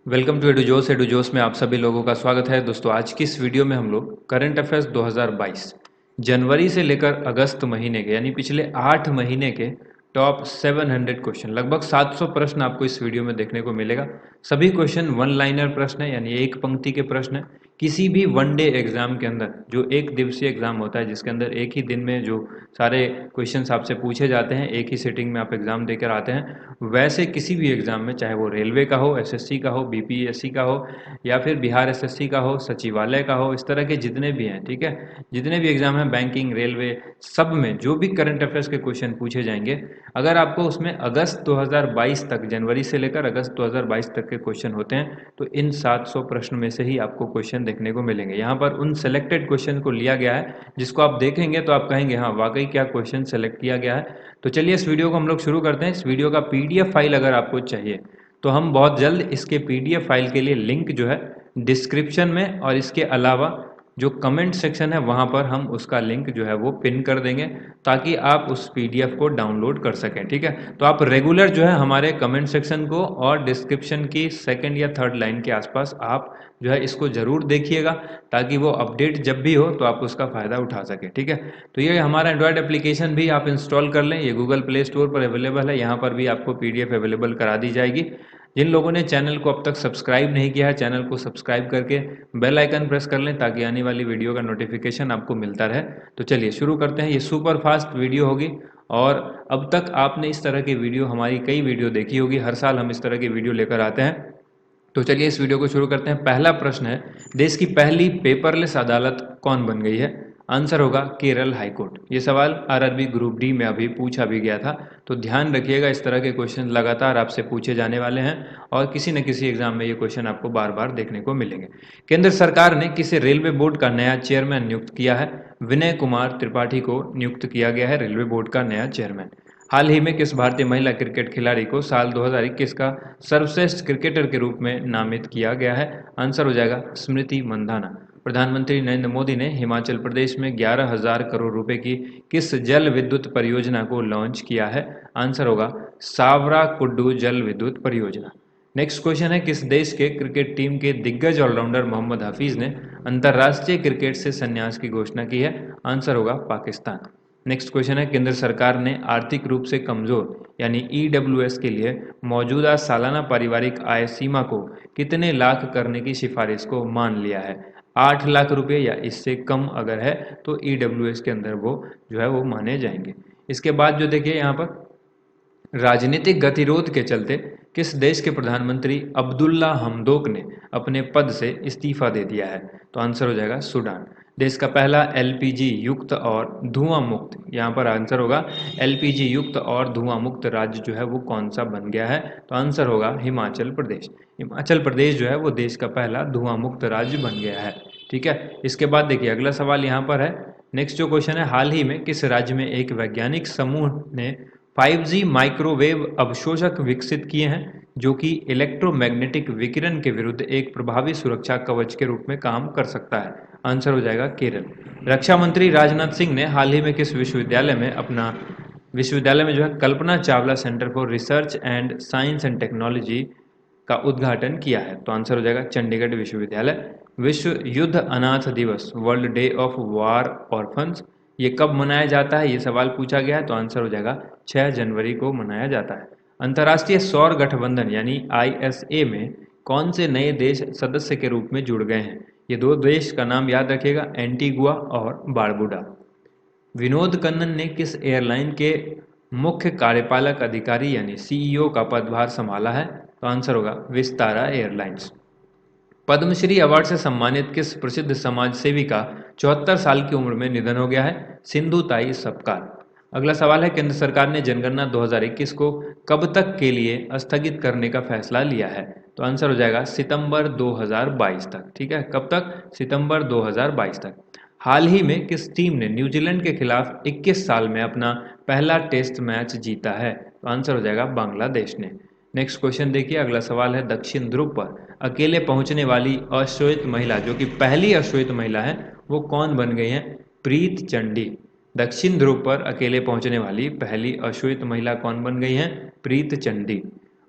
Welcome to एडुजोस में आप सभी लोगों का स्वागत है। दोस्तों आज की इस वीडियो में हम लोग करंट अफेयर्स 2022 जनवरी से लेकर अगस्त महीने के यानी पिछले 8 महीने के टॉप 700 क्वेश्चन, लगभग 700 प्रश्न आपको इस वीडियो में देखने को मिलेगा। सभी क्वेश्चन वन लाइनर प्रश्न है, यानी एक पंक्ति के प्रश्न है। किसी भी वन डे एग्जाम के अंदर, जो एक दिवसीय एग्जाम होता है जिसके अंदर एक ही दिन में जो सारे क्वेश्चंस आपसे पूछे जाते हैं, एक ही सिटिंग में आप एग्जाम देकर आते हैं, वैसे किसी भी एग्जाम में, चाहे वो रेलवे का हो, एसएससी का हो, बीपीएससी का हो या फिर बिहार एसएससी का हो, सचिवालय का हो, इस तरह के जितने भी हैं, ठीक है, जितने भी एग्जाम हैं, बैंकिंग, रेलवे, सब में जो भी करंट अफेयर्स के क्वेश्चन पूछे जाएंगे, अगर आपको उसमें अगस्त 2022 तक, जनवरी से लेकर अगस्त 2022 तक के क्वेश्चन होते हैं, तो इन 700 प्रश्न में से ही आपको क्वेश्चन देखने को मिलेंगे। यहाँ पर उन सेलेक्टेड क्वेश्चन को लिया गया है जिसको आप देखेंगे तो आप कहेंगे हाँ वाकई क्या क्वेश्चन सेलेक्ट किया गया है। तो चलिए इस वीडियो को हम लोग शुरू करते हैं। इस वीडियो का पीडीएफ फाइल अगर आपको चाहिए तो हम बहुत जल्द इसके पीडीएफ फाइल के लिए लिंक जो है डिस्क्रिप्शन में, और इसके अलावा जो कमेंट सेक्शन है वहाँ पर हम उसका लिंक जो है वो पिन कर देंगे ताकि आप उस पीडीएफ को डाउनलोड कर सकें। ठीक है, तो आप रेगुलर जो है हमारे कमेंट सेक्शन को और डिस्क्रिप्शन की सेकंड या थर्ड लाइन के आसपास आप जो है इसको ज़रूर देखिएगा ताकि वो अपडेट जब भी हो तो आप उसका फ़ायदा उठा सकें। ठीक है, तो ये हमारा एंड्रॉयड एप्लीकेशन भी आप इंस्टॉल कर लें, ये गूगल प्ले स्टोर पर अवेलेबल है, यहाँ पर भी आपको पीडीएफ अवेलेबल करा दी जाएगी। जिन लोगों ने चैनल को अब तक सब्सक्राइब नहीं किया है, चैनल को सब्सक्राइब करके बेल आइकन प्रेस कर लें ताकि आने वाली वीडियो का नोटिफिकेशन आपको मिलता रहे। तो चलिए शुरू करते हैं। ये सुपर फास्ट वीडियो होगी और अब तक आपने इस तरह की वीडियो, हमारी कई वीडियो देखी होगी, हर साल हम इस तरह की वीडियो लेकर आते हैं। तो चलिए इस वीडियो को शुरू करते हैं। पहला प्रश्न है, देश की पहली पेपरलेस अदालत कौन बन गई है? आंसर होगा केरल हाई कोर्ट। ये सवाल आरआरबी ग्रुप डी में अभी पूछा भी गया था, तो ध्यान रखिएगा, इस तरह के क्वेश्चन लगातार आपसे पूछे जाने वाले हैं और किसी न किसी एग्जाम में ये क्वेश्चन आपको बार बार देखने को मिलेंगे। केंद्र सरकार ने किस रेलवे बोर्ड का नया चेयरमैन नियुक्त किया है? विनय कुमार त्रिपाठी को नियुक्त किया गया है रेलवे बोर्ड का नया चेयरमैन। हाल ही में किस भारतीय महिला क्रिकेट खिलाड़ी को साल 2021 का सर्वश्रेष्ठ क्रिकेटर के रूप में नामित किया गया है? आंसर हो जाएगा स्मृति मंधाना। प्रधानमंत्री नरेंद्र मोदी ने हिमाचल प्रदेश में 11,000 करोड़ रुपए की किस जल विद्युत परियोजना को लॉन्च किया है? आंसर होगा सावरा कुड्डू जल विद्युत परियोजना। नेक्स्ट क्वेश्चन है, किस देश के क्रिकेट टीम के दिग्गज ऑलराउंडर मोहम्मद हफीज ने अंतर्राष्ट्रीय क्रिकेट से संन्यास की घोषणा की है? आंसर होगा पाकिस्तान। नेक्स्ट क्वेश्चन है, केंद्र सरकार ने आर्थिक रूप से कमजोर यानी ईडब्ल्यूएस के लिए मौजूदा सालाना पारिवारिक आय सीमा को कितने लाख करने की सिफारिश को मान लिया है? 8 लाख रुपए या इससे कम अगर है तो ईडब्ल्यूएस के अंदर वो जो है वो माने जाएंगे। इसके बाद जो देखिए यहाँ पर, राजनीतिक गतिरोध के चलते किस देश के प्रधानमंत्री अब्दुल्ला हमदोक ने अपने पद से इस्तीफा दे दिया है? तो आंसर हो जाएगा सूडान। देश का पहला एलपीजी युक्त और धुआं मुक्त, यहाँ पर आंसर होगा एलपीजी युक्त और धुआं मुक्त राज्य जो है वो कौन सा बन गया है? तो आंसर होगा हिमाचल प्रदेश। हिमाचल प्रदेश जो है वो देश का पहला धुआं मुक्त राज्य बन गया है। ठीक है, इसके बाद देखिए अगला सवाल यहाँ पर है। नेक्स्ट जो क्वेश्चन है, हाल ही में किस राज्य में एक वैज्ञानिक समूह ने 5G माइक्रोवेव अवशोषक विकसित किए हैं जो कि इलेक्ट्रोमैग्नेटिक विकिरण के विरुद्ध एक प्रभावी सुरक्षा कवच के रूप में काम कर सकता है? आंसर हो जाएगा केरल। रक्षा मंत्री राजनाथ सिंह ने हाल ही में किस विश्वविद्यालय में जो है Kalpana Chawla centre for research and science and technology का उद्घाटन किया है? तो आंसर हो जाएगा चंडीगढ़ विश्वविद्यालय। विश्व युद्ध अनाथ दिवस, world day of war orphans, ये कब मनाया जाता है? ये सवाल पूछा गया है, तो आंसर हो जाएगा 6 जनवरी को मनाया जाता है। अंतर्राष्ट्रीय सौर गठबंधन यानी आईएसए में कौन से नए देश सदस्य के रूप में जुड़ गए हैं? ये दो देश का नाम याद रखिएगा, एंटीगुआ और बारबुडा। विनोद कन्नन ने किस एयरलाइन के मुख्य कार्यपालक अधिकारी यानी सीईओ का पदभार संभाला है? तो आंसर होगा विस्तारा एयरलाइंस। पद्मश्री अवार्ड से सम्मानित किस प्रसिद्ध समाज सेवी का 74 साल की उम्र में निधन हो गया है? सिंधु ताई सपकाल। अगला सवाल है, केंद्र सरकार ने जनगणना 2021 को कब तक के लिए स्थगित करने का फैसला लिया है? तो आंसर हो जाएगा सितंबर 2022 तक। ठीक है, कब तक? सितंबर 2022 तक। हाल ही में किस टीम ने न्यूजीलैंड के खिलाफ 21 साल में अपना पहला टेस्ट मैच जीता है? तो आंसर हो जाएगा बांग्लादेश ने। नेक्स्ट क्वेश्चन देखिए, अगला सवाल है, दक्षिण ध्रुव पर अकेले पहुंचने वाली अश्वेत महिला, जो कि पहली अश्वेत महिला है, वो कौन बन गई है? प्रीत चंडी। दक्षिण ध्रुव पर अकेले पहुंचने वाली पहली अश्वेत महिला कौन बन गई है? प्रीत चंडी।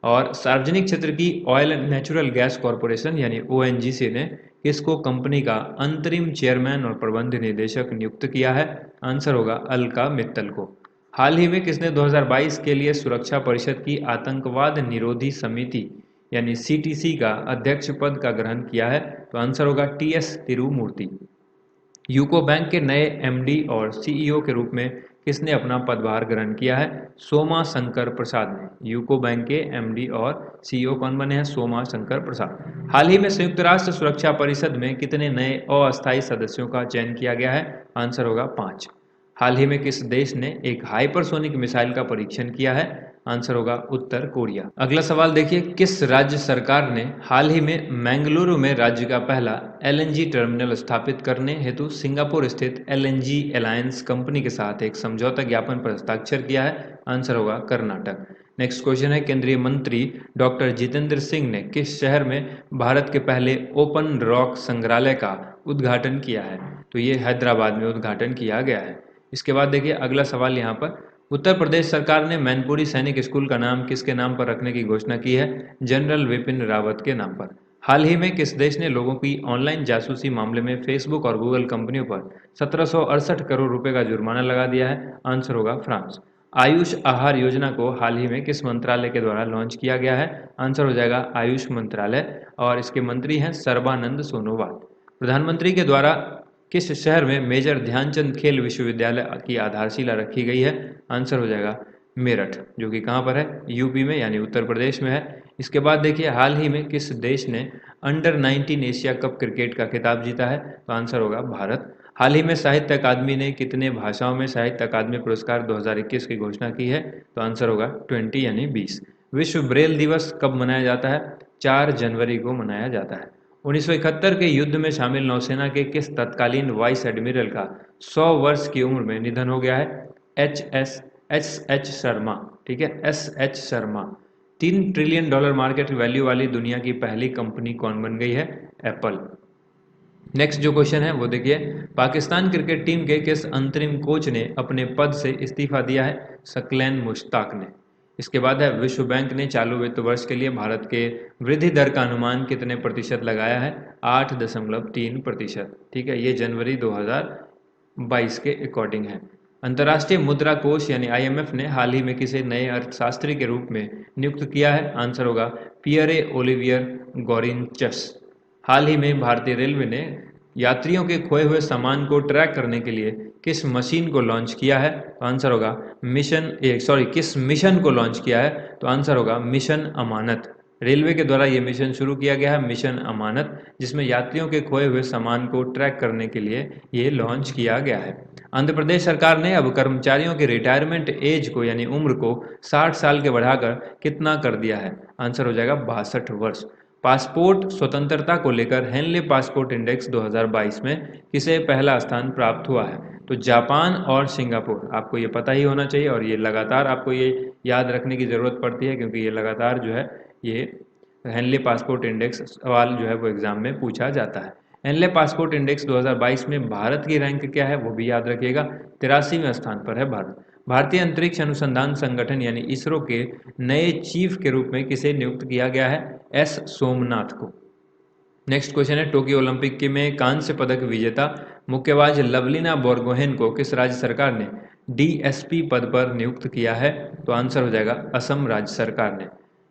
और सार्वजनिक क्षेत्र की oil and natural gas corporation यानी ओएनजीसी ने किसको कंपनी का अंतरिम चेयरमैन और प्रबंध निदेशक नियुक्त किया है? आंसर होगा अलका मित्तल को। हाल ही में किसने 2022 के लिए सुरक्षा परिषद की आतंकवाद निरोधी समिति यानी सीटीसी का अध्यक्ष पद का ग्रहण किया है? तो आंसर होगा टीएस तिरुमूर्ति। यूको बैंक के नए एमडी और सीईओ के रूप में किसने अपना पदभार ग्रहण किया है? सोमा शंकर प्रसाद ने। यूको बैंक के एमडी और सीईओ कौन बने हैं? सोमा शंकर प्रसाद। हाल ही में संयुक्त राष्ट्र सुरक्षा परिषद में कितने नए अस्थायी सदस्यों का चयन किया गया है? आंसर होगा 5। हाल ही में किस देश ने एक हाइपरसोनिक मिसाइल का परीक्षण किया है? आंसर होगा उत्तर कोरिया। अगला सवाल देखिए, किस राज्य सरकार ने हाल ही में मैंगलुरु में राज्य का पहला एलएनजी टर्मिनल स्थापित करने हेतु सिंगापुर स्थित एलएनजी अलायंस कंपनी के साथ एक समझौता ज्ञापन पर हस्ताक्षर किया है? आंसर होगा कर्नाटक। नेक्स्ट क्वेश्चन है, केंद्रीय मंत्री डॉक्टर जितेंद्र सिंह ने किस शहर में भारत के पहले ओपन रॉक संग्रहालय का उद्घाटन किया है? तो ये हैदराबाद में उद्घाटन किया गया है। इसके बाद देखिए अगला सवाल यहाँ पर, उत्तर प्रदेश सरकार ने मैनपुरी सैनिक स्कूल का नाम किसके नाम पर रखने की घोषणा की है? जनरल विपिन रावत के नाम पर। हाल ही में किस देश ने लोगों की ऑनलाइन जासूसी मामले में फेसबुक और गूगल कंपनियों पर 1768 करोड़ रुपए का जुर्माना लगा दिया है? आंसर होगा फ्रांस। आयुष आहार योजना को हाल ही में किस मंत्रालय के द्वारा लॉन्च किया गया है? आंसर हो जाएगा आयुष मंत्रालय और इसके मंत्री हैं सर्बानंद सोनोवाल। प्रधानमंत्री के द्वारा किस शहर में मेजर ध्यानचंद खेल विश्वविद्यालय की आधारशिला रखी गई है? आंसर हो जाएगा मेरठ, जो कि कहाँ पर है? यूपी में यानी उत्तर प्रदेश में है। इसके बाद देखिए हाल ही में किस देश ने अंडर 19 एशिया कप क्रिकेट का खिताब जीता है? तो आंसर होगा भारत। हाल ही में साहित्य अकादमी ने कितने भाषाओं में साहित्य अकादमी पुरस्कार 2021 की घोषणा की है? तो आंसर होगा 20 यानी 20। विश्व ब्रेल दिवस कब मनाया जाता है? 4 जनवरी को मनाया जाता है। 1971 के युद्ध में शामिल नौसेना के किस तत्कालीन वाइस एडमिरल का 100 वर्ष की उम्र में निधन हो गया है? एच शर्मा। ठीक है, H Sharma. $3 trillion market value वाली दुनिया की पहली कंपनी कौन बन गई है? एप्पल। नेक्स्ट जो क्वेश्चन है वो देखिए, पाकिस्तान क्रिकेट टीम के किस अंतरिम कोच ने अपने पद से इस्तीफा दिया है? सकलैन मुश्ताक ने। इसके बाद है, विश्व बैंक ने चालू वित्त वर्ष के लिए भारत के वृद्धि दर का अनुमान कितने प्रतिशत लगाया है? 8.3%। ठीक है, ये जनवरी 2022 के अकॉर्डिंग है। अंतर्राष्ट्रीय मुद्रा कोष यानी आईएमएफ ने हाल ही में किसे नए अर्थशास्त्री के रूप में नियुक्त किया है? आंसर होगा पियरे ओलिवियर गॉरिंचस। हाल ही में भारतीय रेलवे ने यात्रियों के खोए हुए सामान को ट्रैक करने के लिए किस मशीन को लॉन्च किया है? तो आंसर होगा किस मिशन को लॉन्च किया है? तो आंसर होगा मिशन अमानत। रेलवे के द्वारा ये मिशन शुरू किया गया है, मिशन अमानत, जिसमें यात्रियों के खोए हुए सामान को ट्रैक करने के लिए ये लॉन्च किया गया है। आंध्र प्रदेश सरकार ने अब कर्मचारियों के रिटायरमेंट एज को यानी उम्र को 60 साल के बढ़ाकर कितना कर दिया है? आंसर हो जाएगा 62 वर्ष। पासपोर्ट स्वतंत्रता को लेकर हेनले पासपोर्ट इंडेक्स 2022 में किसे पहला स्थान प्राप्त हुआ है? तो जापान और सिंगापुर। आपको ये पता ही होना चाहिए और ये लगातार आपको ये याद रखने की ज़रूरत पड़ती है, क्योंकि ये लगातार जो है ये हेनले पासपोर्ट इंडेक्स सवाल जो है वो एग्जाम में पूछा जाता है। हेनले पासपोर्ट इंडेक्स 2022 में भारत की रैंक क्या है वो भी याद रखिएगा, 83वें स्थान पर है भारत। भारतीय अंतरिक्ष अनुसंधान संगठन यानी इसरो के नए चीफ के रूप में किसे नियुक्त किया गया है? एस सोमनाथ को। नेक्स्ट क्वेश्चन है, टोक्यो ओलंपिक के में कांस्य पदक विजेता मुक्केबाज लवलीना बोरगोहेन को किस राज्य सरकार ने डीएसपी पद पर नियुक्त किया है? तो आंसर हो जाएगा असम राज्य सरकार ने।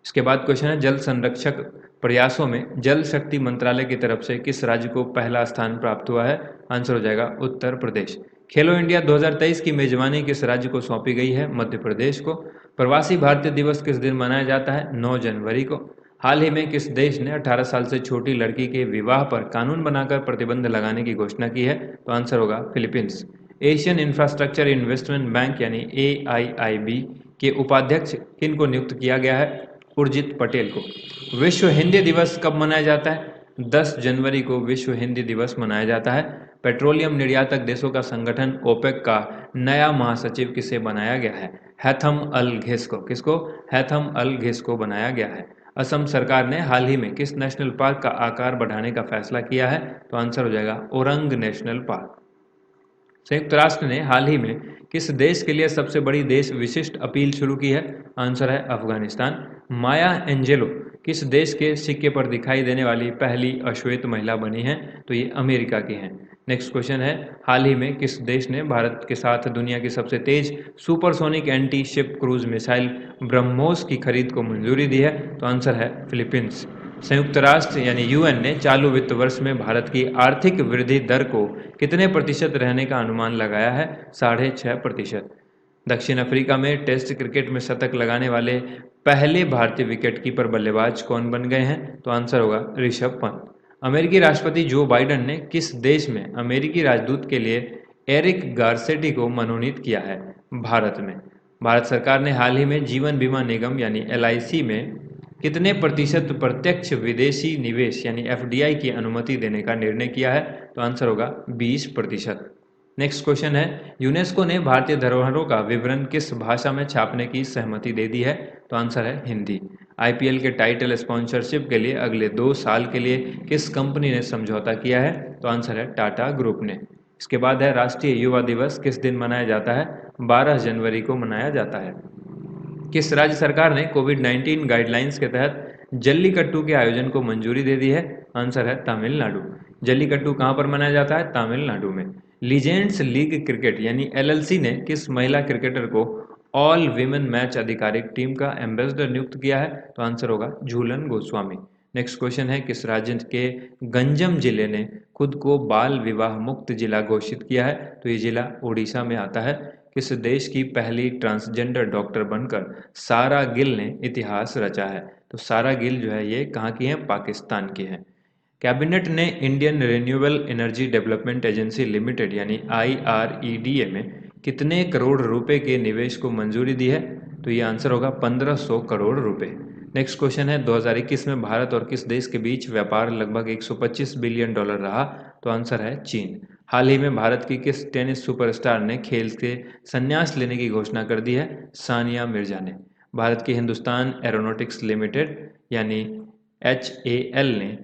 इसके बाद क्वेश्चन है, जल संरक्षक प्रयासों में जल शक्ति मंत्रालय की तरफ से किस राज्य को पहला स्थान प्राप्त हुआ है? आंसर हो जाएगा उत्तर प्रदेश। खेलो इंडिया 2023 की मेजबानी किस राज्य को सौंपी गई है? मध्य प्रदेश को। प्रवासी भारतीय दिवस किस दिन मनाया जाता है? 9 जनवरी को। हाल ही में किस देश ने 18 साल से छोटी लड़की के विवाह पर कानून बनाकर प्रतिबंध लगाने की घोषणा की है? तो आंसर होगा Philippines. Asian infrastructure investment bank यानी AIIB के उपाध्यक्ष किन को नियुक्त किया गया है? उर्जित पटेल को। विश्व हिंदी दिवस कब मनाया जाता है? 10 जनवरी को विश्व हिंदी दिवस मनाया जाता है। पेट्रोलियम निर्यातक देशों का संगठन ओपेक का नया महासचिव किसे बनाया गया है? हैथम अल घिस को। किसको? हैथम अल घिस को बनाया गया है। असम सरकार ने हाल ही में किस नेशनल पार्क का आकार बढ़ाने का फैसला किया है? तो आंसर हो जाएगा ओरंग नेशनल पार्क। संयुक्त राष्ट्र ने हाल ही में किस देश के लिए सबसे बड़ी देश विशिष्ट अपील शुरू की है? आंसर है अफगानिस्तान। माया एंजेलो किस देश के सिक्के पर दिखाई देने वाली पहली अश्वेत महिला बनी हैं? तो ये अमेरिका की हैं। नेक्स्ट क्वेश्चन है, हाल ही में किस देश ने भारत के साथ दुनिया की सबसे तेज supersonic anti ship cruise missile BrahMos की खरीद को मंजूरी दी है? तो आंसर है फिलीपींस। संयुक्त राष्ट्र यानी यूएन ने चालू वित्त वर्ष में भारत की आर्थिक वृद्धि दर को कितने प्रतिशत रहने का अनुमान लगाया है? 6.5%। दक्षिण अफ्रीका में टेस्ट क्रिकेट में शतक लगाने वाले पहले भारतीय विकेटकीपर बल्लेबाज कौन बन गए हैं? तो आंसर होगा ऋषभ पंत। अमेरिकी राष्ट्रपति जो बाइडेन ने किस देश में अमेरिकी राजदूत के लिए एरिक गारसेटी को मनोनीत किया है? भारत में। भारत सरकार ने हाल ही में जीवन बीमा निगम यानी एलआईसी में कितने प्रतिशत प्रत्यक्ष विदेशी निवेश यानी एफडीआई की अनुमति देने का निर्णय किया है? तो आंसर होगा 20%। नेक्स्ट क्वेश्चन है, यूनेस्को ने भारतीय धरोहरों का विवरण किस भाषा में छापने की सहमति दे दी है? तो आंसर है हिंदी। आईपीएल के टाइटल स्पॉन्सरशिप के लिए अगले 2 साल के लिए किस कंपनी ने समझौता किया है? तो आंसर है टाटा ग्रुप ने। इसके बाद है, राष्ट्रीय युवा दिवस किस दिन मनाया जाता है? 12 जनवरी को मनाया जाता है। किस राज्य सरकार ने कोविड-19 गाइडलाइंस के तहत जल्लीकट्टू के आयोजन को मंजूरी दे दी है? आंसर है तमिलनाडु। जल्लीकट्टू कहाँ पर मनाया जाता है? तमिलनाडु में। लीजेंड्स लीग क्रिकेट यानी एलएलसी ने किस महिला क्रिकेटर को ऑल विमेन मैच आधिकारिक टीम का एम्बेसडर नियुक्त किया है? तो आंसर होगा झूलन गोस्वामी। नेक्स्ट क्वेश्चन है, किस राज्य के गंजम जिले ने खुद को बाल विवाह मुक्त जिला घोषित किया है? तो ये जिला उड़ीसा में आता है। किस देश की पहली ट्रांसजेंडर डॉक्टर बनकर सारा गिल ने इतिहास रचा है? तो सारा गिल जो है ये कहाँ की हैं? पाकिस्तान की हैं। कैबिनेट ने Indian renewable energy development agency limited यानी आईआरईडीए में कितने करोड़ रुपए के निवेश को मंजूरी दी है? तो ये आंसर होगा 1500 करोड़ रुपए। नेक्स्ट क्वेश्चन है, 2021 में भारत और किस देश के बीच व्यापार लगभग 125 बिलियन डॉलर रहा? तो आंसर है चीन। हाल ही में भारत की किस टेनिस सुपरस्टार ने खेल से संन्यास लेने की घोषणा कर दी है? सानिया मिर्जा ने। भारत की हिंदुस्तान एरोनॉटिक्स लिमिटेड यानी HAL ने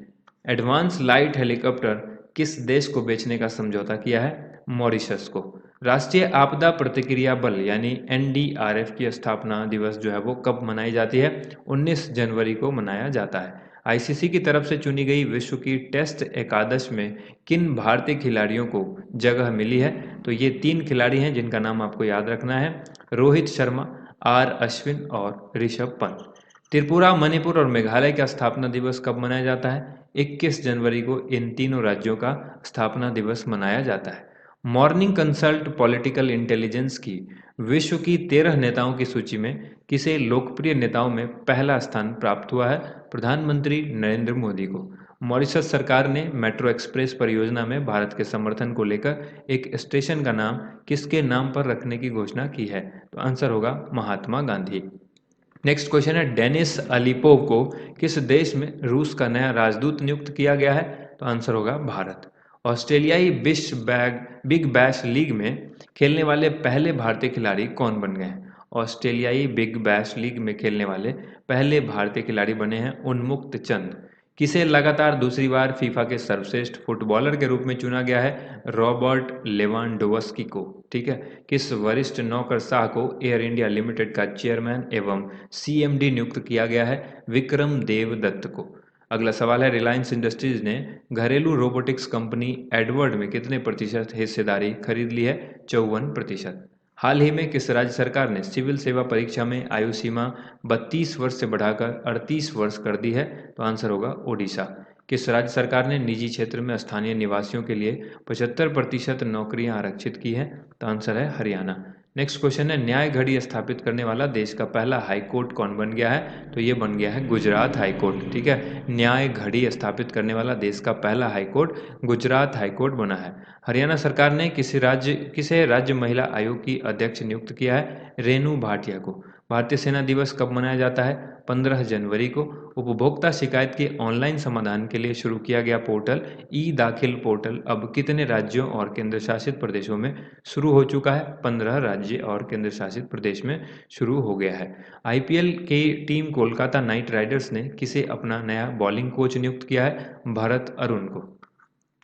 एडवांस लाइट हेलीकॉप्टर किस देश को बेचने का समझौता किया है? मॉरिशस को। राष्ट्रीय आपदा प्रतिक्रिया बल यानी एनडीआरएफ की स्थापना दिवस जो है वो कब मनाई जाती है? 19 जनवरी को मनाया जाता है। आईसीसी की तरफ से चुनी गई विश्व की टेस्ट एकादश में किन भारतीय खिलाड़ियों को जगह मिली है? तो ये 3 खिलाड़ी हैं जिनका नाम आपको याद रखना है, रोहित शर्मा, आर अश्विन और ऋषभ पंत। त्रिपुरा, मणिपुर और मेघालय का स्थापना दिवस कब मनाया जाता है? 21 जनवरी को इन तीनों राज्यों का स्थापना दिवस मनाया जाता है। मॉर्निंग कंसल्ट पॉलिटिकल इंटेलिजेंस की विश्व की 13 नेताओं की सूची में किसे लोकप्रिय नेताओं में पहला स्थान प्राप्त हुआ है? प्रधानमंत्री नरेंद्र मोदी को। मॉरिशस सरकार ने मेट्रो एक्सप्रेस परियोजना में भारत के समर्थन को लेकर एक स्टेशन का नाम किसके नाम पर रखने की घोषणा की है? तो आंसर होगा महात्मा गांधी। नेक्स्ट क्वेश्चन है, डेनिस अलीपोव को किस देश में रूस का नया राजदूत नियुक्त किया गया है? तो आंसर होगा भारत। ऑस्ट्रेलियाई बिग बैश लीग में खेलने वाले पहले भारतीय खिलाड़ी कौन बन गए हैं? ऑस्ट्रेलियाई बिग बैश लीग में खेलने वाले पहले भारतीय खिलाड़ी बने हैं उन्मुक्त चंद। किसे लगातार दूसरी बार फीफा के सर्वश्रेष्ठ फुटबॉलर के रूप में चुना गया है? रॉबर्ट लेवांडोव्स्की को। ठीक है। किस वरिष्ठ नौकरशाह को एयर इंडिया लिमिटेड का चेयरमैन एवं सीएमडी नियुक्त किया गया है? विक्रम देव दत्त को। अगला सवाल है, रिलायंस इंडस्ट्रीज ने घरेलू रोबोटिक्स कंपनी एडवर्ड में कितने प्रतिशत हिस्सेदारी खरीद ली है? 54%। हाल ही में किस राज्य सरकार ने सिविल सेवा परीक्षा में आयु सीमा 32 वर्ष से बढ़ाकर 38 वर्ष कर दी है? तो आंसर होगा ओडिशा। किस राज्य सरकार ने निजी क्षेत्र में स्थानीय निवासियों के लिए 75% नौकरियां आरक्षित की हैं? तो आंसर है हरियाणा। नेक्स्ट क्वेश्चन है, न्याय घड़ी स्थापित करने वाला देश का पहला हाई कोर्ट कौन बन गया है? तो ये बन गया है गुजरात हाई कोर्ट। ठीक है, न्याय घड़ी स्थापित करने वाला देश का पहला high court Gujarat high court बना है। हरियाणा सरकार ने किसे राज्य महिला आयोग की अध्यक्ष नियुक्त किया है? रेणु भाटिया को। भारतीय सेना दिवस कब मनाया जाता है? 15 जनवरी को। उपभोक्ता शिकायत के ऑनलाइन समाधान के लिए शुरू किया गया पोर्टल ई दाखिल पोर्टल अब कितने राज्यों और केंद्र शासित प्रदेशों में शुरू हो चुका है? 15 राज्य और केंद्र शासित प्रदेश में शुरू हो गया है। आईपीएल की टीम कोलकाता नाइट राइडर्स ने किसे अपना नया बॉलिंग कोच नियुक्त किया है? भरत अरुण को।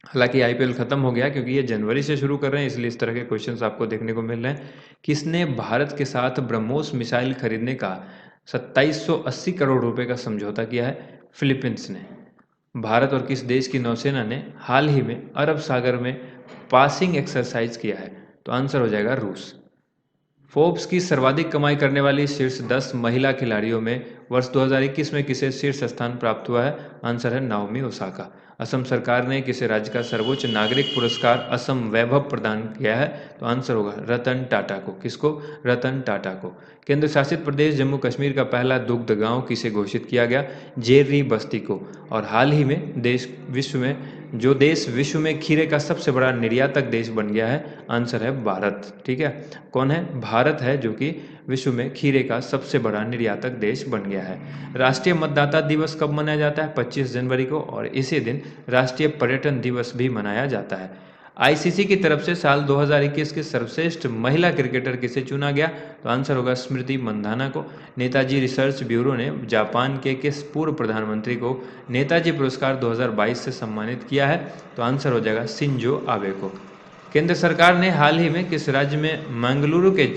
हालांकि आईपीएल खत्म हो गया क्योंकि ये जनवरी से शुरू कर रहे हैं, इसलिए इस तरह के क्वेश्चंस आपको देखने को मिल रहे हैं। किसने भारत के साथ ब्रह्मोस मिसाइल खरीदने का 2780 करोड़ रुपए का समझौता किया है? फिलीपींस ने। भारत और किस देश की नौसेना ने हाल ही में अरब सागर में पासिंग एक्सरसाइज किया है? तो आंसर हो जाएगा रूस। फोर्ब्स की सर्वाधिक कमाई करने वाली शीर्ष 10 महिला खिलाड़ियों में वर्ष 2021 में किसे शीर्ष स्थान प्राप्त हुआ है? आंसर है नाओमी ओसाका। असम सरकार ने किसे राज्य का सर्वोच्च नागरिक पुरस्कार असम वैभव प्रदान किया है? तो आंसर होगा रतन टाटा को। किसको? रतन टाटा को। केंद्र शासित प्रदेश जम्मू कश्मीर का पहला दुग्ध गांव किसे घोषित किया गया? जेर्री बस्ती को। और हाल ही में देश विश्व में खीरे का सबसे बड़ा निर्यातक देश बन गया है? आंसर है भारत। ठीक है, कौन है? भारत है जो कि विश्व में खीरे का सबसे बड़ा निर्यातक देश बन गया है। राष्ट्रीय मतदाता दिवस कब मनाया जाता है? 25 जनवरी को। और इसी दिन राष्ट्रीय पर्यटन दिवस भी मनाया जाता है। आईसीसी की तरफ से साल 2021 की सर्वश्रेष्ठ महिला क्रिकेटर किसे चुना गया? तो आंसर होगा स्मृति मंधाना को। नेताजी रिसर्च ब्यूरो ने जापान के किस पूर्व प्रधानमंत्री को नेताजी पुरस्कार 2022 से सम्मानित किया है? तो आंसर हो जाएगा शिंजो आबे को। केंद्र सरकार ने हाल ही में किस राज्य में मंगलुरु के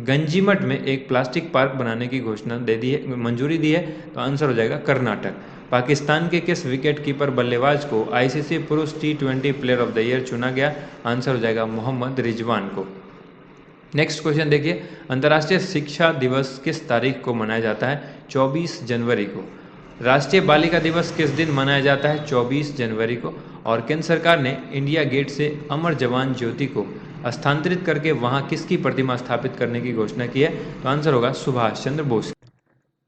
गंजीमठ में एक प्लास्टिक पार्क बनाने की घोषणा दे दी है, मंजूरी दी है? तो आंसर हो जाएगा कर्नाटक। पाकिस्तान के किस विकेट कीपर बल्लेबाज को आईसीसी पुरुष T20 player of the year चुना गया? आंसर हो जाएगा मोहम्मद रिजवान को। नेक्स्ट क्वेश्चन देखिए, अंतर्राष्ट्रीय शिक्षा दिवस किस तारीख को मनाया जाता है? 24 जनवरी को। राष्ट्रीय बालिका दिवस किस दिन मनाया जाता है? 24 जनवरी को। और केंद्र सरकार ने इंडिया गेट से अमर जवान ज्योति को स्थानांतरित करके वहां किसकी प्रतिमा स्थापित करने की घोषणा की है? तो आंसर होगा सुभाष चंद्र बोस।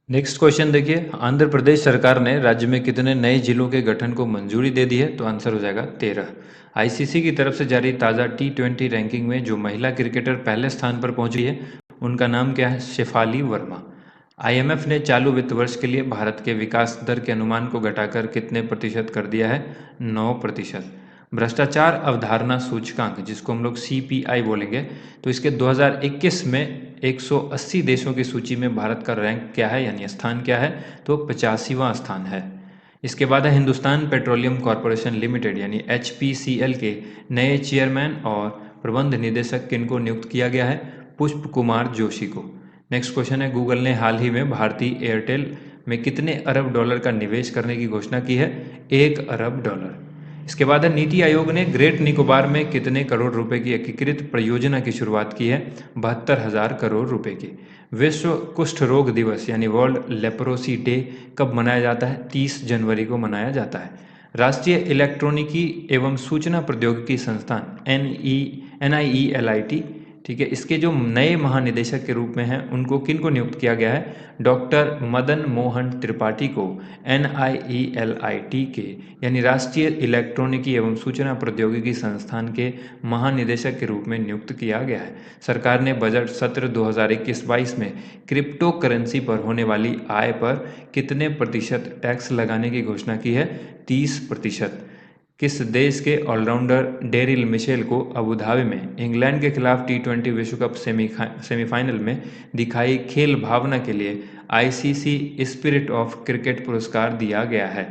नेक्स्ट क्वेश्चन देखिए, आंध्र प्रदेश सरकार ने राज्य में कितने नए जिलों के गठन को मंजूरी दे दी है? तो आंसर हो जाएगा 13। आईसीसी की तरफ से जारी ताज़ा T20 रैंकिंग में जो महिला क्रिकेटर पहले स्थान पर पहुंची है उनका नाम क्या है? शेफाली वर्मा। आईएमएफ ने चालू वित्त वर्ष के लिए भारत के विकास दर के अनुमान को घटाकर कितने प्रतिशत कर दिया है? 9%। भ्रष्टाचार अवधारणा सूचकांक जिसको हम लोग CPI बोलेंगे, तो इसके 2021 में 180 देशों की सूची में भारत का रैंक क्या है यानी स्थान क्या है? तो 85वां स्थान है। इसके बाद है हिंदुस्तान पेट्रोलियम कॉरपोरेशन लिमिटेड यानी HPCL के नए चेयरमैन और प्रबंध निदेशक किनको नियुक्त किया गया है? पुष्प कुमार जोशी को। नेक्स्ट क्वेश्चन है, गूगल ने हाल ही में भारतीय एयरटेल में कितने अरब डॉलर का निवेश करने की घोषणा की है? 1 अरब डॉलर। इसके बाद है नीति आयोग ने ग्रेट निकोबार में कितने करोड़ रुपए की एकीकृत परियोजना की शुरुआत की है? 72,000 करोड़ रुपए की। विश्व कुष्ठ रोग दिवस यानी वर्ल्ड लेप्रोसी डे कब मनाया जाता है? 30 जनवरी को मनाया जाता है। राष्ट्रीय इलेक्ट्रॉनिकी एवं सूचना प्रौद्योगिकी संस्थान NIELIT, ठीक है, इसके जो नए महानिदेशक के रूप में हैं उनको किनको नियुक्त किया गया है? डॉक्टर मदन मोहन त्रिपाठी को NIELIT के यानी राष्ट्रीय इलेक्ट्रॉनिकी एवं सूचना प्रौद्योगिकी संस्थान के महानिदेशक के रूप में नियुक्त किया गया है। सरकार ने बजट सत्र 2021-22 में क्रिप्टो करेंसी पर होने वाली आय पर कितने प्रतिशत टैक्स लगाने की घोषणा की है? 30%। किस देश के ऑलराउंडर डेरिल मिशेल को अबू धाबी में इंग्लैंड के खिलाफ T20 विश्व कप सेमीफाइनल में दिखाई खेल भावना के लिए आईसीसी स्पिरिट ऑफ क्रिकेट पुरस्कार दिया गया है?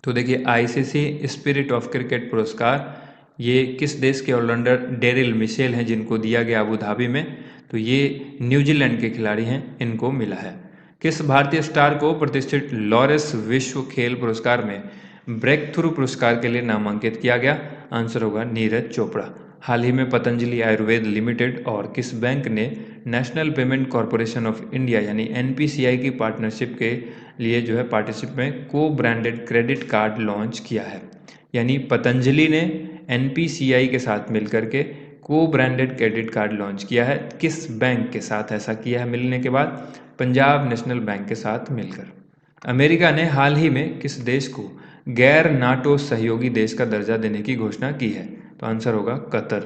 तो देखिए, आईसीसी स्पिरिट ऑफ क्रिकेट पुरस्कार ये किस देश के ऑलराउंडर डेरिल मिशेल हैं जिनको दिया गया अबू धाबी में? तो ये न्यूजीलैंड के खिलाड़ी हैं, इनको मिला है। किस भारतीय स्टार को प्रतिष्ठित लॉरेंस विश्व खेल पुरस्कार में ब्रेक थ्रू पुरस्कार के लिए नामांकित किया गया? आंसर होगा नीरज चोपड़ा। हाल ही में पतंजलि आयुर्वेद लिमिटेड और किस बैंक ने national payment corporation of India यानी NPCI की पार्टनरशिप के लिए जो है पार्टनरशिप में को ब्रांडेड क्रेडिट कार्ड लॉन्च किया है? यानी पतंजलि ने NPCI के साथ मिलकर के को ब्रांडेड क्रेडिट कार्ड लॉन्च किया है। किस बैंक के साथ ऐसा किया है मिलने के बाद? पंजाब नेशनल बैंक के साथ मिलकर। अमेरिका ने हाल ही में किस देश को गैर नाटो सहयोगी देश का दर्जा देने की घोषणा की है? तो आंसर होगा कतर।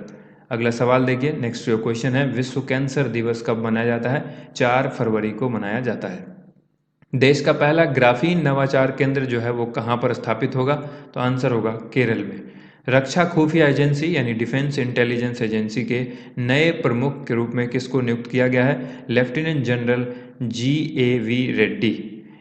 अगला सवाल देखिए, नेक्स्ट जो क्वेश्चन है, विश्व कैंसर दिवस कब मनाया जाता है? 4 फरवरी को मनाया जाता है। देश का पहला ग्राफीन नवाचार केंद्र जो है वो कहाँ पर स्थापित होगा? तो आंसर होगा केरल में। रक्षा खुफिया एजेंसी यानी डिफेंस इंटेलिजेंस एजेंसी के नए प्रमुख के रूप में किसको नियुक्त किया गया है? Lieutenant general GAV Reddy.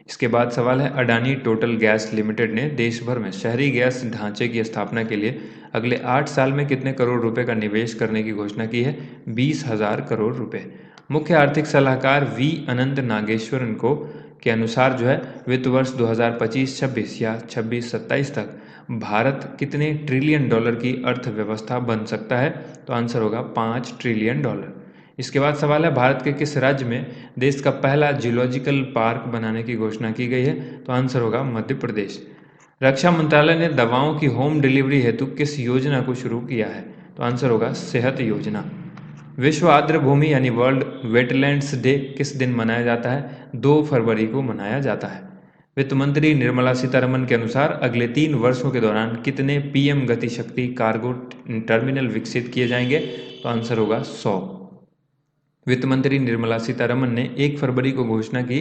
इसके बाद सवाल है, अडानी टोटल गैस लिमिटेड ने देश भर में शहरी गैस ढांचे की स्थापना के लिए अगले 8 साल में कितने करोड़ रुपए का निवेश करने की घोषणा की है? 20,000 करोड़ रुपए। मुख्य आर्थिक सलाहकार वी अनंत नागेश्वरन को के अनुसार जो है वित्त वर्ष 2025-26 या 26-27 तक भारत कितने ट्रिलियन डॉलर की अर्थव्यवस्था बन सकता है? तो आंसर होगा 5 ट्रिलियन डॉलर। इसके बाद सवाल है, भारत के किस राज्य में देश का पहला जूलॉजिकल पार्क बनाने की घोषणा की गई है? तो आंसर होगा मध्य प्रदेश। रक्षा मंत्रालय ने दवाओं की होम डिलीवरी हेतु किस योजना को शुरू किया है? तो आंसर होगा सेहत योजना। विश्व आर्द्र भूमि यानी वर्ल्ड वेटलैंड्स डे किस दिन मनाया जाता है? 2 फरवरी को मनाया जाता है। वित्त मंत्री निर्मला सीतारमन के अनुसार अगले 3 वर्षों के दौरान कितने पीएम गति शक्ति कार्गो टर्मिनल विकसित किए जाएंगे? तो आंसर होगा 100। वित्त मंत्री निर्मला सीतारमन ने 1 फरवरी को घोषणा की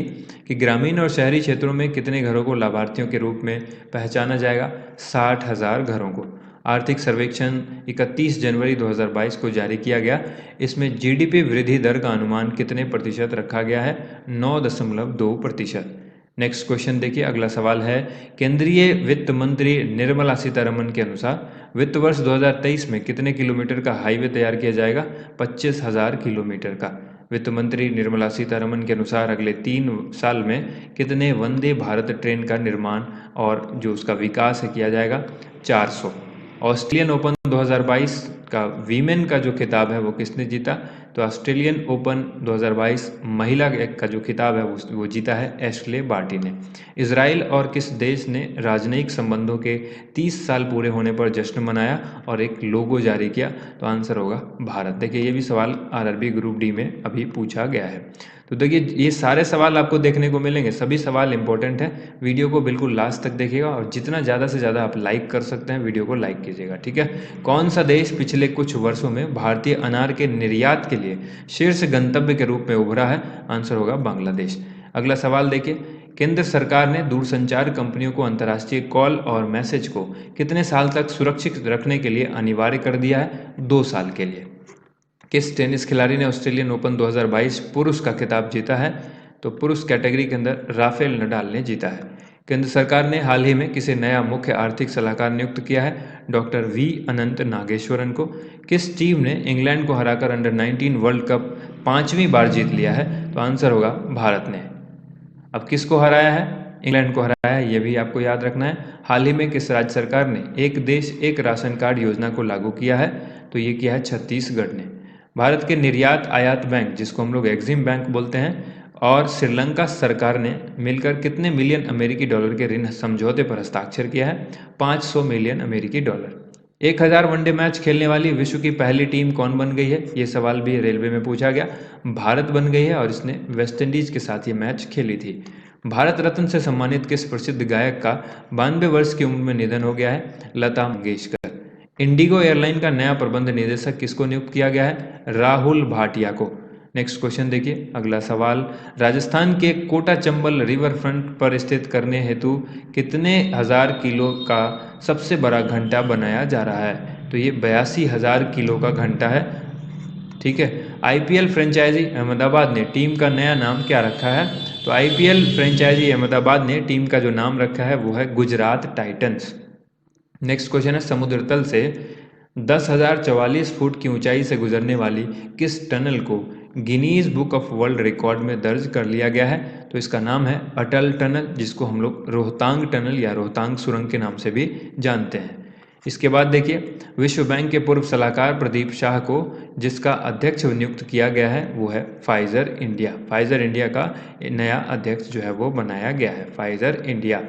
कि ग्रामीण और शहरी क्षेत्रों में कितने घरों को लाभार्थियों के रूप में पहचाना जाएगा? 60,000 घरों को। आर्थिक सर्वेक्षण 31 जनवरी 2022 को जारी किया गया। इसमें जीडीपी वृद्धि दर का अनुमान कितने प्रतिशत रखा गया है? 9.2%। नेक्स्ट क्वेश्चन देखिए, अगला सवाल है, केंद्रीय वित्त मंत्री निर्मला सीतारमन के अनुसार वित्त वर्ष 2023 में कितने किलोमीटर का हाईवे तैयार किया जाएगा? 25,000 किलोमीटर का। वित्त मंत्री निर्मला सीतारमन के अनुसार अगले 3 साल में कितने वंदे भारत ट्रेन का निर्माण और जो उसका विकास है किया जाएगा? 400। ऑस्ट्रेलियन ओपन 2022 का वीमेन का जो खिताब है वो किसने जीता? तो ऑस्ट्रेलियन ओपन 2022 महिला का जो खिताब है वो जीता है एशले बार्टी ने। इजराइल और किस देश ने राजनयिक संबंधों के 30 साल पूरे होने पर जश्न मनाया और एक लोगो जारी किया? तो आंसर होगा भारत। देखिए ये भी सवाल आरआरबी ग्रुप डी में अभी पूछा गया है। तो देखिए ये सारे सवाल आपको देखने को मिलेंगे, सभी सवाल इंपॉर्टेंट हैं। वीडियो को बिल्कुल लास्ट तक देखिएगा और जितना ज़्यादा से ज़्यादा आप लाइक कर सकते हैं वीडियो को लाइक कीजिएगा, ठीक है। कौन सा देश पिछले कुछ वर्षों में भारतीय अनार के निर्यात के लिए शीर्ष गंतव्य के रूप में उभरा है? आंसर होगा बांग्लादेश। अगला सवाल देखिए, केंद्र सरकार ने दूरसंचार कंपनियों को अंतर्राष्ट्रीय कॉल और मैसेज को कितने साल तक सुरक्षित रखने के लिए अनिवार्य कर दिया है? 2 साल के लिए। किस टेनिस खिलाड़ी ने ऑस्ट्रेलियन ओपन 2022 पुरुष का खिताब जीता है? तो पुरुष कैटेगरी के अंदर राफेल नडाल ने जीता है। केंद्र सरकार ने हाल ही में किसे नया मुख्य आर्थिक सलाहकार नियुक्त किया है? डॉक्टर वी अनंत नागेश्वरन को। किस टीम ने इंग्लैंड को हराकर अंडर 19 वर्ल्ड कप 5वीं बार जीत लिया है? तो आंसर होगा भारत ने। अब किसको हराया है? इंग्लैंड को हराया है, ये भी आपको याद रखना है। हाल ही में किस राज्य सरकार ने एक देश एक राशन कार्ड योजना को लागू किया है? तो ये किया है छत्तीसगढ़ ने। भारत के निर्यात आयात बैंक, जिसको हम लोग एग्जिम बैंक बोलते हैं, और श्रीलंका सरकार ने मिलकर कितने मिलियन अमेरिकी डॉलर के ऋण समझौते पर हस्ताक्षर किया है? 500 मिलियन अमेरिकी डॉलर। 1000 वनडे मैच खेलने वाली विश्व की पहली टीम कौन बन गई है? ये सवाल भी रेलवे में पूछा गया। भारत बन गई है और इसने वेस्टइंडीज के साथ ये मैच खेली थी। भारत रत्न से सम्मानित किस प्रसिद्ध गायक का 92 वर्ष की उम्र में निधन हो गया है? लता मंगेशकर। इंडिगो एयरलाइन का नया प्रबंध निदेशक किसको नियुक्त किया गया है? राहुल भाटिया को। नेक्स्ट क्वेश्चन देखिए, अगला सवाल, राजस्थान के कोटा चंबल रिवर फ्रंट पर स्थित करने हेतु कितने हजार किलो का सबसे बड़ा घंटा बनाया जा रहा है? तो ये 82,000 किलो का घंटा है, ठीक है। आईपीएल फ्रेंचाइजी अहमदाबाद ने टीम का नया नाम क्या रखा है? तो आईपीएल फ्रेंचाइजी अहमदाबाद ने टीम का जो नाम रखा है वो है गुजरात टाइटंस। नेक्स्ट क्वेश्चन है, समुद्र तल से 10,044 फुट की ऊंचाई से गुजरने वाली किस टनल को Guinness book of world record में दर्ज कर लिया गया है? तो इसका नाम है अटल टनल, जिसको हम लोग रोहतांग टनल या रोहतांग सुरंग के नाम से भी जानते हैं। इसके बाद देखिए, विश्व बैंक के पूर्व सलाहकार प्रदीप शाह को जिसका अध्यक्ष नियुक्त किया गया है वो है फाइजर इंडिया। फाइजर इंडिया का नया अध्यक्ष जो है वो बनाया गया है, फाइजर इंडिया,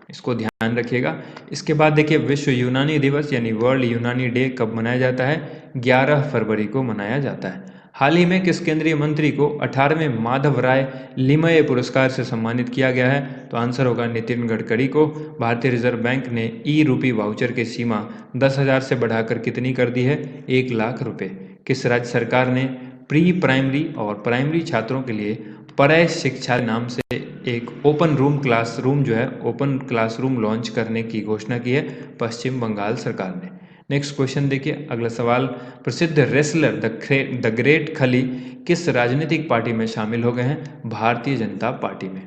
इसको ध्यान रखिएगा। इसके बाद देखिए, विश्व यूनानी दिवस यानी वर्ल्ड यूनानी डे कब मनाया जाता है? 11 फरवरी को मनाया जाता है। हाल ही में किस केंद्रीय मंत्री को 18वें माधव राय लिमये पुरस्कार से सम्मानित किया गया है? तो आंसर होगा नितिन गडकरी को। भारतीय रिजर्व बैंक ने ई रूपी वाउचर की सीमा 10,000 से बढ़ाकर कितनी कर दी है? 1 लाख रुपए। किस राज्य सरकार ने प्री प्राइमरी और प्राइमरी छात्रों के लिए परय शिक्षा नाम से एक ओपन क्लासरूम जो है ओपन क्लासरूम लॉन्च करने की घोषणा की है? पश्चिम बंगाल सरकार ने। नेक्स्ट क्वेश्चन देखिए, अगला सवाल, प्रसिद्ध रेसलर द ग्रेट खली किस राजनीतिक पार्टी में शामिल हो गए हैं? भारतीय जनता पार्टी में।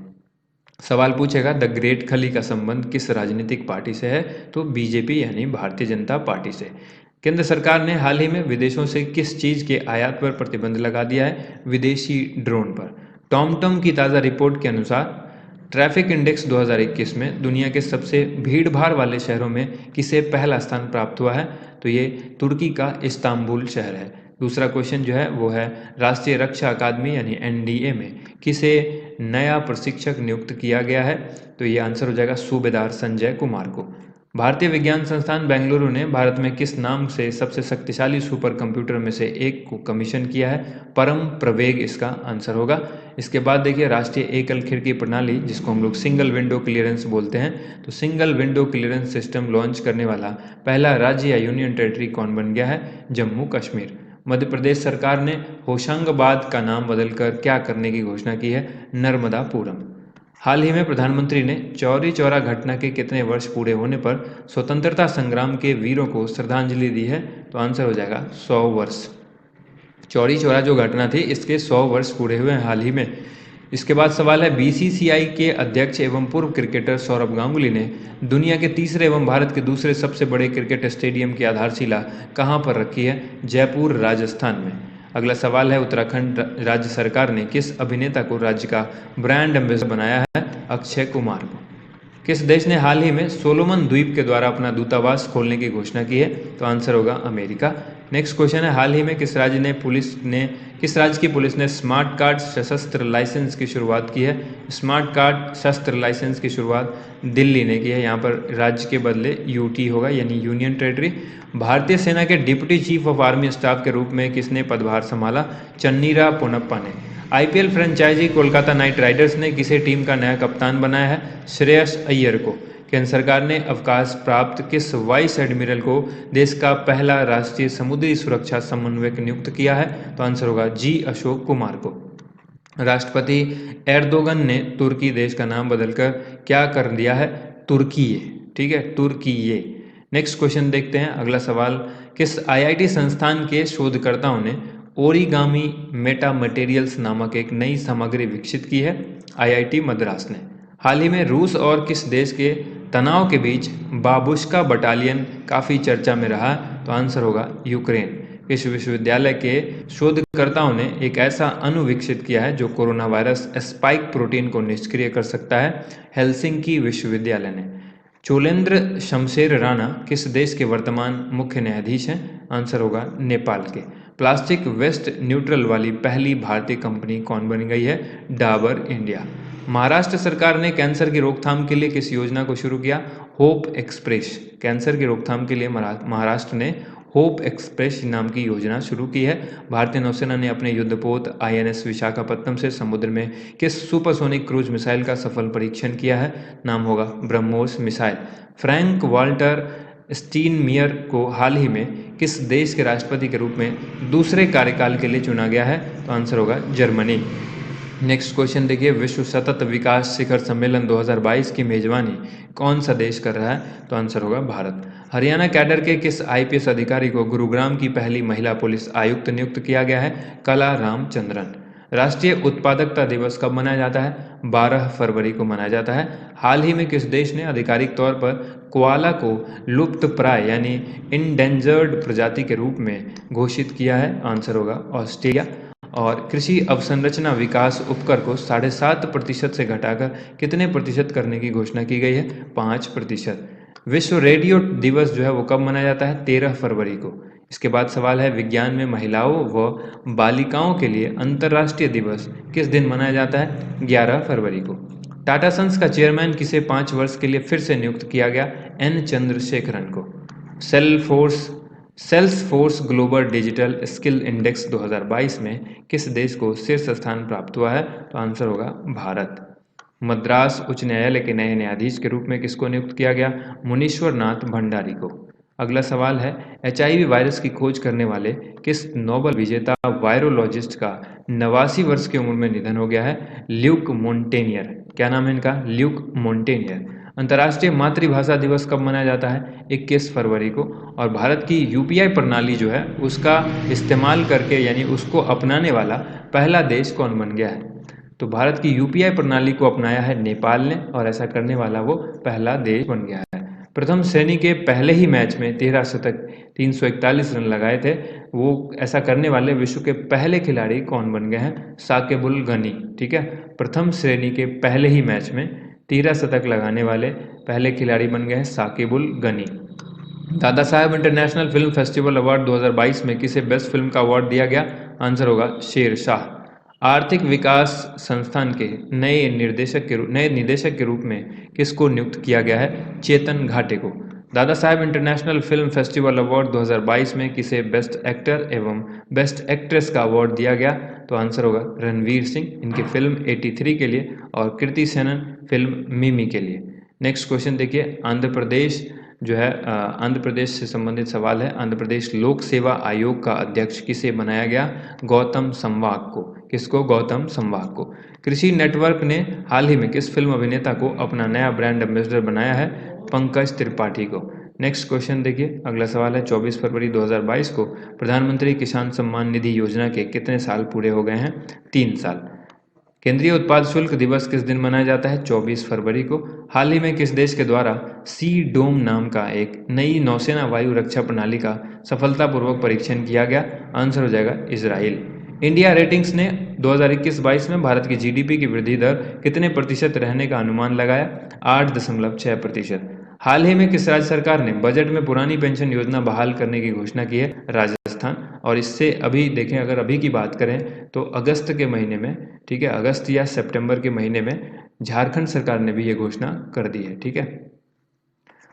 सवाल पूछेगा द ग्रेट खली का संबंध किस राजनीतिक पार्टी से है, तो बीजेपी यानी भारतीय जनता पार्टी से। केंद्र सरकार ने हाल ही में विदेशों से किस चीज़ के आयात पर प्रतिबंध लगा दिया है, विदेशी ड्रोन पर। टॉमटॉम की ताज़ा रिपोर्ट के अनुसार ट्रैफिक इंडेक्स 2021 में दुनिया के सबसे भीड़भाड़ वाले शहरों में किसे पहला स्थान प्राप्त हुआ है, तो ये तुर्की का इस्तांबुल शहर है। दूसरा क्वेश्चन जो है वो है राष्ट्रीय रक्षा अकादमी यानी एनडीए में किसे नया प्रशिक्षक नियुक्त किया गया है, तो ये आंसर हो जाएगा सूबेदार संजय कुमार को। भारतीय विज्ञान संस्थान बेंगलुरु ने भारत में किस नाम से सबसे शक्तिशाली सुपर कंप्यूटर में से एक को कमीशन किया है, परम प्रवेग इसका आंसर होगा। इसके बाद देखिए राष्ट्रीय एकल खिड़की प्रणाली जिसको हम लोग सिंगल विंडो क्लियरेंस बोलते हैं, तो single window clearance system launch करने वाला पहला राज्य या यूनियन टेरिटरी कौन बन गया है, जम्मू कश्मीर। मध्य प्रदेश सरकार ने होशंगाबाद का नाम बदलकर क्या करने की घोषणा की है, नर्मदापुरम। हाल ही में प्रधानमंत्री ने चौरी चौरा घटना के कितने वर्ष पूरे होने पर स्वतंत्रता संग्राम के वीरों को श्रद्धांजलि दी है, तो आंसर हो जाएगा 100 वर्ष। चौरी चौरा जो घटना थी इसके 100 वर्ष पूरे हुए हैं हाल ही में। इसके बाद सवाल है बीसीसीआई के अध्यक्ष एवं पूर्व क्रिकेटर सौरभ गांगुली ने दुनिया के तीसरे एवं भारत के दूसरे सबसे बड़े क्रिकेट स्टेडियम की आधारशिला कहां पर रखी है, जयपुर राजस्थान में। अगला सवाल है उत्तराखंड राज्य सरकार ने किस अभिनेता को राज्य का ब्रांड एम्बेसडर बनाया है, अक्षय कुमार को। किस देश ने हाल ही में सोलोमन द्वीप के द्वारा अपना दूतावास खोलने की घोषणा की है, तो आंसर होगा अमेरिका। नेक्स्ट क्वेश्चन है हाल ही में किस राज्य की पुलिस ने स्मार्ट कार्ड सशस्त्र लाइसेंस की शुरुआत की है। स्मार्ट कार्ड शस्त्र लाइसेंस की शुरुआत दिल्ली ने की है, यहाँ पर राज्य के बदले यूटी होगा यानी यूनियन टेरिटरी। भारतीय सेना के deputy chief of army staff के रूप में किसने पदभार संभाला, चन्नीरा पोनप्पा ने। IPL franchise Kolkata Knight Riders ने किसे टीम का नया कप्तान बनाया है, श्रेयस अय्यर को। केंद्र सरकार ने अवकाश प्राप्त किस वाइस एडमिरल को देश का पहला राष्ट्रीय समुद्री सुरक्षा समन्वयक नियुक्त किया है, तो आंसर होगा जी अशोक कुमार को। राष्ट्रपति एर्दोगन ने तुर्की देश का नाम बदलकर क्या कर दिया है, तुर्कीये। ठीक है, तुर्कीये। नेक्स्ट क्वेश्चन देखते हैं। अगला सवाल किस आईआईटी संस्थान के शोधकर्ताओं ने ओरिगामी मेटा मटेरियल्स नामक एक नई सामग्री विकसित की है, आईआईटी मद्रास ने। हाल ही में रूस और किस देश के तनाव के बीच बाबुश्का बटालियन काफ़ी चर्चा में रहा, तो आंसर होगा यूक्रेन। इस विश्वविद्यालय के शोधकर्ताओं ने एक ऐसा अणु विकसित किया है जो कोरोना वायरस स्पाइक प्रोटीन को निष्क्रिय कर सकता है, हेलसिंकी विश्वविद्यालय ने। चोलेंद्र शमशेर राणा किस देश के वर्तमान मुख्य न्यायाधीश हैं, आंसर होगा नेपाल के। प्लास्टिक वेस्ट न्यूट्रल वाली पहली भारतीय कंपनी कौन बन गई है, डाबर इंडिया। महाराष्ट्र सरकार ने कैंसर की रोकथाम के लिए किस योजना को शुरू किया, होप एक्सप्रेस। कैंसर की रोकथाम के लिए महाराष्ट्र ने होप एक्सप्रेस नाम की योजना शुरू की है। भारतीय नौसेना ने अपने युद्धपोत आईएनएस विशाखापत्तनम से समुद्र में किस सुपरसोनिक क्रूज मिसाइल का सफल परीक्षण किया है, नाम होगा BrahMos missile. Frank Walter Steinmeier को हाल ही में किस देश के राष्ट्रपति के रूप में दूसरे कार्यकाल के लिए चुना गया है, तो आंसर होगा जर्मनी। नेक्स्ट क्वेश्चन देखिए, विश्व सतत विकास शिखर सम्मेलन 2022 की मेजबानी कौन सा देश कर रहा है, तो आंसर होगा भारत। हरियाणा कैडर के किस आईपीएस अधिकारी को गुरुग्राम की पहली महिला पुलिस आयुक्त नियुक्त किया गया है, कला रामचंद्रन। राष्ट्रीय उत्पादकता दिवस कब मनाया जाता है, 12 फरवरी को मनाया जाता है। हाल ही में किस देश ने आधिकारिक तौर पर कोआला को लुप्त प्राय यानी इंडेंजर्ड प्रजाति के रूप में घोषित किया है, आंसर होगा ऑस्ट्रेलिया। और कृषि अवसंरचना विकास उपकर को 7.5% से घटाकर कितने प्रतिशत करने की घोषणा की गई है, 5%। विश्व रेडियो दिवस जो है वो कब मनाया जाता है, 13 फरवरी को। इसके बाद सवाल है विज्ञान में महिलाओं व बालिकाओं के लिए अंतर्राष्ट्रीय दिवस किस दिन मनाया जाता है, 11 फरवरी को। टाटा सन्स का चेयरमैन किसे 5 वर्ष के लिए फिर से नियुक्त किया गया, एन चंद्रशेखरन को। Salesforce global digital skill index 2022 में किस देश को शीर्ष स्थान प्राप्त हुआ है, तो आंसर होगा भारत। मद्रास उच्च न्यायालय के नए न्यायाधीश के रूप में किसको नियुक्त किया गया, मुनीश्वर नाथ भंडारी को। अगला सवाल है एचआईवी वायरस की खोज करने वाले किस नोबेल विजेता वायरोलॉजिस्ट का 89 वर्ष की उम्र में निधन हो गया है, ल्यूक मोंटेनियर। क्या नाम है इनका, ल्यूक मोंटेनियर। अंतर्राष्ट्रीय मातृभाषा दिवस कब मनाया जाता है, 21 फरवरी को। और भारत की यूपीआई प्रणाली जो है उसका इस्तेमाल करके यानी उसको अपनाने वाला पहला देश कौन बन गया है, तो भारत की यूपीआई प्रणाली को अपनाया है नेपाल ने, और ऐसा करने वाला वो पहला देश बन गया है। प्रथम श्रेणी के पहले ही मैच में 13 शतक 341 रन लगाए थे। वो ऐसा करने वाले विश्व के पहले खिलाड़ी कौन बन गए हैं? साकिबुल गनी। ठीक है, प्रथम श्रेणी के पहले ही मैच में 13 शतक लगाने वाले पहले खिलाड़ी बन गए हैं Shakibul Ghani. Dada Saheb international film festival award 2022 में किसे बेस्ट फिल्म का अवार्ड दिया गया? आंसर होगा शेरशाह। आर्थिक विकास संस्थान के नए निदेशक के रूप में किसको नियुक्त किया गया है? चेतन घाटे को। Dada Saheb international film festival award 2022 में किसे बेस्ट एक्टर एवं बेस्ट एक्ट्रेस का अवार्ड दिया गया? तो आंसर होगा रणवीर सिंह, इनकी फिल्म 83 के लिए, और कृति सेनन फिल्म मिमी के लिए। नेक्स्ट क्वेश्चन देखिए, आंध्र प्रदेश जो है आंध्र प्रदेश से संबंधित सवाल है। आंध्र प्रदेश लोक सेवा आयोग का अध्यक्ष किसे बनाया गया? गौतम संवाग को। किसको? गौतम संवाग को। कृषि नेटवर्क ने हाल ही में किस फिल्म अभिनेता को अपना नया ब्रांड एम्बेसडर बनाया है? पंकज त्रिपाठी को। नेक्स्ट क्वेश्चन देखिए, अगला सवाल है 24 फरवरी 2022 को प्रधानमंत्री किसान सम्मान निधि योजना के कितने साल पूरे हो गए हैं? 3 साल। केंद्रीय उत्पाद शुल्क दिवस किस दिन मनाया जाता है? 24 फरवरी को। हाल ही में किस देश के द्वारा सी डोम नाम का एक नई नौसेना वायु रक्षा प्रणाली का सफलतापूर्वक परीक्षण किया गया? आंसर हो जाएगा इजराइल। इंडिया रेटिंग्स ने 2021-22 में भारत की जीडीपी की वृद्धि दर कितने प्रतिशत रहने का अनुमान लगाया? 8.6%। हाल ही में किस राज्य सरकार ने बजट में पुरानी पेंशन योजना बहाल करने की घोषणा की है? राजस्थान। और इससे अभी देखें, अगर अभी की बात करें तो अगस्त के महीने में, ठीक है, अगस्त या सितंबर के महीने में झारखंड सरकार ने भी ये घोषणा कर दी है। ठीक है,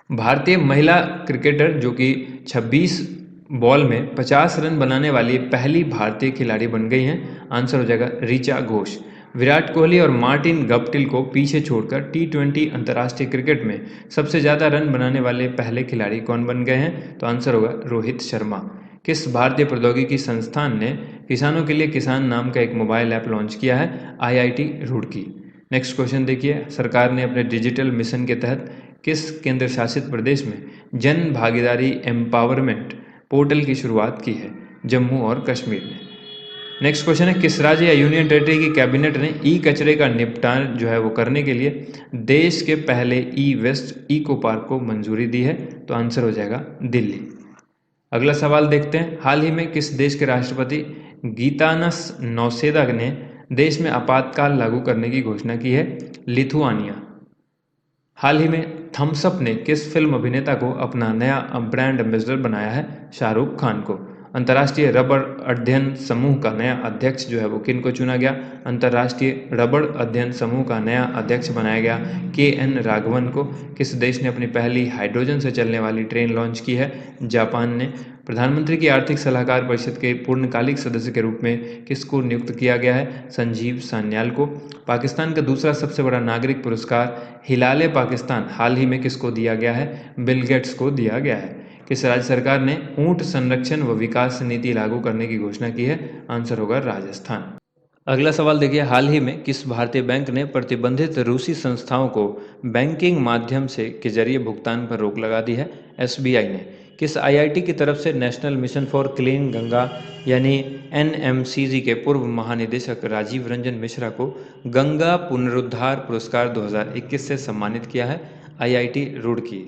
भारतीय महिला क्रिकेटर जो कि 26 बॉल में 50 रन बनाने वाली पहली भारतीय खिलाड़ी बन गई हैं। आंसर हो जाएगा ऋचा घोष। विराट कोहली और मार्टिन गप्टिल को पीछे छोड़कर टी20 अंतर्राष्ट्रीय क्रिकेट में सबसे ज़्यादा रन बनाने वाले पहले खिलाड़ी कौन बन गए हैं? तो आंसर होगा रोहित शर्मा। किस भारतीय प्रौद्योगिकी संस्थान ने किसानों के लिए किसान नाम का एक मोबाइल ऐप लॉन्च किया है? IIT रुड़की। नेक्स्ट क्वेश्चन देखिए, सरकार ने अपने डिजिटल मिशन के तहत किस केंद्र शासित प्रदेश में जन भागीदारी एम्पावरमेंट पोर्टल की शुरुआत की है? जम्मू और कश्मीर ने। नेक्स्ट क्वेश्चन है, किस राज्य या यूनियन टेरिटरी की कैबिनेट ने ई कचरे का निपटान जो है वो करने के लिए देश के पहले ई वेस्ट इको पार्क को मंजूरी दी है? तो आंसर हो जाएगा दिल्ली। अगला सवाल देखते हैं, हाल ही में किस देश के राष्ट्रपति गीतानस नौसेदा ने देश में आपातकाल लागू करने की घोषणा की है? लिथुआनिया। हाल ही में थम्स अप ने किस फिल्म अभिनेता को अपना नया ब्रांड एम्बेसडर बनाया है? शाहरुख खान को। अंतर्राष्ट्रीय रबड़ अध्ययन समूह का नया अध्यक्ष जो है वो किन को चुना गया? अंतर्राष्ट्रीय रबड़ अध्ययन समूह का नया अध्यक्ष बनाया गया KN राघवन को। किस देश ने अपनी पहली हाइड्रोजन से चलने वाली ट्रेन लॉन्च की है? जापान ने। प्रधानमंत्री की आर्थिक सलाहकार परिषद के पूर्णकालिक सदस्य के रूप में किसको नियुक्त किया गया है? संजीव सान्याल को। पाकिस्तान का दूसरा सबसे बड़ा नागरिक पुरस्कार हिलाले पाकिस्तान हाल ही में किसको दिया गया है? बिल गेट्स को दिया गया है। किस राज्य सरकार ने ऊंट संरक्षण व विकास नीति लागू करने की घोषणा की है? आंसर होगा राजस्थान। अगला सवाल देखिए, हाल ही में किस भारतीय बैंक ने प्रतिबंधित रूसी संस्थाओं को बैंकिंग माध्यम से के जरिए भुगतान पर रोक लगा दी है? SBI ने। किस IIT की तरफ से national mission for clean Ganga यानी NMCG के पूर्व महानिदेशक राजीव रंजन मिश्रा को गंगा पुनरुद्धार पुरस्कार 2021 से सम्मानित किया है? IIT रुड़की।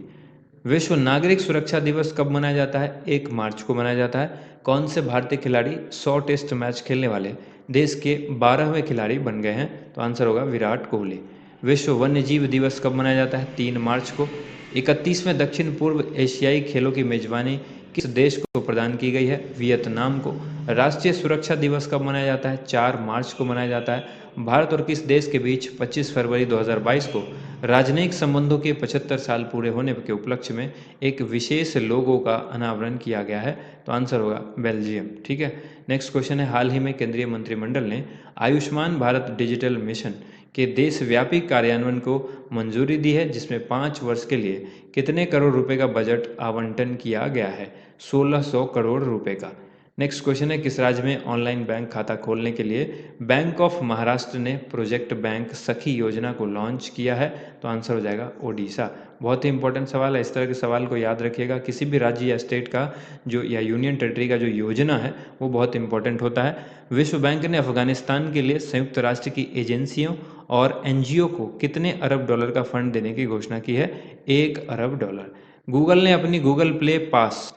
विश्व नागरिक सुरक्षा दिवस कब मनाया जाता है? 1 मार्च को मनाया जाता है। कौन से भारतीय खिलाड़ी 100 टेस्ट मैच खेलने वाले देश के 12वें खिलाड़ी बन गए हैं? तो आंसर होगा विराट कोहली। विश्व वन्य जीव दिवस कब मनाया जाता है? 3 मार्च को। 31वें दक्षिण पूर्व एशियाई खेलों की मेजबानी किस देश को प्रदान की गई है? वियतनाम को। राष्ट्रीय सुरक्षा दिवस कब मनाया जाता है? 4 मार्च को मनाया जाता है। भारत और किस देश के बीच 25 फरवरी 2022 को राजनयिक संबंधों के 75 साल पूरे होने के उपलक्ष्य में एक विशेष लोगो का अनावरण किया गया है? तो आंसर होगा बेल्जियम। ठीक है, नेक्स्ट क्वेश्चन है, हाल ही में केंद्रीय मंत्रिमंडल ने आयुष्मान भारत डिजिटल मिशन के देशव्यापी कार्यान्वयन को मंजूरी दी है, जिसमें 5 वर्ष के लिए कितने करोड़ रुपए का बजट आवंटन किया गया है? 1600 करोड़ रुपए का। नेक्स्ट क्वेश्चन है, किस राज्य में ऑनलाइन बैंक खाता खोलने के लिए बैंक ऑफ महाराष्ट्र ने प्रोजेक्ट बैंक सखी योजना को लॉन्च किया है? तो आंसर हो जाएगा ओडिशा। बहुत ही इंपॉर्टेंट सवाल है, इस तरह के सवाल को याद रखिएगा। किसी भी राज्य या स्टेट का जो या यूनियन टेरिटरी का जो योजना है वो बहुत इंपॉर्टेंट होता है। विश्व बैंक ने अफगानिस्तान के लिए संयुक्त राष्ट्र की एजेंसियों और एनजीओ को कितने अरब डॉलर का फंड देने की घोषणा की है? 1 अरब डॉलर। गूगल ने अपनी गूगल प्ले पास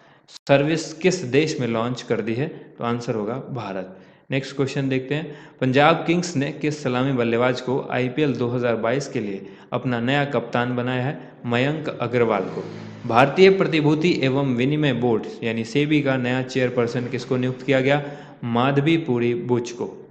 सर्विस किस देश में लॉन्च कर दी है? तो आंसर होगा भारत। नेक्स्ट क्वेश्चन देखते हैं, पंजाब किंग्स ने किस सलामी बल्लेबाज को आईपीएल 2022 के लिए अपना नया कप्तान बनाया है? मयंक अग्रवाल को। भारतीय प्रतिभूति एवं विनिमय बोर्ड यानी सेबी का नया चेयरपर्सन किसको नियुक्त किया गया? माधवीपुरी बुच को।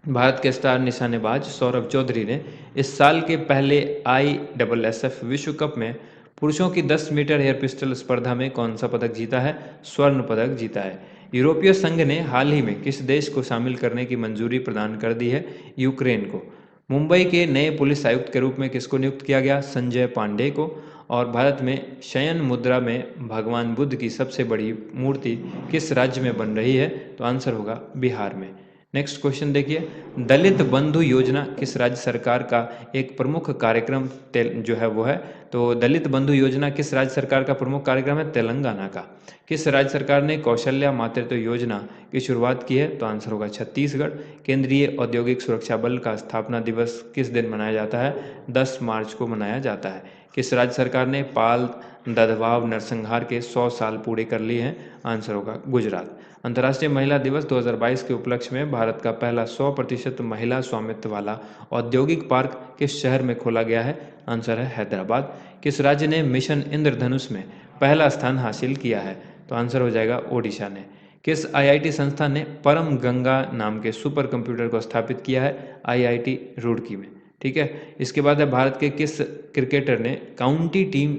भारत के स्टार निशानेबाज सौरभ चौधरी ने इस साल के पहले ISSF विश्व कप में पुरुषों की 10 मीटर एयर पिस्टल स्पर्धा में कौन सा पदक जीता है? स्वर्ण पदक जीता है। यूरोपीय संघ ने हाल ही में किस देश को शामिल करने की मंजूरी प्रदान कर दी है? यूक्रेन को। मुंबई के नए पुलिस आयुक्त के रूप में किसको नियुक्त किया गया? संजय पांडे को। और भारत में शयन मुद्रा में भगवान बुद्ध की सबसे बड़ी मूर्ति किस राज्य में बन रही है? तो आंसर होगा बिहार में। नेक्स्ट क्वेश्चन देखिए, दलित बंधु योजना किस राज्य सरकार का एक प्रमुख कार्यक्रम जो है वो है? तो दलित बंधु योजना किस राज्य सरकार का प्रमुख कार्यक्रम है? तेलंगाना का। किस राज्य सरकार ने कौशल्या मातृत्व योजना की शुरुआत की है? तो आंसर होगा छत्तीसगढ़। केंद्रीय औद्योगिक सुरक्षा बल का स्थापना दिवस किस दिन मनाया जाता है? 10 मार्च को मनाया जाता है। किस राज्य सरकार ने पाल दधवाव नरसंहार के 100 साल पूरे कर लिए हैं? आंसर होगा गुजरात। अंतर्राष्ट्रीय महिला दिवस 2022 के उपलक्ष्य में भारत का पहला 100% महिला स्वामित्व वाला औद्योगिक पार्क किस शहर में खोला गया है? आंसर है हैदराबाद। किस राज्य ने मिशन इंद्रधनुष में पहला स्थान हासिल किया है? तो आंसर हो जाएगा ओडिशा ने। किस IIT संस्था ने परम गंगा नाम के सुपर कंप्यूटर को स्थापित किया है? IIT रुड़की में। ठीक है, इसके बाद है, भारत के किस क्रिकेटर ने काउंटी टीम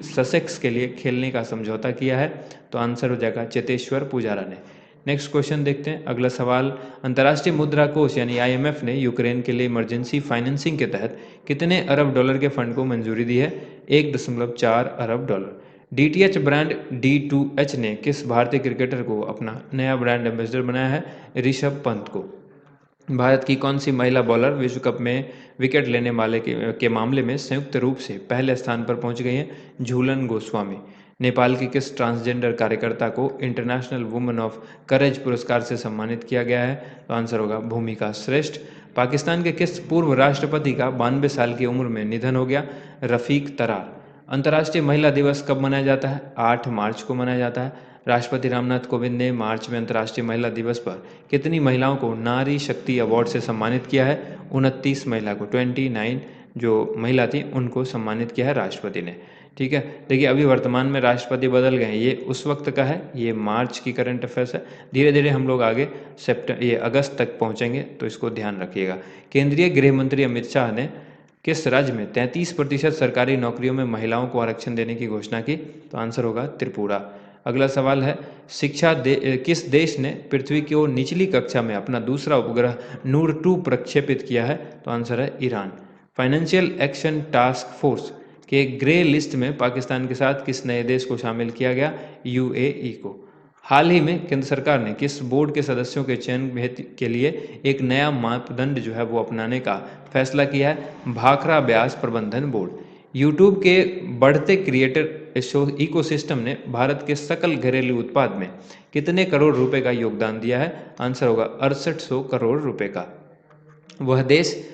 ससेक्स के लिए खेलने का समझौता किया है? तो आंसर हो जाएगा चेतेश्वर पुजारा ने। नेक्स्ट क्वेश्चन देखते हैं, अगला सवाल, अंतर्राष्ट्रीय मुद्रा कोष यानी IMF ने यूक्रेन के लिए इमरजेंसी फाइनेंसिंग के तहत कितने अरब डॉलर के फंड को मंजूरी दी है? 1.4 अरब डॉलर। DTH ब्रांड D2H ने किस भारतीय क्रिकेटर को अपना नया ब्रांड एम्बेसडर बनाया है? ऋषभ पंत को। भारत की कौन सी महिला बॉलर विश्व कप में विकेट लेने वाले के मामले में संयुक्त रूप से पहले स्थान पर पहुंच गई हैं? झूलन गोस्वामी। नेपाल की किस ट्रांसजेंडर कार्यकर्ता को इंटरनेशनल वुमेन ऑफ करेज पुरस्कार से सम्मानित किया गया है? तो आंसर होगा भूमिका श्रेष्ठ। पाकिस्तान के किस पूर्व राष्ट्रपति का 92 साल की उम्र में निधन हो गया? रफीक तरार। अंतर्राष्ट्रीय महिला दिवस कब मनाया जाता है? 8 मार्च को मनाया जाता है। राष्ट्रपति रामनाथ कोविंद ने मार्च में अंतर्राष्ट्रीय महिला दिवस पर कितनी महिलाओं को नारी शक्ति अवार्ड से सम्मानित किया है? 29 महिला को, 29 जो महिला थी उनको सम्मानित किया है राष्ट्रपति ने। ठीक है, देखिए अभी वर्तमान में राष्ट्रपति बदल गए, ये उस वक्त का है, ये मार्च की करंट अफेयर्स है। धीरे धीरे हम लोग आगे अगस्त तक पहुंचेंगे, तो इसको ध्यान रखिएगा। केंद्रीय गृह मंत्री अमित शाह ने किस राज्य में 33% सरकारी नौकरियों में महिलाओं को आरक्षण देने की घोषणा की? तो आंसर होगा त्रिपुरा। अगला सवाल है, किस देश ने पृथ्वी की ओर निचली कक्षा में अपना दूसरा उपग्रह नूर 2 प्रक्षेपित किया है? तो आंसर है Iran. Financial action task force के ग्रे लिस्ट में पाकिस्तान के साथ किस नए देश को शामिल किया गया? UAE को। हाल ही में केंद्र सरकार ने किस बोर्ड के सदस्यों के चयन के लिए एक नया मापदंड जो है वो अपनाने का फैसला किया है? भाखड़ा ब्याज प्रबंधन बोर्ड। यूट्यूब के बढ़ते क्रिएटर इकोसिस्टम ने भारत के सकल घरेलू उत्पाद में कितने करोड़ रुपए का योगदान दिया है? आंसर होगा 6800 करोड़ रुपए का। वह देश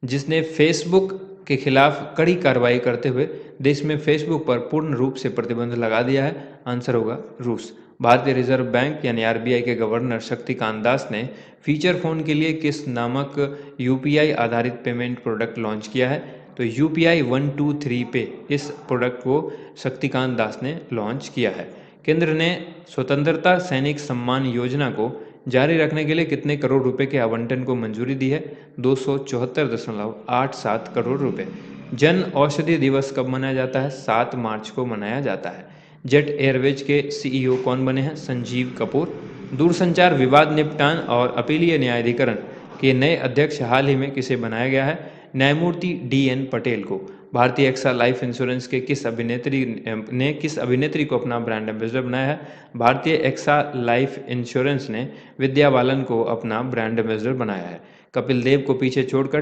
जिसने फेसबुक के खिलाफ कड़ी कार्रवाई करते हुए देश में फेसबुक पर पूर्ण रूप से प्रतिबंध लगा दिया है? आंसर होगा रूस। भारतीय रिजर्व बैंक यानी RBI के गवर्नर शक्तिकांत दास ने फीचर फोन के लिए किस नामक UPI आधारित पेमेंट प्रोडक्ट लॉन्च किया है? तो UPI 123 पे इस प्रोडक्ट को शक्तिकांत दास ने लॉन्च किया है। केंद्र ने स्वतंत्रता सैनिक सम्मान योजना को जारी रखने के लिए कितने करोड़ रुपए के आवंटन को मंजूरी दी है? 274.87 करोड़ रुपए। जन औषधि दिवस कब मनाया जाता है? 7 मार्च को मनाया जाता है। जेट एयरवेज के CEO कौन बने हैं? संजीव कपूर। दूरसंचार विवाद निपटान और अपीलीय न्यायाधिकरण के नए अध्यक्ष हाल ही में किसे बनाया गया है? न्यायमूर्ति DN पटेल को। भारतीय एक्सा लाइफ इंश्योरेंस के किस अभिनेत्री को अपना ब्रांड एम्बेसडर बनाया है? भारतीय एक्सा लाइफ इंश्योरेंस ने विद्या बालन को अपना ब्रांड एम्बेसडर बनाया है। कपिल देव को पीछे छोड़कर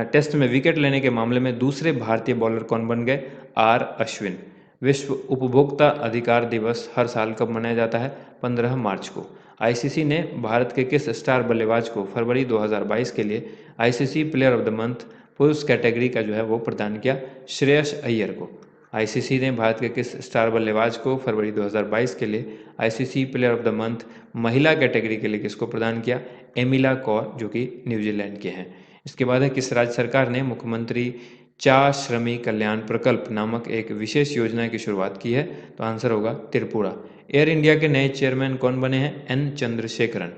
टेस्ट में विकेट लेने के मामले में दूसरे भारतीय बॉलर कौन बन गए? आर अश्विन। विश्व उपभोक्ता अधिकार दिवस हर साल कब मनाया जाता है? 15 मार्च को। आईसीसी ने भारत के किस स्टार बल्लेबाज को फरवरी 2022 के लिए ICC player of the month पुरुष कैटेगरी का जो है वो प्रदान किया? श्रेयस अय्यर को। आईसीसी ने भारत के किस स्टार बल्लेबाज को फरवरी 2022 के लिए ICC player of the month महिला कैटेगरी के लिए किसको प्रदान किया? एमिला कौर, जो कि न्यूजीलैंड के हैं। इसके बाद है किस राज्य सरकार ने मुख्यमंत्री चा श्रमिक कल्याण प्रकल्प नामक एक विशेष योजना की शुरुआत की है? तो आंसर होगा त्रिपुरा। एयर इंडिया के नए चेयरमैन कौन बने हैं? एन चंद्रशेखरन।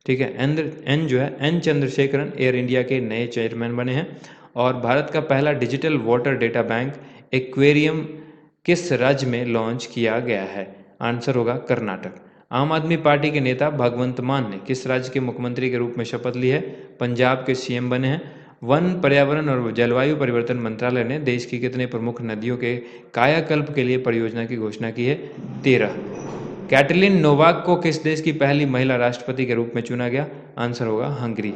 ठीक है, एन चंद्रशेखरन एयर इंडिया के नए चेयरमैन बने हैं। और भारत का पहला digital water data bank aquarium किस राज्य में लॉन्च किया गया है? आंसर होगा कर्नाटक। आम आदमी पार्टी के नेता भगवंत मान ने किस राज्य के मुख्यमंत्री के रूप में शपथ ली है? पंजाब के सीएम बने हैं। वन, पर्यावरण और जलवायु परिवर्तन मंत्रालय ने देश की कितने प्रमुख नदियों के कायाकल्प के लिए परियोजना की घोषणा की है? 13। कैटलिन नोवाक को किस देश की पहली महिला राष्ट्रपति के रूप में चुना गया? आंसर होगा हंगरी।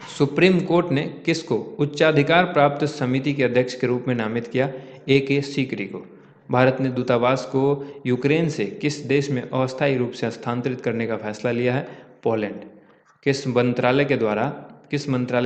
सुप्रीम कोर्ट ने किसको उच्चाधिकार प्राप्त समिति के अध्यक्ष के रूप में नामित किया? AK सीकरी को। भारत ने दूतावास को यूक्रेन से किस देश में अस्थायी रूप से स्थानांतरित करने का फैसला लिया है? पोलैंड। किस मंत्रालय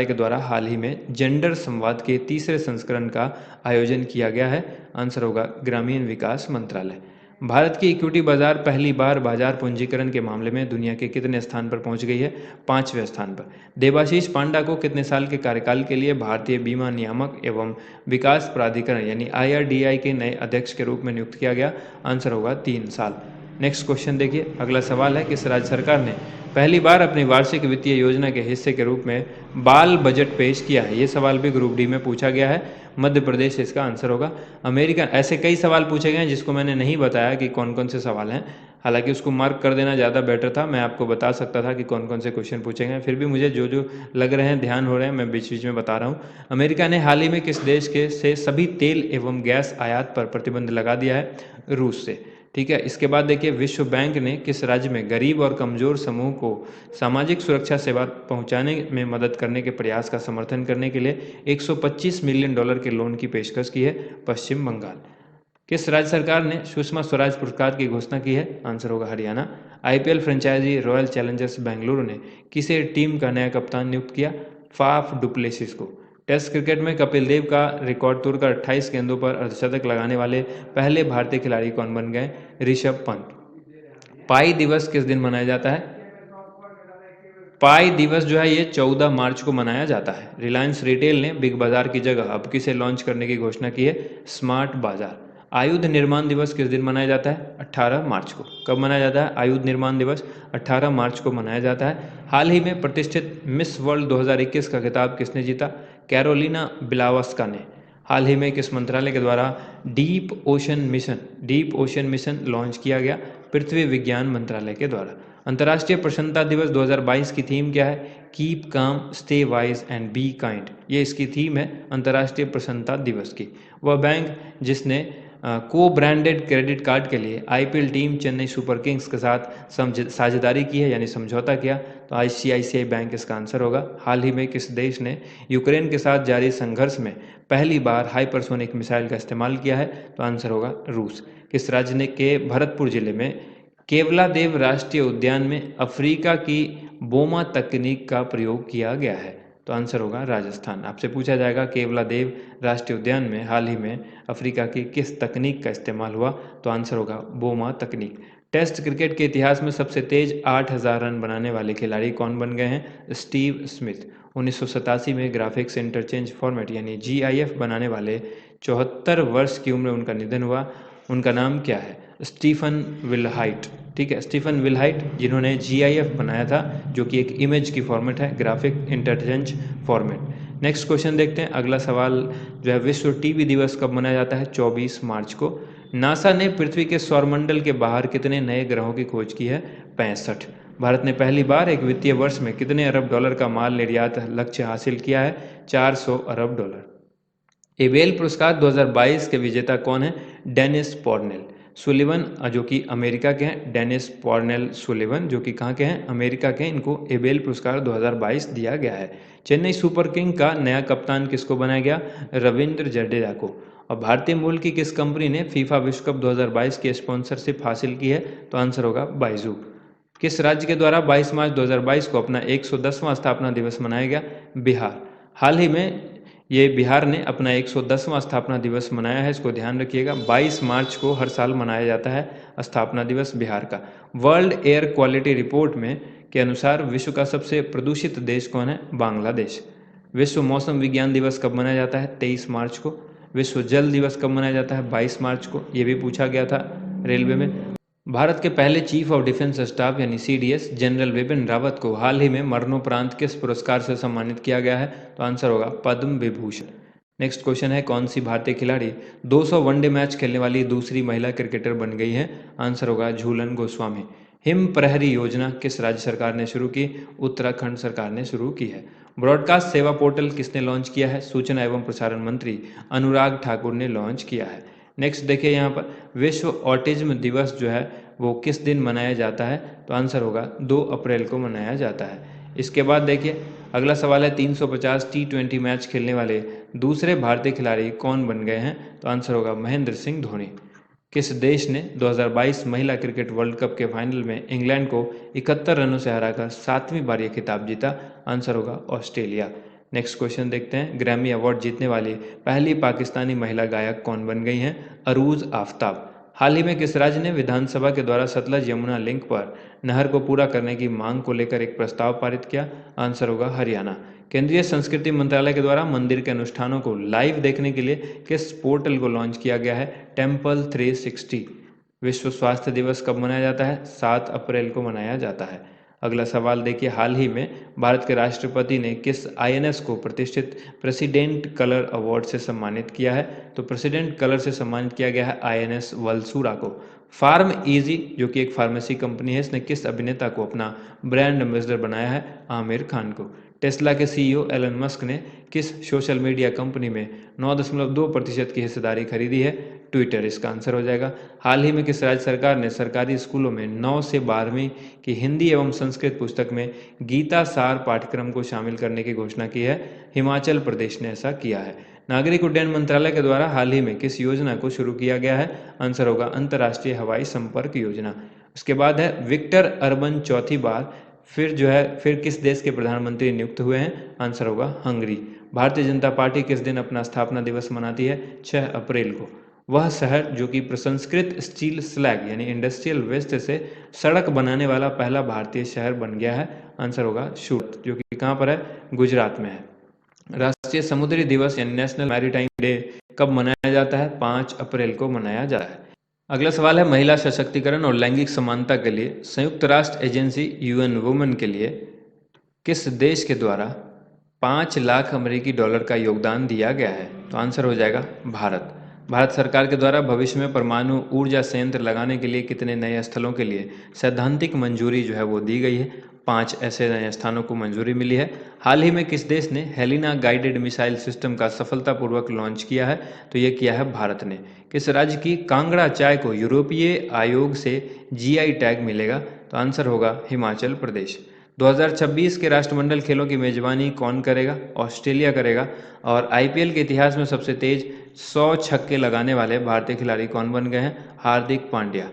के द्वारा हाल ही में जेंडर संवाद के तीसरे संस्करण का आयोजन किया गया है? आंसर होगा ग्रामीण विकास मंत्रालय। भारत की इक्विटी बाजार पहली बार बाजार पूंजीकरण के मामले में दुनिया के कितने स्थान पर पहुंच गई है? 5वें स्थान पर। देबाशीष पांडा को कितने साल के कार्यकाल के लिए भारतीय बीमा नियामक एवं विकास प्राधिकरण यानी IRDAI के नए अध्यक्ष के रूप में नियुक्त किया गया? आंसर होगा 3 साल। नेक्स्ट क्वेश्चन देखिए, अगला सवाल है किस राज्य सरकार ने पहली बार अपनी वार्षिक वित्तीय योजना के हिस्से के रूप में बाल बजट पेश किया है? ये सवाल भी ग्रुप डी में पूछा गया है। मध्य प्रदेश इसका आंसर होगा। अमेरिका। ऐसे कई सवाल पूछे गए हैं जिसको मैंने नहीं बताया कि कौन कौन से सवाल हैं, हालांकि उसको मार्क कर देना ज़्यादा बेटर था। मैं आपको बता सकता था कि कौन कौन से क्वेश्चन पूछे गए हैं, फिर भी मुझे जो जो लग रहे हैं, ध्यान हो रहे हैं, मैं बीच बीच में बता रहा हूँ। अमेरिका ने हाल ही में किस देश के से सभी तेल एवं गैस आयात पर प्रतिबंध लगा दिया है? रूस से। ठीक है, इसके बाद देखिए, विश्व बैंक ने किस राज्य में गरीब और कमजोर समूह को सामाजिक सुरक्षा सेवा पहुंचाने में मदद करने के प्रयास का समर्थन करने के लिए $125 मिलियन के लोन की पेशकश की है? पश्चिम बंगाल। किस राज्य सरकार ने सुषमा स्वराज पुरस्कार की घोषणा की है? आंसर होगा Haryana. IPL franchise Royal Challengers Bengaluru ने किसे टीम का नया कप्तान नियुक्त किया? फाफ डुप्लेसिस को। टेस्ट क्रिकेट में कपिल देव का रिकॉर्ड तोड़कर 28 गेंदों पर अर्धशतक लगाने वाले पहले भारतीय खिलाड़ी कौन बन गए? ऋषभ पंत। पाई दिवस किस दिन मनाया जाता है? पाई दिवस जो है ये 14 मार्च को मनाया जाता है। रिलायंस रिटेल ने बिग बाजार की जगह अब किसे लॉन्च करने की घोषणा की है? स्मार्ट बाजार। आयुध निर्माण दिवस किस दिन मनाया जाता है? 18 मार्च को। कब मनाया जाता है आयुध निर्माण दिवस? 18 मार्च को मनाया जाता है। हाल ही में प्रतिष्ठित मिस वर्ल्ड 2021 का खिताब किसने जीता? कैरोलिना बिलावस्का ने। हाल ही में किस मंत्रालय के द्वारा डीप ओशन मिशन लॉन्च किया गया? पृथ्वी विज्ञान मंत्रालय के द्वारा। अंतर्राष्ट्रीय प्रसन्नता दिवस 2022 की थीम क्या है? Keep calm, stay wise and be kind. ये इसकी थीम है अंतर्राष्ट्रीय प्रसन्नता दिवस की। वह बैंक जिसने को ब्रांडेड क्रेडिट कार्ड के लिए IPL team Chennai super Kings के साथ साझेदारी की है यानी समझौता किया, तो ICICI बैंक इसका आंसर होगा। हाल ही में किस देश ने यूक्रेन के साथ जारी संघर्ष में पहली बार हाइपरसोनिक मिसाइल का इस्तेमाल किया है? तो आंसर होगा रूस। किस राज्य ने के भरतपुर जिले में केवलादेव राष्ट्रीय उद्यान में अफ्रीका की बोमा तकनीक का प्रयोग किया गया है? तो आंसर होगा राजस्थान। आपसे पूछा जाएगा केवलादेव राष्ट्रीय उद्यान में हाल ही में अफ्रीका की किस तकनीक का इस्तेमाल हुआ? तो आंसर होगा बोमा तकनीक। टेस्ट क्रिकेट के इतिहास में सबसे तेज 8000 रन बनाने वाले खिलाड़ी कौन बन गए हैं? Steve Smith. 1987 में ग्राफिक्स इंटरचेंज फॉर्मेट यानी GIF बनाने वाले 74 वर्ष की उम्र उनका निधन हुआ। उनका नाम क्या है? स्टीफन विलहाइट। ठीक है, स्टीफन विलहाइट, जिन्होंने GIF बनाया था, जो कि एक इमेज की फॉर्मेट है, graphic interchange format. Next question देखते हैं। अगला सवाल जो है, विश्व टीबी दिवस कब मनाया जाता है? 24 मार्च को। नासा ने पृथ्वी के सौरमंडल के बाहर कितने नए ग्रहों की खोज की है? 65। भारत ने पहली बार एक वित्तीय वर्ष में कितने अरब डॉलर का माल निर्यात लक्ष्य हासिल किया है? $400 अरब। एबेल पुरस्कार 2022 के विजेता कौन है? डेनिस पॉर्नेल सुलिवन, जो कि अमेरिका के हैं। डेनिस पॉर्नेल सुलिवन, जो कि कहाँ के हैं? अमेरिका के हैं। इनको एबेल पुरस्कार 2022 दिया गया है। चेन्नई सुपर किंग का नया कप्तान किसको बनाया गया? रविंद्र जडेजा को। और भारतीय मूल की किस कंपनी ने फीफा विश्व कप 2022 की स्पॉन्सरशिप हासिल की है? तो आंसर होगा बाइजू। किस राज्य के द्वारा 22 मार्च 2022 को अपना 110वां स्थापना दिवस मनाया गया? बिहार। हाल ही में ये बिहार ने अपना 110वां स्थापना दिवस मनाया है, इसको ध्यान रखिएगा। 22 मार्च को हर साल मनाया जाता है स्थापना दिवस बिहार का। वर्ल्ड एयर क्वालिटी रिपोर्ट में के अनुसार विश्व का सबसे प्रदूषित देश कौन है? बांग्लादेश। विश्व मौसम विज्ञान दिवस कब मनाया जाता है? 23 मार्च को। विश्व जल दिवस कब मनाया जाता है? 22 मार्च को। ये भी पूछा गया था रेलवे में। भारत के पहले चीफ ऑफ डिफेंस स्टाफ यानी सीडीएस जनरल बिपिन रावत को हाल ही में मरणोपरांत किस पुरस्कार से सम्मानित किया गया है? तो आंसर होगा पद्म विभूषण। नेक्स्ट क्वेश्चन है, कौन सी भारतीय खिलाड़ी 200 वनडे मैच खेलने वाली दूसरी महिला क्रिकेटर बन गई है? आंसर होगा झूलन गोस्वामी। हिम प्रहरी योजना किस राज्य सरकार ने शुरू की? उत्तराखंड सरकार ने शुरू की है। ब्रॉडकास्ट सेवा पोर्टल किसने लॉन्च किया है? सूचना एवं प्रसारण मंत्री अनुराग ठाकुर ने लॉन्च किया है। नेक्स्ट देखिए यहाँ पर विश्व ऑटिज्म दिवस जो है वो किस दिन मनाया जाता है? तो आंसर होगा 2 अप्रैल को मनाया जाता है। इसके बाद देखिए अगला सवाल है, 350 T20 मैच खेलने वाले दूसरे भारतीय खिलाड़ी कौन बन गए हैं? तो आंसर होगा महेंद्र सिंह धोनी। किस देश ने 2022 महिला क्रिकेट वर्ल्ड कप के फाइनल में इंग्लैंड को 71 रनों से हराकर 7वीं बार ये खिताब जीता? आंसर होगा ऑस्ट्रेलिया। नेक्स्ट क्वेश्चन देखते हैं, ग्रैमी अवार्ड जीतने वाली पहली पाकिस्तानी महिला गायक कौन बन गई हैं? अरूज आफ्ताब। हाल ही में किस राज्य ने विधानसभा के द्वारा सतलज यमुना लिंक पर नहर को पूरा करने की मांग को लेकर एक प्रस्ताव पारित किया? आंसर होगा हरियाणा। केंद्रीय संस्कृति मंत्रालय के द्वारा मंदिर के अनुष्ठानों को लाइव देखने के लिए किस पोर्टल को लॉन्च किया गया है? टेम्पल 360। विश्व स्वास्थ्य दिवस कब मनाया जाता है? 7 अप्रैल को मनाया जाता है। अगला सवाल देखिए, हाल ही में भारत के राष्ट्रपति ने किस आईएनएस को प्रतिष्ठित प्रेसिडेंट कलर अवार्ड से सम्मानित किया है? तो प्रेसिडेंट कलर से सम्मानित किया गया है आईएनएस वलसूरा को। फार्म इजी जो कि एक फार्मेसी कंपनी है, इसने किस अभिनेता को अपना ब्रांड एम्बेसडर बनाया है? आमिर खान को। टेस्ला के सीईओ एलन मस्क ने किस सोशल मीडिया कंपनी में 9.2% की हिस्सेदारी खरीदी है? ट्विटर इसका आंसर हो जाएगा। हाल ही में किस राज्य सरकार ने सरकारी स्कूलों में 9 से 12वीं की हिंदी एवं संस्कृत पुस्तक में गीता सार पाठ्यक्रम को शामिल करने की घोषणा की है? हिमाचल प्रदेश ने ऐसा किया है। नागरिक उड्डयन मंत्रालय के द्वारा हाल ही में किस योजना को शुरू किया गया है? आंसर होगा अंतर्राष्ट्रीय हवाई संपर्क योजना। उसके बाद है विक्टर अर्बन चौथी बार फिर किस देश के प्रधानमंत्री नियुक्त हुए हैं? आंसर होगा हंगरी। भारतीय जनता पार्टी किस दिन अपना स्थापना दिवस मनाती है? 6 अप्रैल को। वह शहर जो कि प्रसंस्कृत स्टील स्लैग यानी इंडस्ट्रियल वेस्ट से सड़क बनाने वाला पहला भारतीय शहर बन गया है? आंसर होगा सूरत, जो कि कहाँ पर है? गुजरात में है। राष्ट्रीय समुद्री दिवस यानी नेशनल मैरीटाइम डे कब मनाया जाता है? 5 अप्रैल को मनाया जाता है। अगला सवाल है, महिला सशक्तिकरण और लैंगिक समानता के लिए संयुक्त राष्ट्र एजेंसी यूएन वुमेन के लिए किस देश के द्वारा 5 लाख अमेरिकी डॉलर का योगदान दिया गया है? तो आंसर हो जाएगा भारत। भारत सरकार के द्वारा भविष्य में परमाणु ऊर्जा संयंत्र लगाने के लिए कितने नए स्थलों के लिए सैद्धांतिक मंजूरी जो है वो दी गई है? 5 ऐसे नए स्थानों को मंजूरी मिली है। हाल ही में किस देश ने हेलिना गाइडेड मिसाइल सिस्टम का सफलतापूर्वक लॉन्च किया है? तो ये किया है भारत ने। किस राज्य की कांगड़ा चाय को यूरोपीय आयोग से जीआई टैग मिलेगा? तो आंसर होगा हिमाचल प्रदेश। 2026 के राष्ट्रमंडल खेलों की मेजबानी कौन करेगा? ऑस्ट्रेलिया करेगा। और आईपीएल के इतिहास में सबसे तेज 100 छक्के लगाने वाले भारतीय खिलाड़ी कौन बन गए हैं? हार्दिक पांड्या।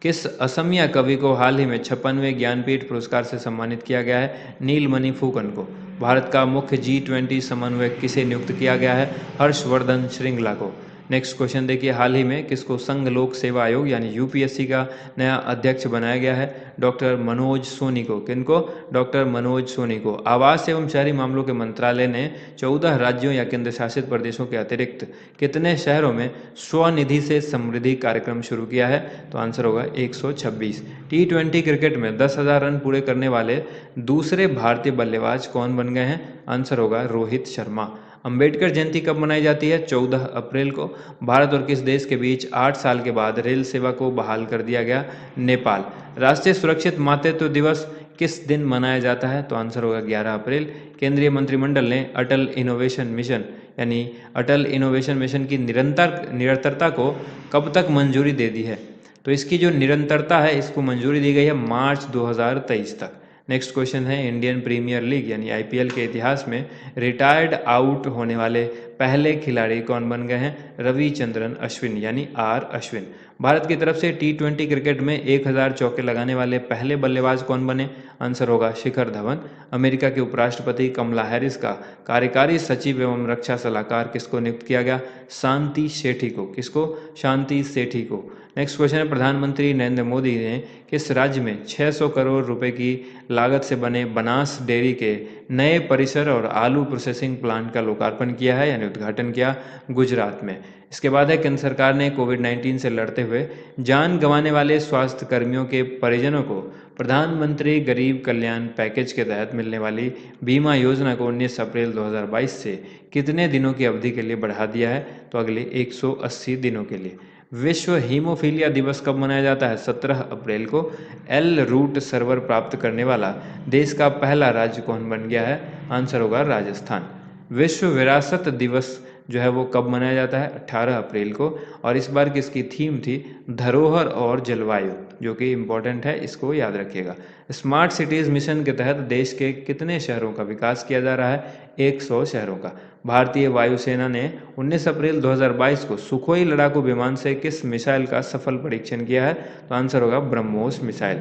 किस असमिया कवि को हाल ही में 56वें ज्ञानपीठ पुरस्कार से सम्मानित किया गया है? नीलमणि फुकन को। भारत का मुख्य G20 समन्वयक किसे नियुक्त किया गया है? हर्षवर्धन श्रृंगला को। नेक्स्ट क्वेश्चन देखिए, हाल ही में किसको संघ लोक सेवा आयोग यानी यूपीएससी का नया अध्यक्ष बनाया गया है? डॉक्टर मनोज सोनी को। किनको? डॉक्टर मनोज सोनी को। आवास एवं शहरी मामलों के मंत्रालय ने 14 राज्यों या केंद्र शासित प्रदेशों के अतिरिक्त कितने शहरों में स्वनिधि से समृद्धि कार्यक्रम शुरू किया है? तो आंसर होगा 126। T20 क्रिकेट में 10,000 रन पूरे करने वाले दूसरे भारतीय बल्लेबाज कौन बन गए हैं? आंसर होगा रोहित शर्मा। अंबेडकर जयंती कब मनाई जाती है? 14 अप्रैल को। भारत और किस देश के बीच 8 साल के बाद रेल सेवा को बहाल कर दिया गया? नेपाल। राष्ट्रीय सुरक्षित मातृत्व दिवस किस दिन मनाया जाता है? तो आंसर होगा 11 अप्रैल। केंद्रीय मंत्रिमंडल ने अटल इनोवेशन मिशन यानी अटल इनोवेशन मिशन की निरंतरता को कब तक मंजूरी दे दी है? तो इसकी जो निरंतरता है इसको मंजूरी दी गई है मार्च 2023 तक। नेक्स्ट क्वेश्चन है, इंडियन प्रीमियर लीग यानी आईपीएल के इतिहास में रिटायर्ड आउट होने वाले पहले खिलाड़ी कौन बन गए हैं? रविचंद्रन अश्विन यानी आर अश्विन। भारत की तरफ से टी20 क्रिकेट में 1000 चौके लगाने वाले पहले बल्लेबाज कौन बने? आंसर होगा शिखर धवन। अमेरिका के उपराष्ट्रपति कमला हैरिस का कार्यकारी सचिव एवं रक्षा सलाहकार किसको नियुक्त किया गया? शांति सेठी को। किसको? शांति सेठी को। नेक्स्ट क्वेश्चन है, प्रधानमंत्री नरेंद्र मोदी ने किस राज्य में 600 करोड़ रुपए की लागत से बने बनास डेयरी के नए परिसर और आलू प्रोसेसिंग प्लांट का लोकार्पण किया है यानी उद्घाटन किया? गुजरात में। इसके बाद है, केंद्र सरकार ने कोविड-19 से लड़ते हुए जान गंवाने वाले स्वास्थ्य कर्मियों के परिजनों को प्रधानमंत्री गरीब कल्याण पैकेज के तहत मिलने वाली बीमा योजना को 19 अप्रैल 2022 से कितने दिनों की अवधि के लिए बढ़ा दिया है? तो अगले 180 दिनों के लिए। विश्व हीमोफीलिया दिवस कब मनाया जाता है? 17 अप्रैल को। एल रूट सर्वर प्राप्त करने वाला देश का पहला राज्य कौन बन गया है? आंसर होगा राजस्थान। विश्व विरासत दिवस जो है वो कब मनाया जाता है? 18 अप्रैल को। और इस बार की इसकी थीम थी धरोहर और जलवायु, जो कि इम्पोर्टेंट है, इसको याद रखिएगा। स्मार्ट सिटीज़ मिशन के तहत देश के कितने शहरों का विकास किया जा रहा है? 100 शहरों का। भारतीय वायुसेना ने 19 अप्रैल 2022 को सुखोई लड़ाकू विमान से किस मिसाइल का सफल परीक्षण किया है? तो आंसर होगा ब्रह्मोस मिसाइल।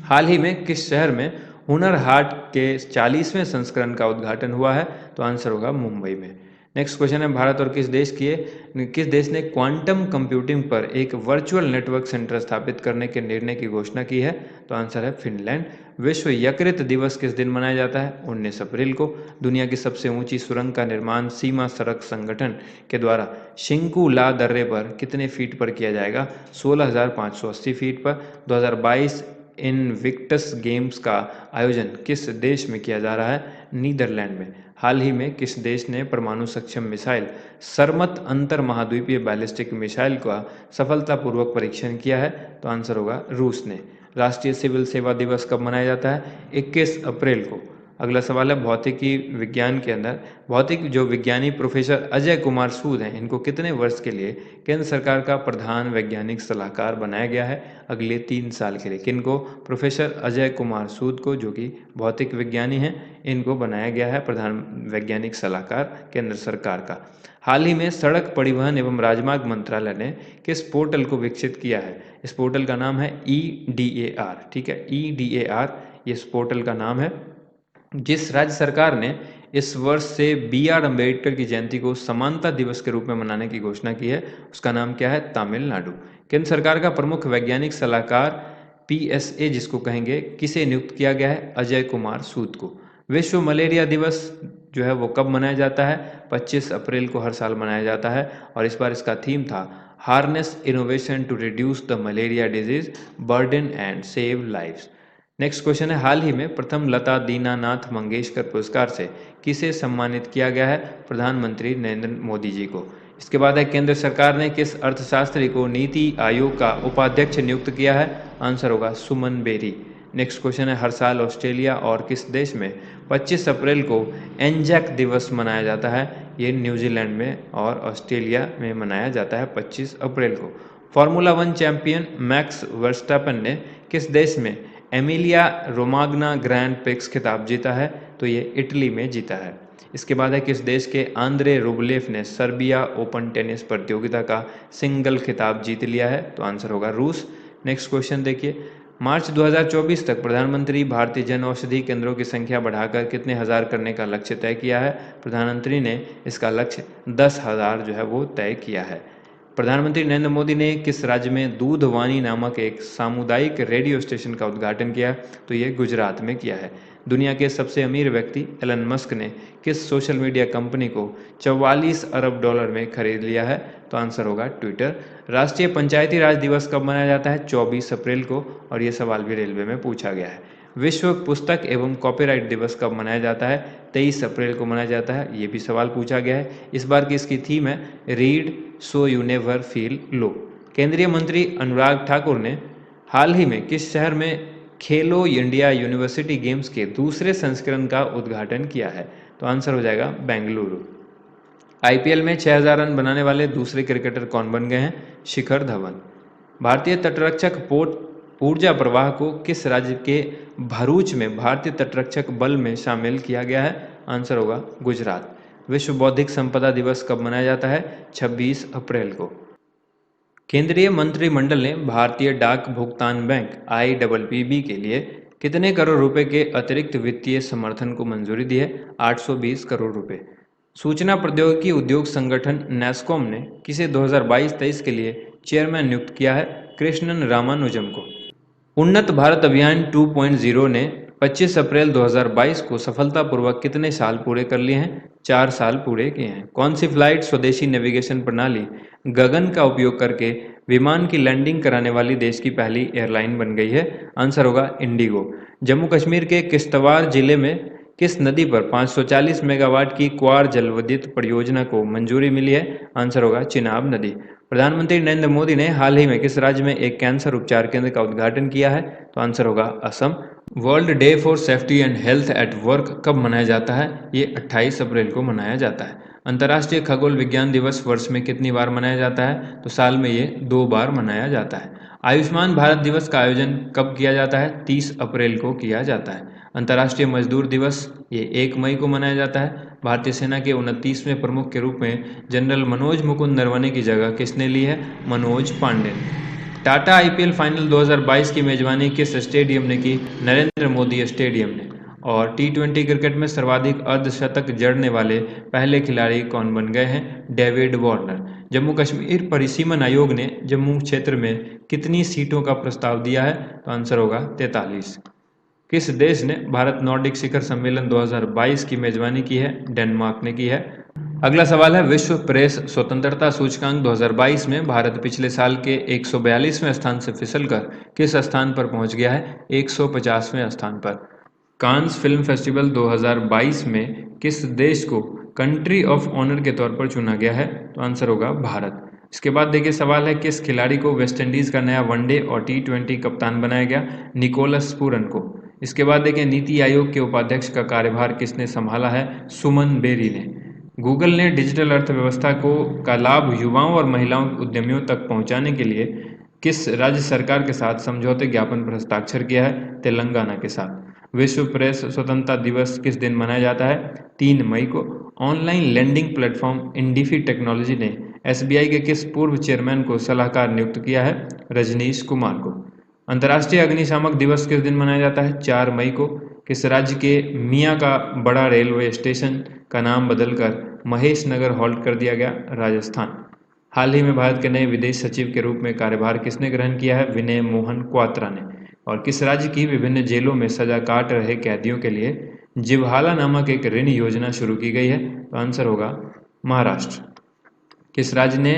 हाल ही में किस शहर में हुनर हाट के 40वें संस्करण का उद्घाटन हुआ है? तो आंसर होगा मुंबई में। नेक्स्ट क्वेश्चन है, भारत और किस देश ने क्वांटम कंप्यूटिंग पर एक वर्चुअल नेटवर्क सेंटर स्थापित करने के निर्णय की घोषणा की है? तो आंसर है फिनलैंड। विश्व यकृत दिवस किस दिन मनाया जाता है? 19 अप्रैल को। दुनिया की सबसे ऊंची सुरंग का निर्माण सीमा सड़क संगठन के द्वारा शिंकू ला दर्रे पर कितने फीट पर किया जाएगा? 16,580 फीट पर। 2022 इनविक्टस गेम्स का आयोजन किस देश में किया जा रहा है? नीदरलैंड में। हाल ही में किस देश ने परमाणु सक्षम मिसाइल सरमत अंतर महाद्वीपीय बैलिस्टिक मिसाइल का सफलतापूर्वक परीक्षण किया है? तो आंसर होगा रूस ने। राष्ट्रीय सिविल सेवा दिवस कब मनाया जाता है? 21 अप्रैल को। अगला सवाल है, भौतिकी विज्ञान के अंदर भौतिक जो विज्ञानी प्रोफेसर अजय कुमार सूद हैं, इनको कितने वर्ष के लिए केंद्र सरकार का प्रधान वैज्ञानिक सलाहकार बनाया गया है? अगले 3 साल के लिए। किनको? प्रोफेसर अजय कुमार सूद को, जो कि भौतिक विज्ञानी हैं, इनको बनाया गया है प्रधान वैज्ञानिक सलाहकार केंद्र सरकार का। हाल ही में सड़क परिवहन एवं राजमार्ग मंत्रालय ने किस पोर्टल को विकसित किया है? इस पोर्टल का नाम है EDAR। ठीक है, EDAR ये इस पोर्टल का नाम है। जिस राज्य सरकार ने इस वर्ष से BR अम्बेडकर की जयंती को समानता दिवस के रूप में मनाने की घोषणा की है, उसका नाम क्या है? तमिलनाडु। केंद्र सरकार का प्रमुख वैज्ञानिक सलाहकार PSA जिसको कहेंगे, किसे नियुक्त किया गया है? अजय कुमार सूद को। विश्व मलेरिया दिवस जो है वो कब मनाया जाता है? 25 अप्रैल को हर साल मनाया जाता है। और इस बार इसका थीम था harness innovation to reduce the malaria disease burden and save lives. Next question है, हाल ही में प्रथम लता दीनानाथ मंगेशकर पुरस्कार से किसे सम्मानित किया गया है? प्रधानमंत्री नरेंद्र मोदी जी को। इसके बाद है, केंद्र सरकार ने किस अर्थशास्त्री को नीति आयोग का उपाध्यक्ष नियुक्त किया है? आंसर होगा सुमन बेरी। नेक्स्ट क्वेश्चन है, हर साल ऑस्ट्रेलिया और किस देश में 25 अप्रैल को एंजैक दिवस मनाया जाता है? ये न्यूजीलैंड में और ऑस्ट्रेलिया में मनाया जाता है 25 अप्रैल को। फार्मूला 1 चैंपियन मैक्स वर्स्टैपन ने किस देश में एमिलिया रोमाग्ना ग्रैंड प्रिक्स खिताब जीता है? तो ये इटली में जीता है। इसके बाद है, किस देश के आंद्रे रुबलेव ने सर्बिया ओपन टेनिस प्रतियोगिता का सिंगल खिताब जीत लिया है? तो आंसर होगा रूस। नेक्स्ट क्वेश्चन देखिए, मार्च 2024 तक प्रधानमंत्री भारतीय जन औषधि केंद्रों की संख्या बढ़ाकर कितने हजार करने का लक्ष्य तय किया है? प्रधानमंत्री ने इसका लक्ष्य 10,000 जो है वो तय किया है। प्रधानमंत्री नरेंद्र मोदी ने किस राज्य में दूधवानी नामक एक सामुदायिक रेडियो स्टेशन का उद्घाटन किया? तो ये गुजरात में किया है। दुनिया के सबसे अमीर व्यक्ति एलन मस्क ने किस सोशल मीडिया कंपनी को 44 अरब डॉलर में खरीद लिया है? तो आंसर होगा ट्विटर। राष्ट्रीय पंचायती राज दिवस कब मनाया जाता है? 24 अप्रैल को। और ये सवाल भी रेलवे में पूछा गया है। विश्व पुस्तक एवं कॉपीराइट दिवस कब मनाया जाता है? 23 अप्रैल को मनाया जाता है। ये भी सवाल पूछा गया है। इस बार की इसकी थीम है read so you never feel low. केंद्रीय मंत्री अनुराग ठाकुर ने हाल ही में किस शहर में खेलो इंडिया यूनिवर्सिटी गेम्स के दूसरे संस्करण का उद्घाटन किया है? तो आंसर हो जाएगा बेंगलुरु। आईपीएल में 6000 रन बनाने वाले दूसरे क्रिकेटर कौन बन गए हैं? शिखर धवन। भारतीय तटरक्षक पोत ऊर्जा प्रवाह को किस राज्य के भरूच में भारतीय तटरक्षक बल में शामिल किया गया है? आंसर होगा गुजरात। विश्व बौद्धिक संपदा दिवस कब मनाया जाता है? 26 अप्रैल को। केंद्रीय मंत्रिमंडल ने भारतीय डाक भुगतान बैंक IPPB के लिए कितने करोड़ रुपए के अतिरिक्त वित्तीय समर्थन को मंजूरी दी है? 820 करोड़ रुपए। सूचना प्रौद्योगिकी उद्योग संगठन नेस्कॉम ने किसे 2022-23 के लिए चेयरमैन नियुक्त किया है? कृष्णन रामानुजम को। उन्नत भारत अभियान 2.0 ने 25 अप्रैल 2022 को सफलतापूर्वक कितने साल पूरे कर लिए हैं? 4 साल पूरे किए हैं। कौन सी फ्लाइट स्वदेशी नेविगेशन प्रणाली गगन का उपयोग करके विमान की लैंडिंग कराने वाली देश की पहली एयरलाइन बन गई है? आंसर होगा इंडिगो। जम्मू कश्मीर के किश्तवाड़ जिले में किस नदी पर 540 मेगावाट की क्वार जलविद्युत परियोजना को मंजूरी मिली है? आंसर होगा चिनाब नदी। प्रधानमंत्री नरेंद्र मोदी ने हाल ही में किस राज्य में एक कैंसर उपचार केंद्र का उद्घाटन किया है? तो आंसर होगा Assam. World day for safety and health at work कब मनाया जाता है? ये 28 अप्रैल को मनाया जाता है। अंतर्राष्ट्रीय खगोल विज्ञान दिवस वर्ष में कितनी बार मनाया जाता है? तो साल में ये 2 बार मनाया जाता है। आयुष्मान भारत दिवस का आयोजन कब किया जाता है? 30 अप्रैल को किया जाता है। अंतर्राष्ट्रीय मजदूर दिवस ये 1 मई को मनाया जाता है। भारतीय सेना के 29वें प्रमुख के रूप में जनरल मनोज मुकुंद नरवणे की जगह किसने ली है? मनोज पांडे ने। टाटा IPL फाइनल 2022 की मेजबानी किस स्टेडियम ने की? नरेंद्र मोदी स्टेडियम ने। और T20 क्रिकेट में सर्वाधिक अर्धशतक जड़ने वाले पहले खिलाड़ी कौन बन गए हैं? David Warner. जम्मू कश्मीर परिसीमन आयोग ने जम्मू क्षेत्र में कितनी सीटों का प्रस्ताव दिया है? तो आंसर होगा 43। किस देश ने भारत नॉर्डिक शिखर सम्मेलन 2022 की मेजबानी की है? डेनमार्क ने की है। अगला सवाल है, विश्व प्रेस स्वतंत्रता सूचकांक 2022 में भारत पिछले साल के 142वें स्थान से फिसलकर किस स्थान पर पहुंच गया है? 150वें स्थान पर। कांस फिल्म फेस्टिवल 2022 में किस देश को कंट्री ऑफ ऑनर के तौर पर चुना गया है? तो आंसर होगा भारत। इसके बाद देखिए सवाल है, किस खिलाड़ी को वेस्टइंडीज का नया वनडे और T20 कप्तान बनाया गया? निकोलस पूरन को। इसके बाद देखिए नीति आयोग के उपाध्यक्ष का कार्यभार किसने संभाला है? सुमन बेरी ने। गूगल ने डिजिटल अर्थव्यवस्था का लाभ युवाओं और महिलाओं उद्यमियों तक पहुंचाने के लिए किस राज्य सरकार के साथ समझौते ज्ञापन पर हस्ताक्षर किया है? तेलंगाना के साथ। विश्व प्रेस स्वतंत्रता दिवस किस दिन मनाया जाता है? 3 मई को। ऑनलाइन लैंडिंग प्लेटफॉर्म इंडिफी टेक्नोलॉजी ने SBI के किस पूर्व चेयरमैन को सलाहकार नियुक्त किया है? रजनीश कुमार को। अंतर्राष्ट्रीय अग्निशामक दिवस किस दिन मनाया जाता है? 4 मई को। किस राज्य के मियाँ का बड़ा रेलवे स्टेशन का नाम बदलकर महेश नगर हॉल्ट कर दिया गया? राजस्थान। हाल ही में भारत के नए विदेश सचिव के रूप में कार्यभार किसने ग्रहण किया है? विनय मोहन क्वात्रा ने। और किस राज्य की विभिन्न जेलों में सजा काट रहे कैदियों के लिए जिबहाला नामक एक ऋण योजना शुरू की गई है? तो आंसर होगा महाराष्ट्र। किस राज्य ने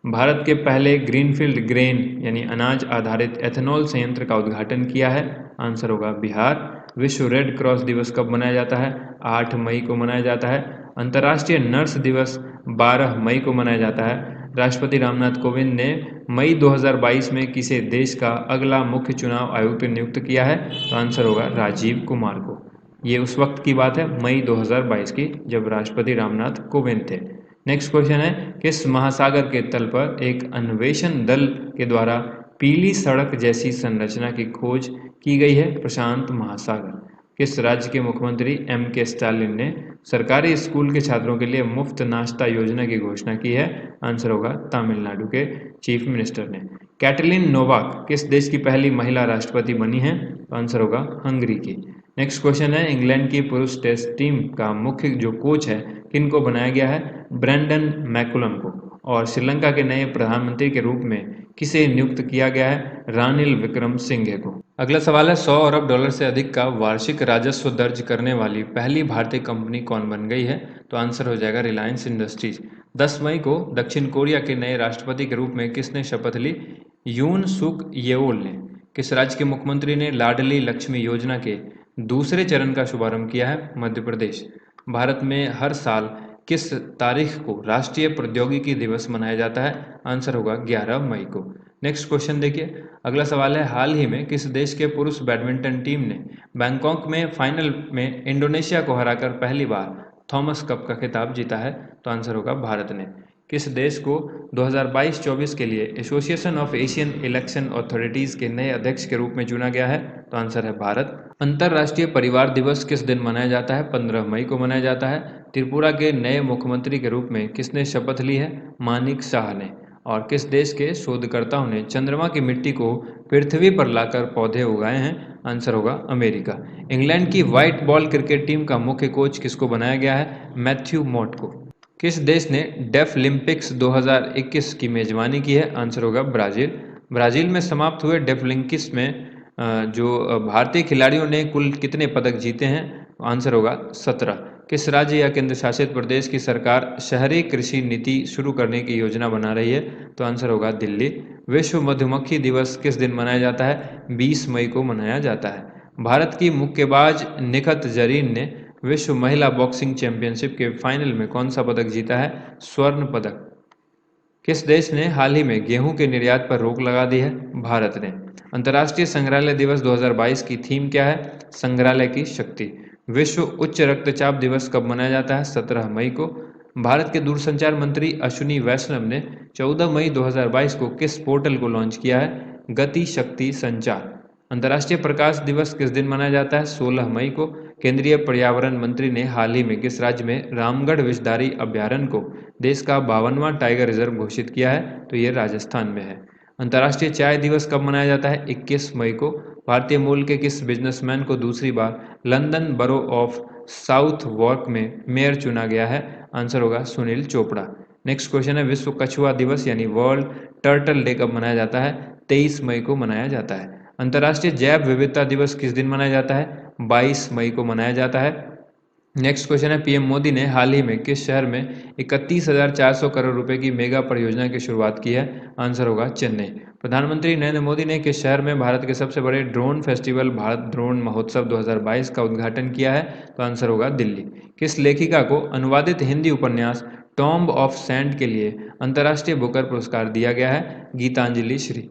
भारत के पहले ग्रीनफील्ड ग्रेन यानी अनाज आधारित एथेनॉल संयंत्र का उद्घाटन किया है? आंसर होगा बिहार। विश्व रेड क्रॉस दिवस कब मनाया जाता है? 8 मई को मनाया जाता है। अंतर्राष्ट्रीय नर्स दिवस 12 मई को मनाया जाता है। राष्ट्रपति रामनाथ कोविंद ने मई 2022 में किसे देश का अगला मुख्य चुनाव आयुक्त नियुक्त किया है? तो आंसर होगा राजीव कुमार को। ये उस वक्त की बात है, मई 2022 की, जब राष्ट्रपति रामनाथ कोविंद थे। नेक्स्ट क्वेश्चन है, किस महासागर के तल पर एक अन्वेषण दल के द्वारा पीली सड़क जैसी संरचना की खोज की गई है? प्रशांत महासागर। किस राज्य के मुख्यमंत्री MK स्टालिन ने सरकारी स्कूल के छात्रों के लिए मुफ्त नाश्ता योजना की घोषणा की है? आंसर होगा तमिलनाडु के चीफ मिनिस्टर ने। कैटलिन नोवाक किस देश की पहली महिला राष्ट्रपति बनी है? आंसर होगा हंगरी की। नेक्स्ट क्वेश्चन है, इंग्लैंड की पुरुष टेस्ट टीम का मुख्य जो कोच है किनको बनाया गया है? ब्रेंडन मैकुलम को। और श्रीलंका के नए प्रधानमंत्री के रूप में किसे नियुक्त किया गया है? रानिल विक्रमसिंघे को। अगला सवाल है, 100 अरब डॉलर से अधिक का वार्षिक राजस्व दर्ज करने वाली पहली भारतीय कंपनी कौन बन गई है? तो आंसर हो जाएगा रिलायंस इंडस्ट्रीज। 10 मई को दक्षिण कोरिया के नए राष्ट्रपति के रूप में किसने शपथ ली? यून सुक येओल ने। किस राज्य के मुख्यमंत्री ने लाडली लक्ष्मी योजना के दूसरे चरण का शुभारंभ किया है? मध्य प्रदेश। भारत में हर साल किस तारीख को राष्ट्रीय प्रौद्योगिकी दिवस मनाया जाता है? आंसर होगा 11 मई को। नेक्स्ट क्वेश्चन देखिए, अगला सवाल है, हाल ही में किस देश के पुरुष बैडमिंटन टीम ने बैंकॉक में फाइनल में इंडोनेशिया को हराकर पहली बार थॉमस कप का खिताब जीता है? तो आंसर होगा भारत ने। किस देश को 2022-24 के लिए association of Asian election authorities के नए अध्यक्ष के रूप में चुना गया है? तो आंसर है भारत। अंतर्राष्ट्रीय परिवार दिवस किस दिन मनाया जाता है? 15 मई को मनाया जाता है। त्रिपुरा के नए मुख्यमंत्री के रूप में किसने शपथ ली है? मानिक शाह ने। और किस देश के शोधकर्ताओं ने चंद्रमा की मिट्टी को पृथ्वी पर लाकर पौधे उगाए हैं? आंसर होगा अमेरिका। इंग्लैंड की व्हाइट बॉल क्रिकेट टीम का मुख्य कोच किसको बनाया गया है? मैथ्यू मॉट को। किस देश ने डेफ लिम्पिक्स 2021 की मेजबानी की है? आंसर होगा ब्राजील। ब्राजील में समाप्त हुए डेफलिम्पिक्स में जो भारतीय खिलाड़ियों ने कुल कितने पदक जीते हैं? आंसर होगा 17। किस राज्य या केंद्र शासित प्रदेश की सरकार शहरी कृषि नीति शुरू करने की योजना बना रही है? तो आंसर होगा दिल्ली। विश्व मधुमक्खी दिवस किस दिन मनाया जाता है? 20 मई को मनाया जाता है। भारत की मुक्केबाज निखत जरीन ने विश्व महिला बॉक्सिंग चैंपियनशिप के फाइनल में कौन सा पदक जीता है? स्वर्ण पदक। किस देश ने हाल ही में गेहूं के निर्यात पर रोक लगा दी है? भारत ने। अंतर्राष्ट्रीय संग्रहालय दिवस 2022 की थीम क्या है? संग्रहालय की शक्ति। विश्व उच्च रक्तचाप दिवस कब मनाया जाता है? 17 मई को। भारत के दूरसंचार मंत्री अश्विनी वैष्णव ने 14 मई 2022 को किस पोर्टल को लॉन्च किया है? गति शक्ति संचार। अंतर्राष्ट्रीय प्रकाश दिवस किस दिन मनाया जाता है? 16 मई को। केंद्रीय पर्यावरण मंत्री ने हाल ही में किस राज्य में रामगढ़ विषधारी अभ्यारण्य को देश का 52वां टाइगर रिजर्व घोषित किया है? तो ये राजस्थान में है। अंतर्राष्ट्रीय चाय दिवस कब मनाया जाता है? 21 मई को। भारतीय मूल के किस बिजनेसमैन को दूसरी बार London borough of Southwark में मेयर चुना गया है? आंसर होगा सुनील चोपड़ा। नेक्स्ट क्वेश्चन है विश्व कछुआ दिवस यानी वर्ल्ड टर्टल डे कब मनाया जाता है? 23 मई को मनाया जाता है। अंतर्राष्ट्रीय जैव विविधता दिवस किस दिन मनाया जाता है? 22 मई को मनाया जाता है। नेक्स्ट क्वेश्चन है पीएम मोदी ने हाल ही में किस शहर में 31,400 करोड़ रुपए की मेगा परियोजना की शुरुआत की है? आंसर होगा चेन्नई। प्रधानमंत्री नरेंद्र मोदी ने किस शहर में भारत के सबसे बड़े ड्रोन फेस्टिवल भारत ड्रोन महोत्सव 2022 का उद्घाटन किया है? तो आंसर होगा दिल्ली। किस लेखिका को अनुवादित हिंदी उपन्यास टॉम्ब ऑफ सैंड के लिए अंतर्राष्ट्रीय बुकर पुरस्कार दिया गया है? गीतांजलि श्री।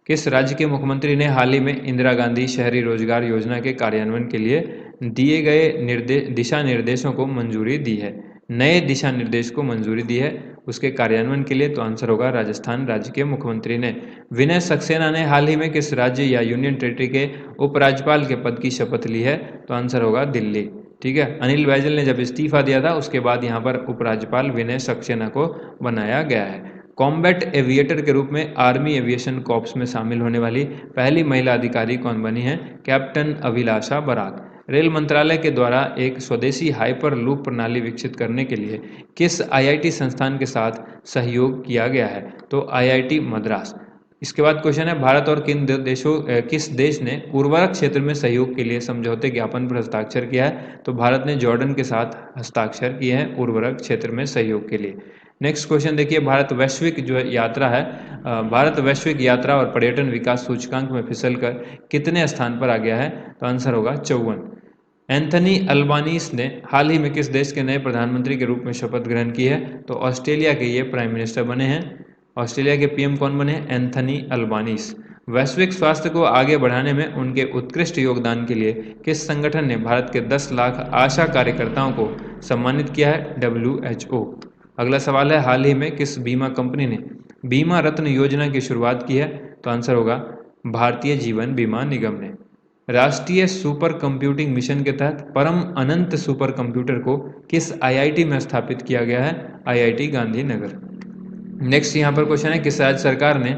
किस राज्य के मुख्यमंत्री ने हाल ही में इंदिरा गांधी शहरी रोजगार योजना के कार्यान्वयन के लिए दिए गए दिशा निर्देशों को मंजूरी दी है? नए दिशा निर्देश को मंजूरी दी है उसके कार्यान्वयन के लिए? तो आंसर होगा राजस्थान राज्य के मुख्यमंत्री ने। विनय सक्सेना ने हाल ही में किस राज्य या यूनियन टेरिटरी के उपराज्यपाल के पद की शपथ ली है? तो आंसर होगा दिल्ली। ठीक है, अनिल बैजल ने जब इस्तीफा दिया था उसके बाद यहाँ पर उपराज्यपाल विनय सक्सेना को बनाया गया है। कॉम्बैट एविएटर के रूप में आर्मी एविएशन कॉर्प्स में शामिल होने वाली पहली महिला अधिकारी कौन बनी है? कैप्टन अभिलाषा बराक। रेल मंत्रालय के द्वारा एक स्वदेशी हाइपर लूप प्रणाली विकसित करने के लिए किस आईआईटी संस्थान के साथ सहयोग किया गया है? तो आईआईटी मद्रास। इसके बाद क्वेश्चन है भारत और किस देश ने उर्वरक क्षेत्र में सहयोग के लिए समझौते ज्ञापन पर हस्ताक्षर किया है? तो भारत ने जॉर्डन के साथ हस्ताक्षर किए हैं उर्वरक क्षेत्र में सहयोग के लिए। नेक्स्ट क्वेश्चन देखिए भारत वैश्विक जो यात्रा है भारत वैश्विक यात्रा और पर्यटन विकास सूचकांक में फिसलकर कितने स्थान पर आ गया है? तो आंसर होगा 54। एंथनी अल्बानीस ने हाल ही में किस देश के नए प्रधानमंत्री के रूप में शपथ ग्रहण की है? तो ऑस्ट्रेलिया के ये प्राइम मिनिस्टर बने हैं। ऑस्ट्रेलिया के पीएम कौन बने? Anthony Albanese. वैश्विक स्वास्थ्य को आगे बढ़ाने में उनके उत्कृष्ट योगदान के लिए किस संगठन ने भारत के 10 लाख आशा कार्यकर्ताओं को सम्मानित किया है? WHO। अगला सवाल है हाल ही में किस बीमा कंपनी ने बीमा रत्न योजना की शुरुआत की है? तो आंसर होगा भारतीय जीवन बीमा निगम ने। राष्ट्रीय सुपर कंप्यूटिंग मिशन के तहत परम अनंत सुपर कंप्यूटर को किस आईआईटी में स्थापित किया गया है? आईआईटी गांधीनगर। नेक्स्ट यहाँ पर क्वेश्चन है किस राज्य सरकार ने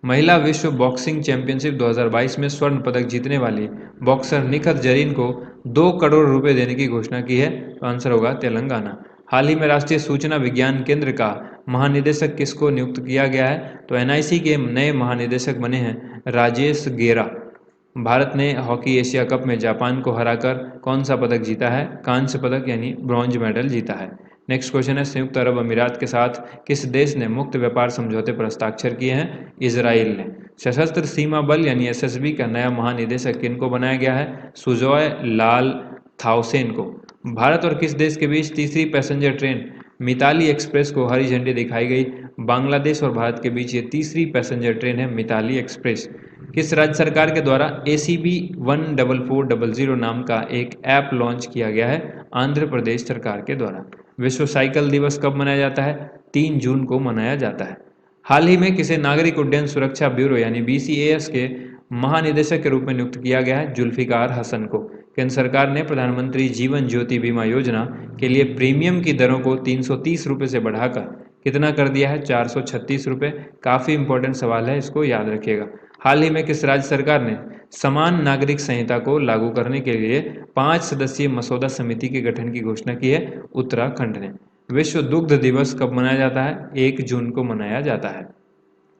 महिला विश्व बॉक्सिंग चैंपियनशिप 2022 में स्वर्ण पदक जीतने वाली बॉक्सर निखत जरीन को 2 करोड़ रुपए देने की घोषणा की है? तो आंसर होगा तेलंगाना। हाल ही में राष्ट्रीय सूचना विज्ञान केंद्र का महानिदेशक किसको नियुक्त किया गया है? तो एनआईसी के नए महानिदेशक बने हैं राजेश गेरा। भारत ने हॉकी एशिया कप में जापान को हराकर कौन सा पदक जीता है? कांस्य पदक यानी ब्रॉन्ज मेडल जीता है। नेक्स्ट क्वेश्चन है संयुक्त अरब अमीरात के साथ किस देश ने मुक्त व्यापार समझौते पर हस्ताक्षर किए हैं? इजराइल ने। सशस्त्र सीमा बल यानी एसएसबी का नया महानिदेशक किनको बनाया गया है? सुजॉय लाल थाउसेन को। भारत और किस देश के बीच तीसरी पैसेंजर ट्रेन मिताली एक्सप्रेस को हरी झंडी दिखाई गई? बांग्लादेश और भारत के बीच ये तीसरी पैसेंजर ट्रेन है मिताली एक्सप्रेस। किस राज्य सरकार के द्वारा ACB 14400 नाम का एक ऐप लॉन्च किया गया है? आंध्र प्रदेश सरकार के द्वारा। विश्व साइकिल दिवस कब मनाया जाता है? 3 जून को मनाया जाता है। हाल ही में किसे नागरिक उड्डयन सुरक्षा ब्यूरो यानी BCAS के महानिदेशक के रूप में नियुक्त किया गया है? जुल्फिकार हसन को। केंद्र सरकार ने प्रधानमंत्री जीवन ज्योति बीमा योजना के लिए प्रीमियम की दरों को 330 रुपये से बढ़ाकर कितना कर दिया है? 436 रुपये। काफ़ी इंपॉर्टेंट सवाल है, इसको याद रखिएगा। हाल ही में किस राज्य सरकार ने समान नागरिक संहिता को लागू करने के लिए 5 सदस्यीय मसौदा समिति के गठन की घोषणा की है? उत्तराखंड ने। विश्व दुग्ध दिवस कब मनाया जाता है? 1 जून को मनाया जाता है।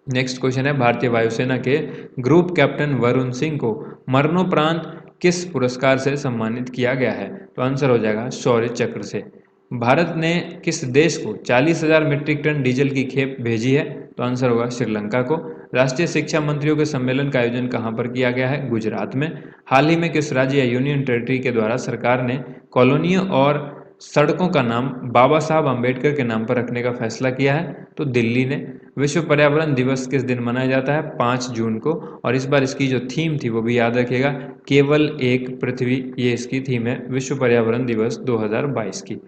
नेक्स्ट क्वेश्चन है, भारतीय वायुसेना के ग्रुप कैप्टन वरुण सिंह को मरणोपरांत किस पुरस्कार से सम्मानित किया गया है? तो आंसर हो जाएगा शौर्य चक्र से। भारत ने किस देश को 40,000 मीट्रिक टन डीजल की खेप भेजी है? तो आंसर होगा श्रीलंका को। राष्ट्रीय शिक्षा मंत्रियों के सम्मेलन का आयोजन कहां पर किया गया है? गुजरात में। हाल ही में किस राज्य या यूनियन टेरिटरी के द्वारा सरकार ने कॉलोनियों और सड़कों का नाम बाबा साहब आम्बेडकर के नाम पर रखने का फैसला किया है? तो दिल्ली ने। विश्व पर्यावरण दिवस किस दिन मनाया जाता है? 5 जून को। और इस बार इसकी जो थीम थी वो भी याद रखिएगा, केवल एक पृथ्वी, ये इसकी थीम है विश्व पर्यावरण दिवस 2022 की।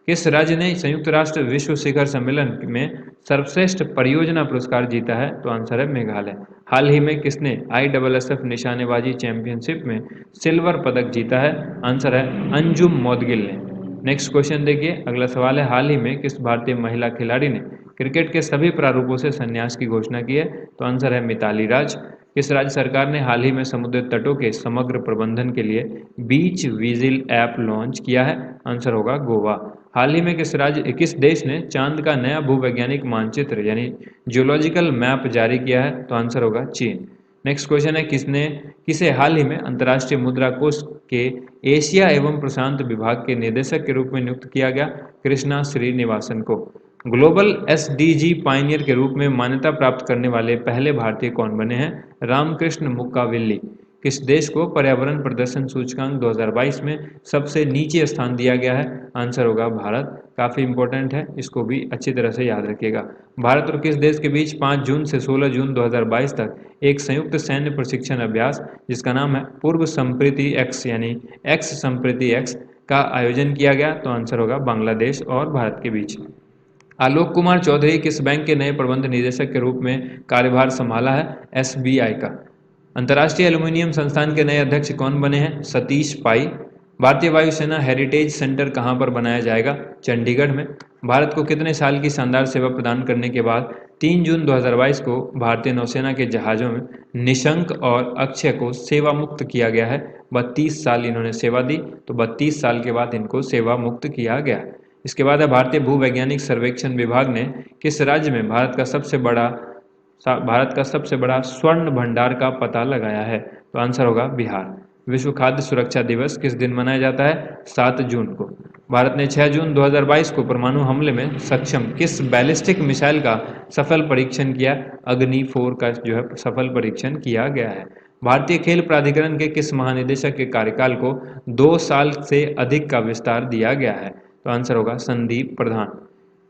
किस राज्य ने संयुक्त राष्ट्र विश्व शिखर सम्मेलन में सर्वश्रेष्ठ परियोजना पुरस्कार जीता है? तो आंसर है मेघालय। हाल ही में किसने ISSF निशानेबाजी चैंपियनशिप में सिल्वर पदक जीता है? आंसर है अंजुम मौदगिल ने। नेक्स्ट क्वेश्चन देखिए, अगला सवाल है, हाल ही में किस भारतीय महिला खिलाड़ी ने क्रिकेट के सभी प्रारूपों से संन्यास की घोषणा की है? तो आंसर है मिताली राज। किस राज्य सरकार ने हाल ही में समुद्र तटों के समग्र प्रबंधन के लिए बीच विजिल ऐप लॉन्च किया है? आंसर होगा गोवा। हाल ही में किस देश ने चांद का नया भूवैज्ञानिक मानचित्र यानी जियोलॉजिकल मैप जारी किया है? तो आंसर होगा चीन। नेक्स्ट क्वेश्चन है, किसे हाल ही में अंतर्राष्ट्रीय मुद्रा कोष के एशिया एवं प्रशांत विभाग के निदेशक के रूप में नियुक्त किया गया? कृष्णा श्रीनिवासन को। ग्लोबल SDG पायनियर के रूप में मान्यता प्राप्त करने वाले पहले भारतीय कौन बने हैं? रामकृष्ण मुक्काविल्ली। किस देश को पर्यावरण प्रदर्शन सूचकांक 2022 में सबसे नीचे स्थान दिया गया है? आंसर होगा भारत। काफ़ी इंपॉर्टेंट है, इसको भी अच्छी तरह से याद रखिएगा। भारत और किस देश के बीच 5 जून से 16 जून 2022 तक एक संयुक्त सैन्य प्रशिक्षण अभ्यास जिसका नाम है पूर्व संप्रीति एक्स यानी एक्स संप्रीति एक्स का आयोजन किया गया? तो आंसर होगा बांग्लादेश और भारत के बीच। आलोक कुमार चौधरी किस बैंक के नए प्रबंध निदेशक के रूप में कार्यभार संभाला है? SBI का। अंतर्राष्ट्रीय एल्यूमिनियम संस्थान के नए अध्यक्ष कौन बने हैं? सतीश पाई। भारतीय वायुसेना हेरिटेज सेंटर कहां पर बनाया जाएगा? चंडीगढ़ में। भारत को कितने साल की शानदार सेवा प्रदान करने के बाद 3 जून 2022 को भारतीय नौसेना के जहाज़ों में निशंक और अक्षय को सेवा मुक्त किया गया है? 32 साल इन्होंने सेवा दी, तो 32 साल के बाद इनको सेवा मुक्त किया गया। इसके बाद भारतीय भूवैज्ञानिक सर्वेक्षण विभाग ने किस राज्य में भारत का सबसे बड़ा स्वर्ण भंडार का पता लगाया है? तो आंसर होगा बिहार। विश्व खाद्य सुरक्षा दिवस किस दिन मनाया जाता है? 7 जून को। भारत ने 6 जून 2022 को परमाणु हमले में सक्षम किस बैलिस्टिक मिसाइल का सफल परीक्षण किया? अग्नि 4 का जो है सफल परीक्षण किया गया है। भारतीय खेल प्राधिकरण के किस महानिदेशक के कार्यकाल को 2 साल से अधिक का विस्तार दिया गया है? तो आंसर होगा संदीप प्रधान।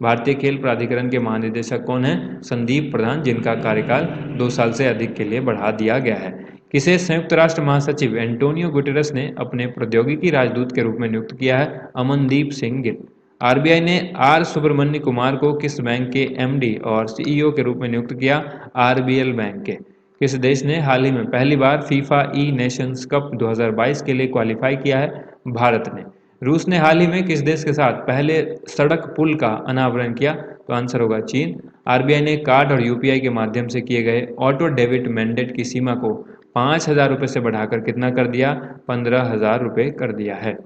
भारतीय खेल प्राधिकरण के महानिदेशक कौन है? संदीप प्रधान, जिनका कार्यकाल 2 साल से अधिक के लिए बढ़ा दिया गया है। किसे संयुक्त राष्ट्र महासचिव एंटोनियो गुटेरेस ने अपने प्रौद्योगिकी राजदूत के रूप में नियुक्त किया है? अमनदीप सिंह गिल। RBI ने R सुब्रमण्य कुमार को किस बैंक के MD और CEO के रूप में नियुक्त किया? RBL बैंक के। किस देश ने हाल ही में पहली बार FIFA नेशंस कप 2022 के लिए क्वालिफाई किया है? भारत ने। रूस ने हाल ही में किस देश के साथ पहले सड़क पुल का अनावरण किया? तो आंसर होगा चीन। RBI ने कार्ड और UPI के माध्यम से किए गए ऑटो डेबिट मैंडेट की सीमा को 5,000 रुपये से बढ़ाकर कितना कर दिया? 15,000 रुपये कर दिया है।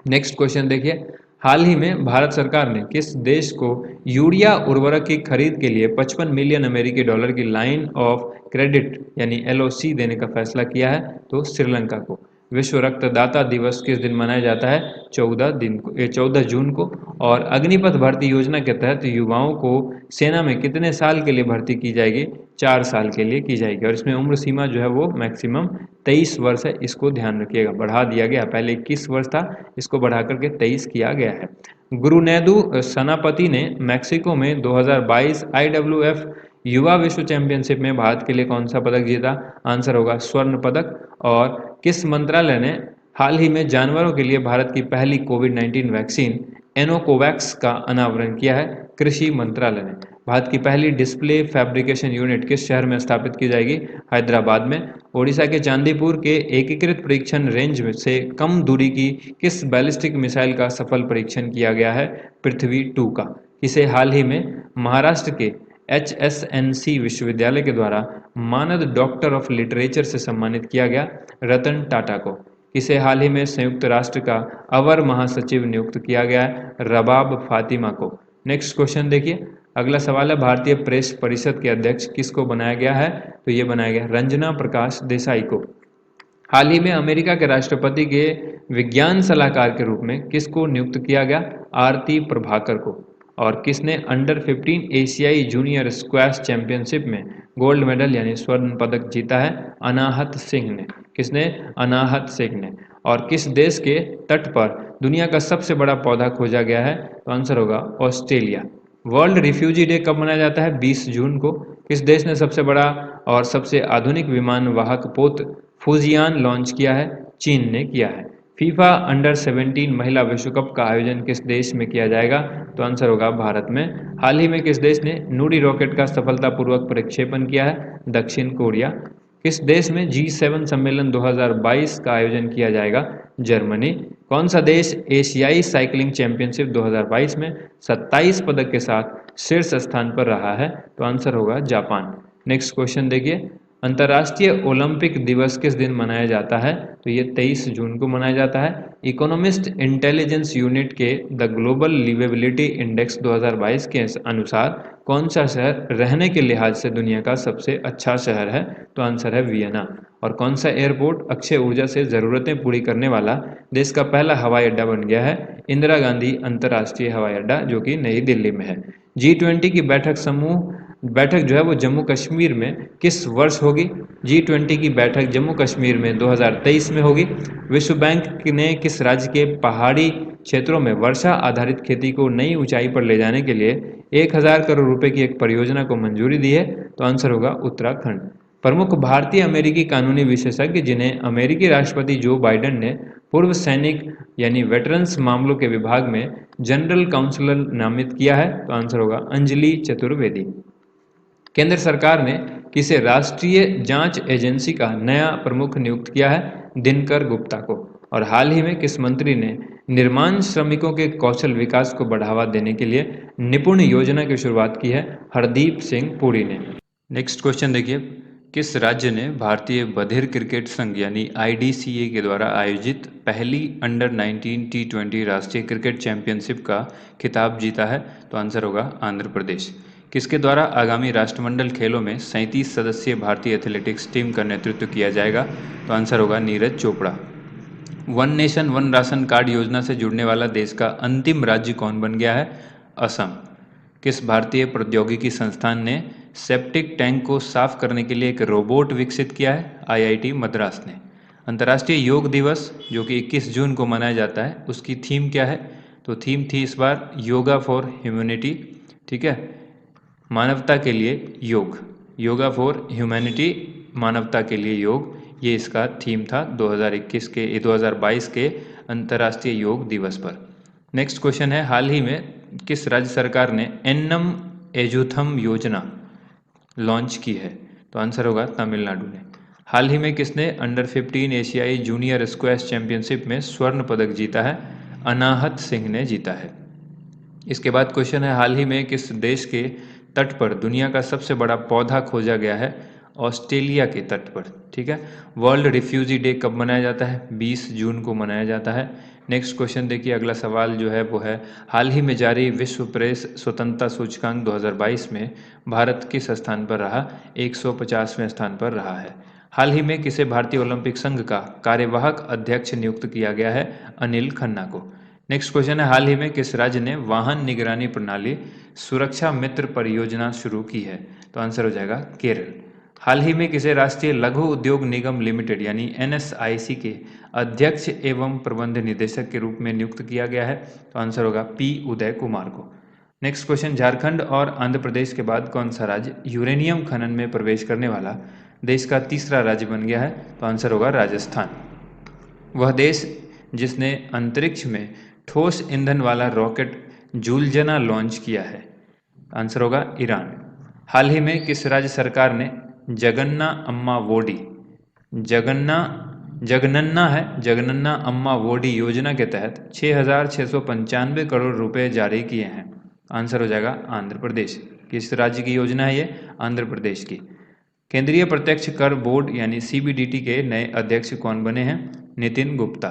नेक्स्ट क्वेश्चन देखिए, हाल ही में भारत सरकार ने किस देश को यूरिया उर्वरक की खरीद के लिए 55 मिलियन अमेरिकी डॉलर की लाइन ऑफ क्रेडिट यानी LOC देने का फैसला किया है? तो श्रीलंका को। विश्व रक्तदाता दिवस किस दिन मनाया जाता है? 14 जून को। और अग्निपथ भर्ती योजना के तहत युवाओं को सेना में कितने साल के लिए भर्ती की जाएगी? 4 साल के लिए की जाएगी। और इसमें उम्र सीमा जो है वो मैक्सिमम 23 वर्ष है, इसको ध्यान रखिएगा। बढ़ा दिया गया, पहले 21 वर्ष था, इसको बढ़ा करके 23 किया गया है। गुरुनेदु सनापति ने मैक्सिको में 2022 IWF युवा विश्व चैंपियनशिप में भारत के लिए कौन सा पदक जीता? आंसर होगा स्वर्ण पदक। और किस मंत्रालय ने हाल ही में जानवरों के लिए भारत की पहली कोविड-19 वैक्सीन एनोकोवैक्स का अनावरण किया है? कृषि मंत्रालय ने। भारत की पहली डिस्प्ले फैब्रिकेशन यूनिट किस शहर में स्थापित की जाएगी? हैदराबाद में। ओडिशा के चांदीपुर के एकीकृत परीक्षण रेंज से कम दूरी की किस बैलिस्टिक मिसाइल का सफल परीक्षण किया गया है? पृथ्वी 2 का। इसे हाल ही में महाराष्ट्र के HSNC विश्वविद्यालय के द्वारा मानद डॉक्टर ऑफ लिटरेचर से सम्मानित किया गया? रतन टाटा को। इसे हाल ही में संयुक्त राष्ट्र का अवर महासचिव नियुक्त किया गया है? रबाब फातिमा को। नेक्स्ट क्वेश्चन देखिए, अगला सवाल है भारतीय प्रेस परिषद के अध्यक्ष किसको बनाया गया है? तो ये बनाया गया रंजना प्रकाश देसाई को। हाल ही में अमेरिका के राष्ट्रपति के विज्ञान सलाहकार के रूप में किसको नियुक्त किया गया? आरती प्रभाकर को। और किसने अंडर 15 एशियाई जूनियर स्क्वैश चैंपियनशिप में गोल्ड मेडल यानी स्वर्ण पदक जीता है? अनाहत सिंह ने। किसने? अनाहत सिंह ने। और किस देश के तट पर दुनिया का सबसे बड़ा पौधा खोजा गया है? तो आंसर होगा ऑस्ट्रेलिया। वर्ल्ड रिफ्यूजी डे कब मनाया जाता है? 20 जून को। किस देश ने सबसे बड़ा और सबसे आधुनिक विमान वाहक पोत फूजियान लॉन्च किया है? चीन ने किया है। फीफा अंडर 17 महिला विश्व कप का आयोजन किस देश में किया जाएगा? तो आंसर होगा भारत में। हाल ही में किस देश ने नूडी रॉकेट का सफलतापूर्वक प्रक्षेपण किया है? दक्षिण कोरिया। किस देश में G7 सम्मेलन 2022 का आयोजन किया जाएगा? जर्मनी। कौन सा देश एशियाई साइकिलिंग चैंपियनशिप 2022 में 27 पदक के साथ शीर्ष स्थान पर रहा है? तो आंसर होगा जापान। नेक्स्ट क्वेश्चन देखिए, अंतर्राष्ट्रीय ओलंपिक दिवस किस दिन मनाया जाता है? तो ये 23 जून को मनाया जाता है। इकोनॉमिस्ट इंटेलिजेंस यूनिट के द ग्लोबल लिवेबिलिटी इंडेक्स 2022 के अनुसार कौन सा शहर रहने के लिहाज से दुनिया का सबसे अच्छा शहर है? तो आंसर है वियना। और कौन सा एयरपोर्ट अक्षय ऊर्जा से ज़रूरतें पूरी करने वाला देश का पहला हवाई अड्डा बन गया है? इंदिरा गांधी अंतर्राष्ट्रीय हवाई अड्डा, जो कि नई दिल्ली में है। G20 की बैठक जो है वो जम्मू कश्मीर में किस वर्ष होगी? G20 की बैठक जम्मू कश्मीर में 2023 में होगी। विश्व बैंक ने किस राज्य के पहाड़ी क्षेत्रों में वर्षा आधारित खेती को नई ऊंचाई पर ले जाने के लिए 1000 करोड़ रुपए की एक परियोजना को मंजूरी दी है? तो आंसर होगा उत्तराखंड। प्रमुख भारतीय अमेरिकी कानूनी विशेषज्ञ जिन्हें अमेरिकी राष्ट्रपति जो बाइडेन ने पूर्व सैनिक यानी वेटरन्स मामलों के विभाग में जनरल काउंसलर नामित किया है? तो आंसर होगा अंजलि चतुर्वेदी। केंद्र सरकार ने किसे राष्ट्रीय जांच एजेंसी का नया प्रमुख नियुक्त किया है? दिनकर गुप्ता को। और हाल ही में किस मंत्री ने निर्माण श्रमिकों के कौशल विकास को बढ़ावा देने के लिए निपुण योजना की शुरुआत की है? हरदीप सिंह पुरी ने। नेक्स्ट क्वेश्चन देखिए, किस राज्य ने भारतीय बधिर क्रिकेट संघ यानी IDCA के द्वारा आयोजित पहली अंडर 19 T20 राष्ट्रीय क्रिकेट चैंपियनशिप का खिताब जीता है? तो आंसर होगा आंध्र प्रदेश। किसके द्वारा आगामी राष्ट्रमंडल खेलों में 37 सदस्यीय भारतीय एथलेटिक्स टीम का नेतृत्व किया जाएगा? तो आंसर होगा Neeraj Chopra. One nation one ration card योजना से जुड़ने वाला देश का अंतिम राज्य कौन बन गया है? असम। किस भारतीय प्रौद्योगिकी संस्थान ने सेप्टिक टैंक को साफ करने के लिए एक रोबोट विकसित किया है? IIT मद्रास ने। अंतर्राष्ट्रीय योग दिवस जो कि 21 जून को मनाया जाता है, उसकी थीम क्या है? तो थीम थी इस बार योगा फॉर ह्यूमैनिटी। ठीक है, मानवता के लिए योग, योगा फॉर ह्यूमैनिटी, मानवता के लिए योग, ये इसका थीम था 2022 के अंतर्राष्ट्रीय योग दिवस पर। नेक्स्ट क्वेश्चन है, हाल ही में किस राज्य सरकार ने एन्नम एजुथम योजना लॉन्च की है? तो आंसर होगा तमिलनाडु ने। हाल ही में किसने अंडर 15 एशियाई जूनियर स्क्वैश चैंपियनशिप में स्वर्ण पदक जीता है? अनाहत सिंह ने जीता है। इसके बाद क्वेश्चन है, हाल ही में किस देश के तट पर दुनिया का सबसे बड़ा पौधा खोजा गया है? ऑस्ट्रेलिया के तट पर। ठीक है, वर्ल्ड रिफ्यूजी डे कब मनाया जाता है? 20 जून को मनाया जाता है। नेक्स्ट क्वेश्चन देखिए, अगला सवाल जो है वो है, हाल ही में जारी विश्व प्रेस स्वतंत्रता सूचकांक 2022 में भारत किस स्थान पर रहा? 150वें स्थान पर रहा है। हाल ही में किसे भारतीय ओलंपिक संघ का कार्यवाहक अध्यक्ष नियुक्त किया गया है? अनिल खन्ना को। नेक्स्ट क्वेश्चन है, हाल ही में किस राज्य ने वाहन निगरानी प्रणाली सुरक्षा मित्र परियोजना शुरू की है? तो आंसर हो जाएगा केरल। हाल ही में किसे राष्ट्रीय लघु उद्योग निगम लिमिटेड यानी NSIC के अध्यक्ष एवं प्रबंध निदेशक के रूप में नियुक्त किया गया है? तो आंसर होगा P उदय कुमार को। नेक्स्ट क्वेश्चन, झारखंड और आंध्र प्रदेश के बाद कौन सा राज्य यूरेनियम खनन में प्रवेश करने वाला देश का तीसरा राज्य बन गया है? तो आंसर होगा राजस्थान। वह देश जिसने अंतरिक्ष में ठोस ईंधन वाला रॉकेट जूलजना लॉन्च किया है? आंसर होगा ईरान। हाल ही में किस राज्य सरकार ने जगन्ना अम्मा वोडी योजना के तहत 6,695 करोड़ रुपए जारी किए हैं? आंसर हो जाएगा आंध्र प्रदेश। किस राज्य की योजना है ये? आंध्र प्रदेश की। केंद्रीय प्रत्यक्ष कर बोर्ड यानी CBDT के नए अध्यक्ष कौन बने हैं? नितिन गुप्ता।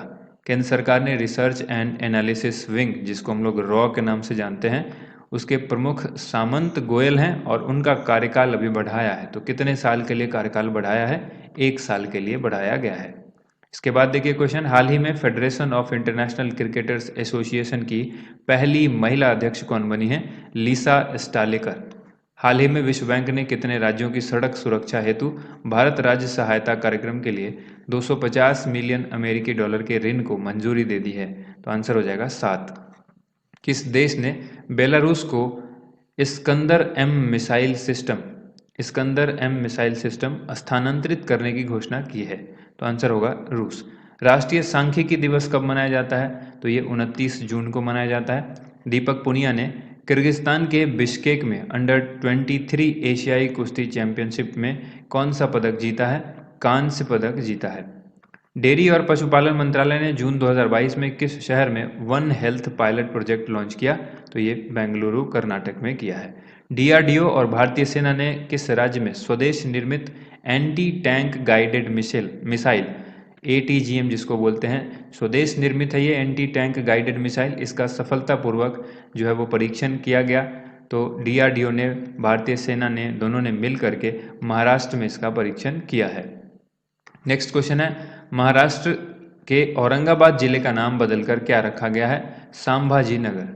केंद्र सरकार ने रिसर्च एंड एनालिसिस विंग, जिसको हम लोग रॉ के नाम से जानते हैं, उसके प्रमुख सामंत गोयल हैं और उनका कार्यकाल अभी बढ़ाया है। तो कितने साल के लिए कार्यकाल बढ़ाया है? 1 साल के लिए बढ़ाया गया है। इसके बाद देखिए क्वेश्चन, हाल ही में federation of international cricketers association की पहली महिला अध्यक्ष कौन बनी है? लिसा स्टालेकर। हाल ही में विश्व बैंक ने कितने राज्यों की सड़क सुरक्षा हेतु भारत राज्य सहायता कार्यक्रम के लिए 250 मिलियन अमेरिकी डॉलर के ऋण को मंजूरी दे दी है? तो आंसर हो जाएगा 7। किस देश ने बेलारूस को इस्कंदर M मिसाइल सिस्टम स्थानांतरित करने की घोषणा की है? तो आंसर होगा रूस। राष्ट्रीय सांख्यिकी दिवस कब मनाया जाता है? तो ये 29 जून को मनाया जाता है। दीपक पुनिया ने किर्गिस्तान के बिश्केक में अंडर 23 एशियाई कुश्ती चैंपियनशिप में कौन सा पदक जीता है? कांस्य पदक जीता है। डेयरी और पशुपालन मंत्रालय ने जून 2022 में किस शहर में one health pilot project launch किया? तो ये बेंगलुरु कर्नाटक में किया है। DRDO और भारतीय सेना ने किस राज्य में स्वदेश निर्मित anti tank guided missile ATGM जिसको बोलते हैं, स्वदेश निर्मित है ये एंटी टैंक गाइडेड मिसाइल, इसका सफलतापूर्वक जो है वो परीक्षण किया गया। तो DRDO ने, भारतीय सेना ने, दोनों ने मिल करके महाराष्ट्र में इसका परीक्षण किया है। नेक्स्ट क्वेश्चन है, महाराष्ट्र के औरंगाबाद जिले का नाम बदलकर क्या रखा गया है? संभाजी नगर।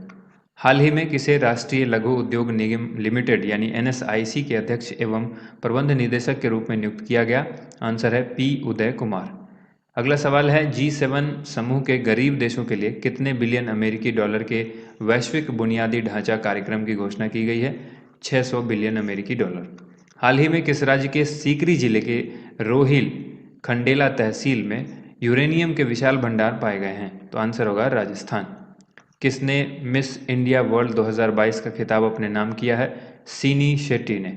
हाल ही में किसे राष्ट्रीय लघु उद्योग निगम लिमिटेड यानी NSIC के अध्यक्ष एवं प्रबंध निदेशक के रूप में नियुक्त किया गया? आंसर है P उदय कुमार। अगला सवाल है, G7 समूह के गरीब देशों के लिए कितने बिलियन अमेरिकी डॉलर के वैश्विक बुनियादी ढांचा कार्यक्रम की घोषणा की गई है? 600 बिलियन अमेरिकी डॉलर। हाल ही में किस राज्य के सीकरी जिले के रोहिल खंडेला तहसील में यूरेनियम के विशाल भंडार पाए गए हैं? तो आंसर होगा राजस्थान। किसने मिस इंडिया वर्ल्ड 2022 का खिताब अपने नाम किया है? सीनी शेट्टी ने।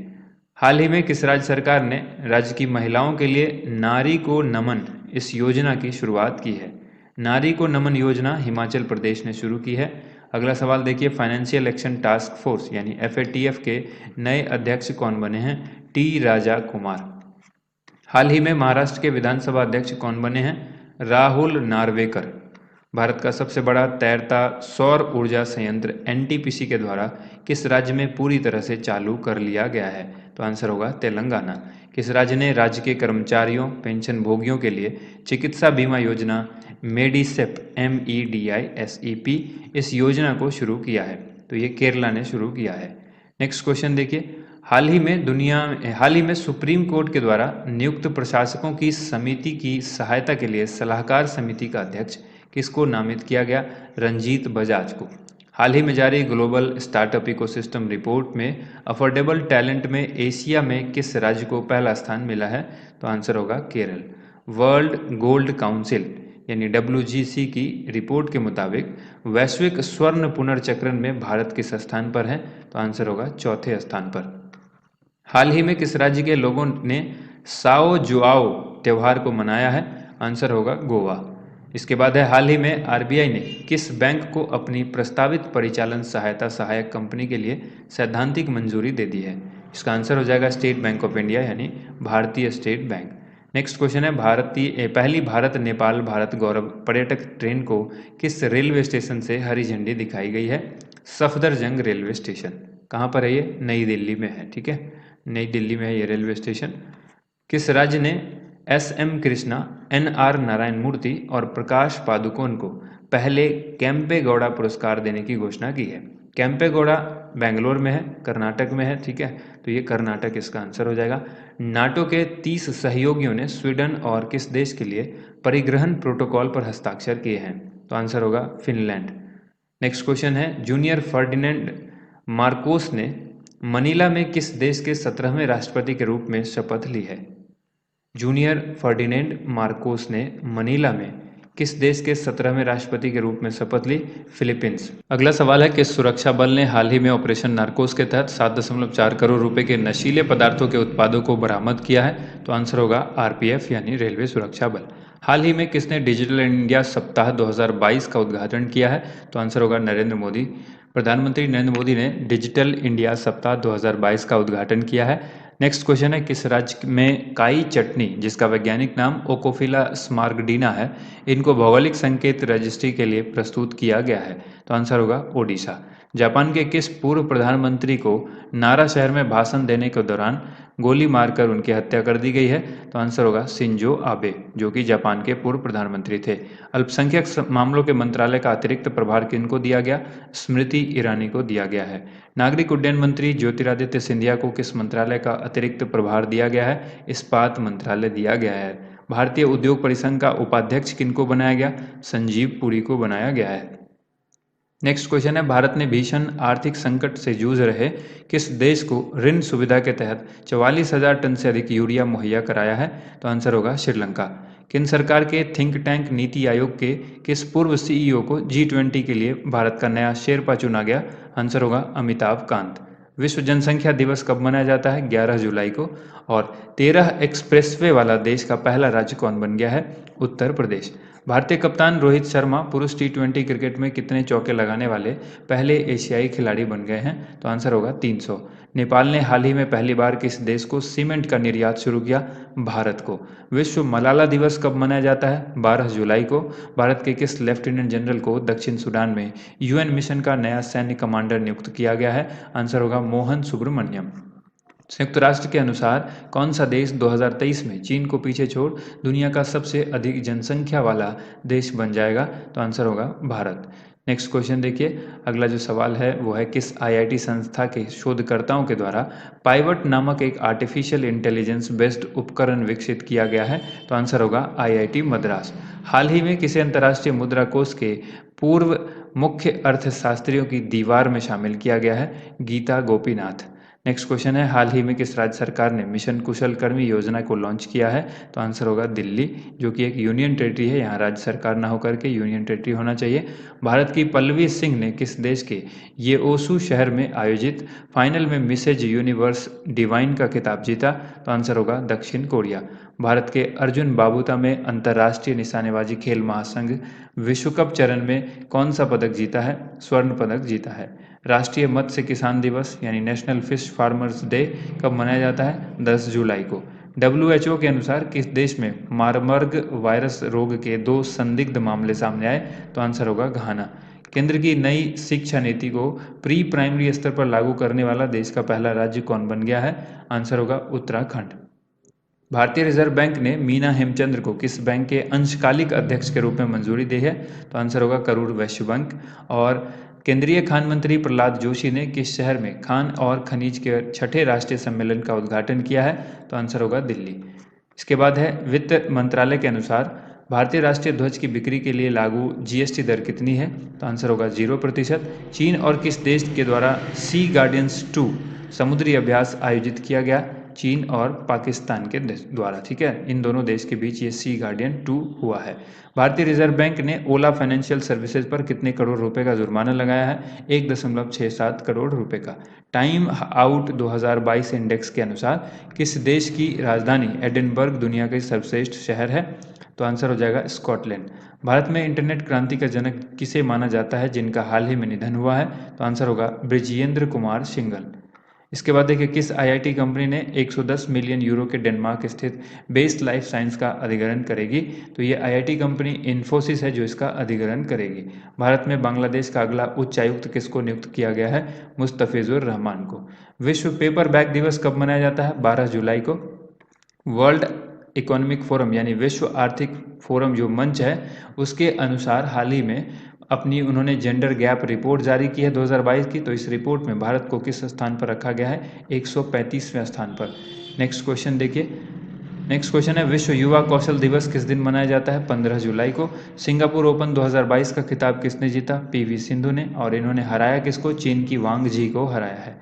हाल ही में किस राज्य सरकार ने राज्य की महिलाओं के लिए नारी को नमन इस योजना की शुरुआत की है? नारी को नमन योजना हिमाचल प्रदेश ने शुरू की है। अगला सवाल देखिए, फाइनेंशियल एक्शन टास्क फोर्स यानी FATF के नए अध्यक्ष कौन बने हैं? T राजा कुमार। हाल ही में महाराष्ट्र के विधानसभा अध्यक्ष कौन बने हैं? राहुल नार्वेकर। भारत का सबसे बड़ा तैरता सौर ऊर्जा संयंत्र NTPC के द्वारा किस राज्य में पूरी तरह से चालू कर लिया गया है? तो आंसर होगा तेलंगाना। किस राज्य ने राज्य के कर्मचारियों पेंशन भोगियों के लिए चिकित्सा बीमा योजना मेडिसेप MEDISEP इस योजना को शुरू किया है? तो ये केरला ने शुरू किया है। नेक्स्ट क्वेश्चन देखिए, हाल ही में सुप्रीम कोर्ट के द्वारा नियुक्त प्रशासकों की समिति की सहायता के लिए सलाहकार समिति का अध्यक्ष किसको नामित किया गया? रंजीत बजाज को। हाल ही में जारी ग्लोबल स्टार्टअप इकोसिस्टम रिपोर्ट में अफोर्डेबल टैलेंट में एशिया में किस राज्य को पहला स्थान मिला है? तो आंसर होगा केरल। वर्ल्ड गोल्ड काउंसिल यानी WGC की रिपोर्ट के मुताबिक वैश्विक स्वर्ण पुनर्चक्रण में भारत किस स्थान पर है? तो आंसर होगा चौथे स्थान पर। हाल ही में किस राज्य के लोगों ने साओ जुआओ त्योहार को मनाया है? आंसर होगा गोवा। इसके बाद है, हाल ही में RBI ने किस बैंक को अपनी प्रस्तावित परिचालन सहायता सहायक कंपनी के लिए सैद्धांतिक मंजूरी दे दी है? इसका आंसर हो जाएगा स्टेट बैंक ऑफ इंडिया यानी भारतीय स्टेट बैंक। नेक्स्ट क्वेश्चन है, पहली भारत नेपाल भारत गौरव पर्यटक ट्रेन को किस रेलवे स्टेशन से हरी झंडी दिखाई गई है? Safdarjung railway station. कहाँ पर है ये? नई दिल्ली में है। ठीक है, नई दिल्ली में है ये रेलवे स्टेशन। किस राज्य ने SM कृष्णा, NR नारायण मूर्ति और प्रकाश पादुकोण को पहले कैंपेगौड़ा पुरस्कार देने की घोषणा की है? कैंपेगौड़ा बेंगलोर में है, कर्नाटक में है। ठीक है, तो ये कर्नाटक इसका आंसर हो जाएगा। नाटो के 30 सहयोगियों ने स्वीडन और किस देश के लिए परिग्रहण प्रोटोकॉल पर हस्ताक्षर किए हैं? तो आंसर होगा फिनलैंड। नेक्स्ट क्वेश्चन है, जूनियर फर्डिनेंड मार्कोस ने मनीला में किस देश के 17वें राष्ट्रपति के रूप में शपथ ली है? जूनियर फर्डिनेंड मार्कोस ने मनीला में किस देश के 17वें राष्ट्रपति के रूप में शपथ ली? फिलीपींस। अगला सवाल है, किस सुरक्षा बल ने हाल ही में ऑपरेशन नार्कोस के तहत 7.4 करोड़ रुपए के नशीले पदार्थों के उत्पादों को बरामद किया है? तो आंसर होगा आरपीएफ यानी रेलवे सुरक्षा बल। हाल ही में किसने डिजिटल इंडिया सप्ताह 2022 का उद्घाटन किया है? तो आंसर होगा नरेंद्र मोदी। प्रधानमंत्री नरेंद्र मोदी ने डिजिटल इंडिया सप्ताह 2022 का उद्घाटन किया है। नेक्स्ट क्वेश्चन है, किस राज्य में काई चटनी, जिसका वैज्ञानिक नाम ओकोफिला स्मार्गडीना है, इनको भौगोलिक संकेत रजिस्ट्री के लिए प्रस्तुत किया गया है? तो आंसर होगा ओडिशा। जापान के किस पूर्व प्रधानमंत्री को नारा शहर में भाषण देने के दौरान गोली मारकर उनकी हत्या कर दी गई है? तो आंसर होगा शिंजो आबे, जो कि जापान के पूर्व प्रधानमंत्री थे। अल्पसंख्यक मामलों के मंत्रालय का अतिरिक्त प्रभार किनको दिया गया? स्मृति ईरानी को दिया गया है। नागरिक उड्डयन मंत्री ज्योतिरादित्य सिंधिया को किस मंत्रालय का अतिरिक्त प्रभार दिया गया है? इस्पात मंत्रालय दिया गया है। भारतीय उद्योग परिसंघ का उपाध्यक्ष किनको बनाया गया? संजीव पुरी को बनाया गया है। नेक्स्ट क्वेश्चन है, भारत ने भीषण आर्थिक संकट से जूझ रहे किस देश को ऋण सुविधा के तहत 44,000 टन से अधिक यूरिया मुहैया कराया है? तो आंसर होगा श्रीलंका। केंद्र सरकार के थिंक टैंक नीति आयोग के किस पूर्व सीईओ को G20 के लिए भारत का नया शेरपा चुना गया? आंसर होगा अमिताभ कांत। विश्व जनसंख्या दिवस कब मनाया जाता है? 11 जुलाई को। और 13 एक्सप्रेसवे वाला देश का पहला राज्य कौन बन गया है? उत्तर प्रदेश। भारतीय कप्तान रोहित शर्मा पुरुष T20 क्रिकेट में कितने चौके लगाने वाले पहले एशियाई खिलाड़ी बन गए हैं? तो आंसर होगा 300। नेपाल ने हाल ही में पहली बार किस देश को सीमेंट का निर्यात शुरू किया? भारत को। विश्व मलाला दिवस कब मनाया जाता है? 12 जुलाई को। भारत के किस लेफ्टिनेंट जनरल को दक्षिण सूडान में UN मिशन का नया सैन्य कमांडर नियुक्त किया गया है? आंसर होगा मोहन सुब्रमण्यम। संयुक्त राष्ट्र के अनुसार कौन सा देश 2023 में चीन को पीछे छोड़ दुनिया का सबसे अधिक जनसंख्या वाला देश बन जाएगा? तो आंसर होगा भारत। नेक्स्ट क्वेश्चन देखिए, अगला जो सवाल है वो है, किस IIT संस्था के शोधकर्ताओं के द्वारा पाइवट नामक एक आर्टिफिशियल इंटेलिजेंस बेस्ड उपकरण विकसित किया गया है? तो आंसर होगा IIT मद्रास। हाल ही में किसे अंतर्राष्ट्रीय मुद्रा कोष के पूर्व मुख्य अर्थशास्त्रियों की दीवार में शामिल किया गया है? गीता गोपीनाथ। नेक्स्ट क्वेश्चन है, हाल ही में किस राज्य सरकार ने मिशन कुशल कर्मी योजना को लॉन्च किया है? तो आंसर होगा दिल्ली, जो कि एक यूनियन टेरिटरी है। यहाँ राज्य सरकार ना होकर के यूनियन टेरिटरी होना चाहिए। भारत की पल्लवी सिंह ने किस देश के येओसू शहर में आयोजित फाइनल में मिसेज यूनिवर्स डिवाइन का खिताब जीता? तो आंसर होगा दक्षिण कोरिया। भारत के अर्जुन बाबूता में अंतर्राष्ट्रीय निशानेबाजी खेल महासंघ विश्व कप चरण में कौन सा पदक जीता है? स्वर्ण पदक जीता है। राष्ट्रीय मत्स्य किसान दिवस यानी नेशनल फिश फार्मर्स डे कब मनाया जाता है? 10 जुलाई को। WHO के अनुसार किस देश में मारबर्ग वायरस रोग के 2 संदिग्ध मामले सामने आए? तो आंसर होगा घाना। केंद्र की नई शिक्षा नीति को प्री प्राइमरी स्तर पर लागू करने वाला देश का पहला राज्य कौन बन गया है? आंसर होगा उत्तराखंड। भारतीय रिजर्व बैंक ने मीना हेमचंद्र को किस बैंक के अंशकालिक अध्यक्ष के रूप में मंजूरी दी है? तो आंसर होगा करूर वैश्य बैंक। और केंद्रीय खान मंत्री प्रहलाद जोशी ने किस शहर में खान और खनिज के 6ठे राष्ट्रीय सम्मेलन का उद्घाटन किया है? तो आंसर होगा दिल्ली। इसके बाद है, वित्त मंत्रालय के अनुसार भारतीय राष्ट्रीय ध्वज की बिक्री के लिए लागू GST दर कितनी है? तो आंसर होगा 0%। चीन और किस देश के द्वारा सी गार्डियंस 2 समुद्री अभ्यास आयोजित किया गया? चीन और पाकिस्तान के द्वारा। ठीक है, इन दोनों देश के बीच ये सी गार्डियन 2 हुआ है। भारतीय रिजर्व बैंक ने ओला फाइनेंशियल सर्विसेज पर कितने करोड़ रुपए का जुर्माना लगाया है? 1.67 करोड़ रुपए का। टाइम आउट 2022 इंडेक्स के अनुसार किस देश की राजधानी एडिनबर्ग दुनिया का सर्वश्रेष्ठ शहर है? तो आंसर हो जाएगा स्कॉटलैंड। भारत में इंटरनेट क्रांति का जनक किसे माना जाता है जिनका हाल ही में निधन हुआ है? तो आंसर होगा ब्रिजेंद्र कुमार सिंघल। इसके बाद देखिए, किस IIT कंपनी ने 110 मिलियन यूरो के डेनमार्क स्थित बेस्ट लाइफ साइंस का अधिग्रहण करेगी? तो ये IIT कंपनी इन्फोसिस है जो इसका अधिग्रहण करेगी। भारत में बांग्लादेश का अगला उच्चायुक्त किसको नियुक्त किया गया है? मुस्तफिजुर रहमान को। विश्व पेपर बैग दिवस कब मनाया जाता है? 12 जुलाई को। वर्ल्ड इकोनॉमिक फोरम यानी विश्व आर्थिक फोरम जो मंच है उसके अनुसार हाल ही में अपनी उन्होंने जेंडर गैप रिपोर्ट जारी की है 2022 की। तो इस रिपोर्ट में भारत को किस स्थान पर रखा गया है? 135वें स्थान पर। नेक्स्ट क्वेश्चन देखिए। नेक्स्ट क्वेश्चन है, विश्व युवा कौशल दिवस किस दिन मनाया जाता है? 15 जुलाई को। सिंगापुर ओपन 2022 का खिताब किसने जीता? पीवी सिंधु ने। और इन्होंने हराया किसको? चीन की वांग जी को हराया है।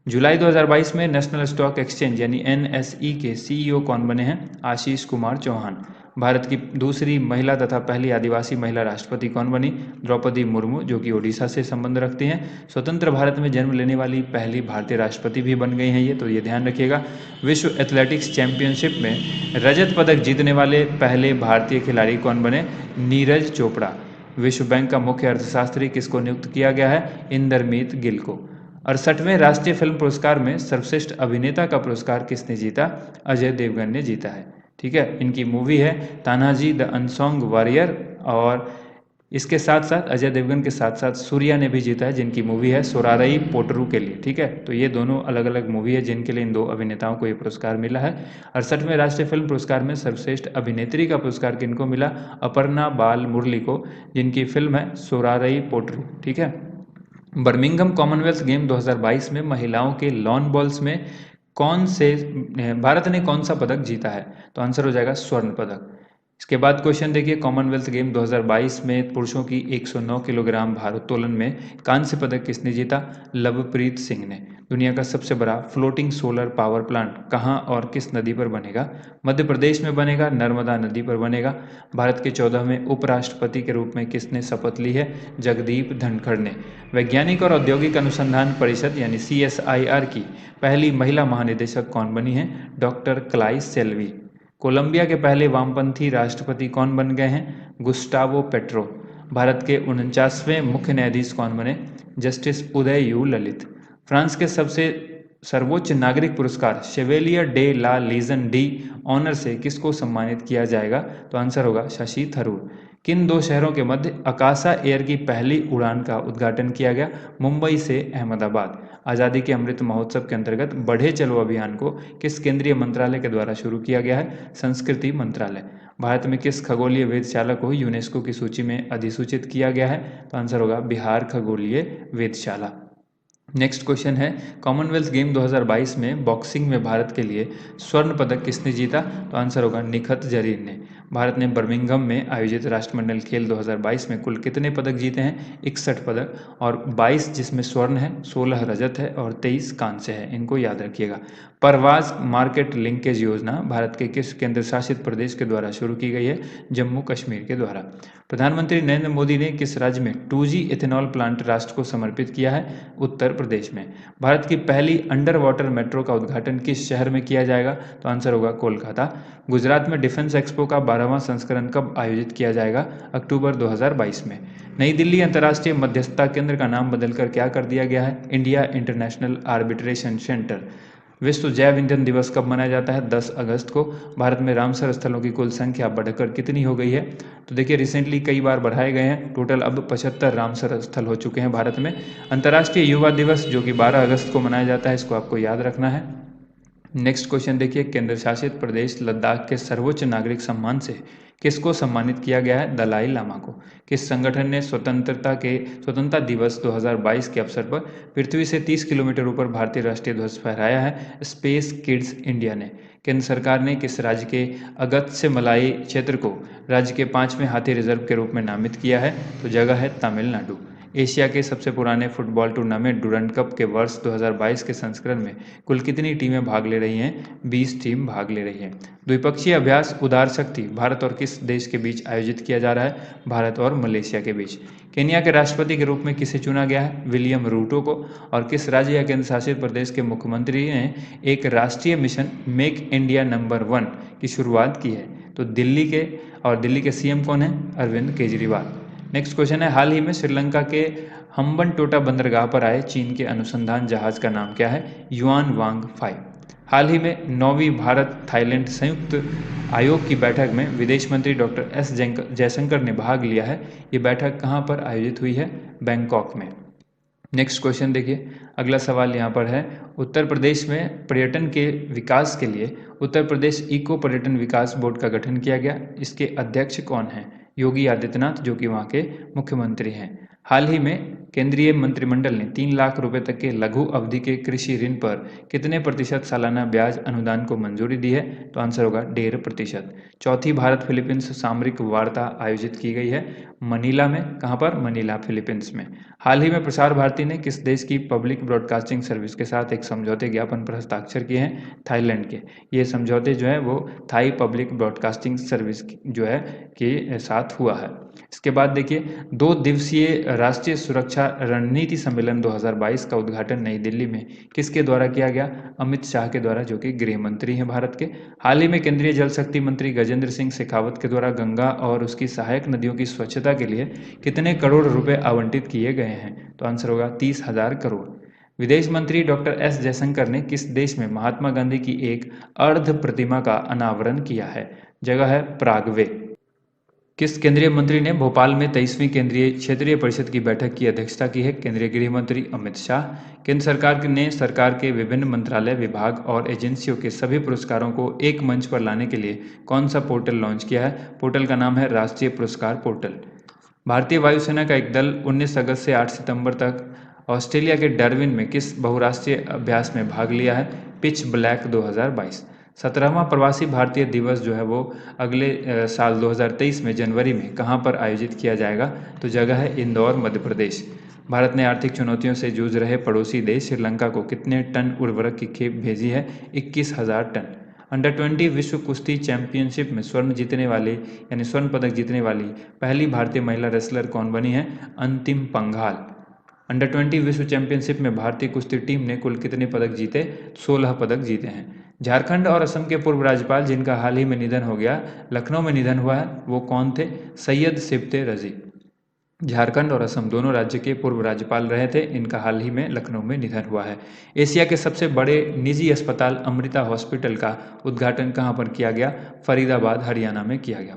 जुलाई 2022 में नेशनल स्टॉक एक्सचेंज यानी एनएसई के सीईओ कौन बने हैं? आशीष कुमार चौहान। भारत की दूसरी महिला तथा पहली आदिवासी महिला राष्ट्रपति कौन बनी? द्रौपदी मुर्मू, जो कि ओडिशा से संबंध रखती हैं। स्वतंत्र भारत में जन्म लेने वाली पहली भारतीय राष्ट्रपति भी बन गई हैं ये, तो ये ध्यान रखिएगा। विश्व एथलेटिक्स चैंपियनशिप में रजत पदक जीतने वाले पहले भारतीय खिलाड़ी कौन बने? नीरज चोपड़ा। विश्व बैंक का मुख्य अर्थशास्त्री किसको नियुक्त किया गया है? इंदरमीत गिल को। 68वें राष्ट्रीय फिल्म पुरस्कार में सर्वश्रेष्ठ अभिनेता का पुरस्कार किसने जीता? अजय देवगन ने जीता है। ठीक है, इनकी मूवी है तानाजी द अनसॉन्ग वॉरियर, और इसके साथ साथ अजय देवगन के साथ साथ सूर्या ने भी जीता है, जिनकी मूवी है सोरारई पोटरू के लिए। ठीक है, तो ये दोनों अलग अलग मूवी है जिनके लिए इन दो अभिनेताओं को ये पुरस्कार मिला है। 68वें राष्ट्रीय फिल्म पुरस्कार में सर्वश्रेष्ठ अभिनेत्री का पुरस्कार किनको मिला? अपर्णा बाल मुरली को, जिनकी फिल्म है सोरारई पोटरू। ठीक है। बर्मिंघम कॉमनवेल्थ गेम 2022 में महिलाओं के लॉन बॉल्स में भारत ने कौन सा पदक जीता है? तो आंसर हो जाएगा स्वर्ण पदक। इसके बाद क्वेश्चन देखिए, कॉमनवेल्थ गेम 2022 में पुरुषों की 109 किलोग्राम भारोत्तोलन में कांस्य पदक किसने जीता? लवप्रीत सिंह ने। दुनिया का सबसे बड़ा फ्लोटिंग सोलर पावर प्लांट कहाँ और किस नदी पर बनेगा? मध्य प्रदेश में बनेगा, नर्मदा नदी पर बनेगा। भारत के 14वें उपराष्ट्रपति के रूप में किसने शपथ ली है? जगदीप धनखड़ ने। वैज्ञानिक और औद्योगिक अनुसंधान परिषद यानी CSIR की पहली महिला महानिदेशक कौन बनी है? डॉक्टर क्लाई सेल्वी। कोलंबिया के पहले वामपंथी राष्ट्रपति कौन बन गए हैं? गुस्टावो पेट्रो। भारत के 49वें मुख्य न्यायाधीश कौन बने? Justice Uday U Lalit. France के सबसे सर्वोच्च नागरिक पुरस्कार chevalier de la legion d' honneur से किसको सम्मानित किया जाएगा? तो आंसर होगा शशि थरूर। किन दो शहरों के मध्य अकाशा एयर की पहली उड़ान का उद्घाटन किया गया? मुंबई से अहमदाबाद। आज़ादी के अमृत महोत्सव के अंतर्गत बढ़े चलो अभियान को किस केंद्रीय मंत्रालय के द्वारा शुरू किया गया है? संस्कृति मंत्रालय। भारत में किस खगोलीय वेधशाला को यूनेस्को की सूची में अधिसूचित किया गया है? तो आंसर होगा बिहार खगोलीय वेधशाला। नेक्स्ट क्वेश्चन है, कॉमनवेल्थ गेम 2022 में बॉक्सिंग में भारत के लिए स्वर्ण पदक किसने जीता? तो आंसर होगा निखत जरीन ने। भारत ने बर्मिंघम में आयोजित राष्ट्रमंडल खेल 2022 में कुल कितने पदक जीते हैं? 61 पदक, और 22 जिसमें स्वर्ण है, 16 रजत है और 23 कांस्य है। इनको याद रखिएगा। परवाज मार्केट लिंकेज योजना भारत के किस केंद्र शासित प्रदेश के द्वारा शुरू की गई है? जम्मू कश्मीर के द्वारा। प्रधानमंत्री नरेंद्र मोदी ने किस राज्य में 2G इथेनॉल प्लांट राष्ट्र को समर्पित किया है? उत्तर प्रदेश में। भारत की पहली अंडर वाटर मेट्रो का उद्घाटन किस शहर में किया जाएगा? तो आंसर होगा कोलकाता। गुजरात में डिफेंस एक्सपो का 12वां संस्करण कब आयोजित किया जाएगा? अक्टूबर 2022 में। नई दिल्ली अंतर्राष्ट्रीय मध्यस्थता केंद्र का नाम बदलकर क्या कर दिया गया है? India international arbitration centre. विश्व जैव ईंधन दिवस कब मनाया जाता है? 10 अगस्त को। भारत में रामसर स्थलों की कुल संख्या बढ़कर कितनी हो गई है? तो देखिए, रिसेंटली कई बार बढ़ाए गए हैं। टोटल अब 75 रामसर स्थल हो चुके हैं भारत में। अंतर्राष्ट्रीय युवा दिवस जो कि 12 अगस्त को मनाया जाता है, इसको आपको याद रखना है। नेक्स्ट क्वेश्चन देखिए, केंद्र शासित प्रदेश लद्दाख के सर्वोच्च नागरिक सम्मान से किसको सम्मानित किया गया है? दलाई लामा को। किस संगठन ने स्वतंत्रता दिवस 2022 के अवसर पर पृथ्वी से 30 किलोमीटर ऊपर भारतीय राष्ट्रीय ध्वज फहराया है? स्पेस किड्स इंडिया ने। केंद्र सरकार ने किस राज्य के अगत्य मलाई क्षेत्र को राज्य के 5वें हाथी रिजर्व के रूप में नामित किया है? तो जगह है तमिलनाडु। एशिया के सबसे पुराने फुटबॉल टूर्नामेंट डुरंड कप के वर्ष 2022 के संस्करण में कुल कितनी टीमें भाग ले रही हैं? 20 टीम भाग ले रही हैं। द्विपक्षीय अभ्यास उदार शक्ति भारत और किस देश के बीच आयोजित किया जा रहा है? भारत और मलेशिया के बीच। केन्या के राष्ट्रपति के रूप में किसे चुना गया है? विलियम रूटो को। और किस राज्य या केंद्र शासित प्रदेश के मुख्यमंत्री ने एक राष्ट्रीय मिशन मेक इंडिया नंबर 1 की शुरुआत की है? तो दिल्ली के, और दिल्ली के CM कौन है? अरविंद केजरीवाल। नेक्स्ट क्वेश्चन है, हाल ही में श्रीलंका के हम्बनटोटा बंदरगाह पर आए चीन के अनुसंधान जहाज का नाम क्या है? युआन वांग 5। हाल ही में 9वीं भारत थाईलैंड संयुक्त आयोग की बैठक में विदेश मंत्री डॉक्टर S जयशंकर ने भाग लिया है। ये बैठक कहाँ पर आयोजित हुई है? बैंकॉक में। नेक्स्ट क्वेश्चन देखिए, अगला सवाल यहाँ पर है, उत्तर प्रदेश में पर्यटन के विकास के लिए उत्तर प्रदेश इको पर्यटन विकास बोर्ड का गठन किया गया। इसके अध्यक्ष कौन हैं? योगी आदित्यनाथ जो कि वहाँ के मुख्यमंत्री हैं। हाल ही में केंद्रीय मंत्रिमंडल ने 3 लाख रुपए तक के लघु अवधि के कृषि ऋण पर कितने प्रतिशत सालाना ब्याज अनुदान को मंजूरी दी है? तो आंसर होगा 1.5%। चौथी भारत फिलीपींस सामरिक वार्ता आयोजित की गई है मनीला में। कहाँ पर? मनीला, फिलीपींस में। हाल ही में प्रसार भारती ने किस देश की पब्लिक ब्रॉडकास्टिंग सर्विस के साथ एक समझौते ज्ञापन पर हस्ताक्षर किए हैं? थाईलैंड के। ये समझौते जो है वो थाई पब्लिक ब्रॉडकास्टिंग सर्विस जो है के साथ हुआ है। इसके बाद देखिए 2 दिवसीय राष्ट्रीय सुरक्षा रणनीति सम्मेलन 2022 का उद्घाटन नई दिल्ली में किसके द्वारा किया गया? अमित शाह के द्वारा, जो कि गृह मंत्री हैं भारत के। हाल ही में केंद्रीय जल शक्ति मंत्री गजेंद्र सिंह शेखावत के द्वारा गंगा और उसकी सहायक नदियों की स्वच्छता के लिए कितने करोड़ रुपए आवंटित किए गए हैं? तो आंसर होगा 30,000 करोड़। विदेश मंत्री डॉक्टर एस जयशंकर ने किस देश में महात्मा गांधी की एक अर्ध प्रतिमा का अनावरण किया है? जगह है प्रागवे। किस केंद्रीय मंत्री ने भोपाल में 23वीं केंद्रीय क्षेत्रीय परिषद की बैठक की अध्यक्षता की है? केंद्रीय गृह मंत्री अमित शाह। केंद्र सरकार ने सरकार के विभिन्न मंत्रालय, विभाग और एजेंसियों के सभी पुरस्कारों को एक मंच पर लाने के लिए कौन सा पोर्टल लॉन्च किया है? पोर्टल का नाम है राष्ट्रीय पुरस्कार पोर्टल। भारतीय वायुसेना का एक दल 19 अगस्त से 8 सितंबर तक ऑस्ट्रेलिया के डार्विन में किस बहुराष्ट्रीय अभ्यास में भाग लिया है? Pitch black 2022। 17वां प्रवासी भारतीय दिवस जो है वो अगले साल 2023 में जनवरी में कहाँ पर आयोजित किया जाएगा? तो जगह है इंदौर, मध्य प्रदेश। भारत ने आर्थिक चुनौतियों से जूझ रहे पड़ोसी देश श्रीलंका को कितने टन उर्वरक की खेप भेजी है? 21,000 टन। अंडर 20 विश्व कुश्ती चैंपियनशिप में स्वर्ण पदक जीतने वाली पहली भारतीय महिला रेसलर कौन बनी है? अंतिम पंघाल। अंडर 20 विश्व चैंपियनशिप में भारतीय कुश्ती टीम ने कुल कितने पदक जीते? 16 पदक जीते हैं। झारखंड और असम के पूर्व राज्यपाल जिनका हाल ही में निधन हो गया, लखनऊ में निधन हुआ है, वो कौन थे? सैयद सिबते रजी। झारखंड और असम दोनों राज्य के पूर्व राज्यपाल रहे थे। इनका हाल ही में लखनऊ में निधन हुआ है। एशिया के सबसे बड़े निजी अस्पताल अमृता हॉस्पिटल का उद्घाटन कहाँ पर किया गया? फरीदाबाद, हरियाणा में किया गया।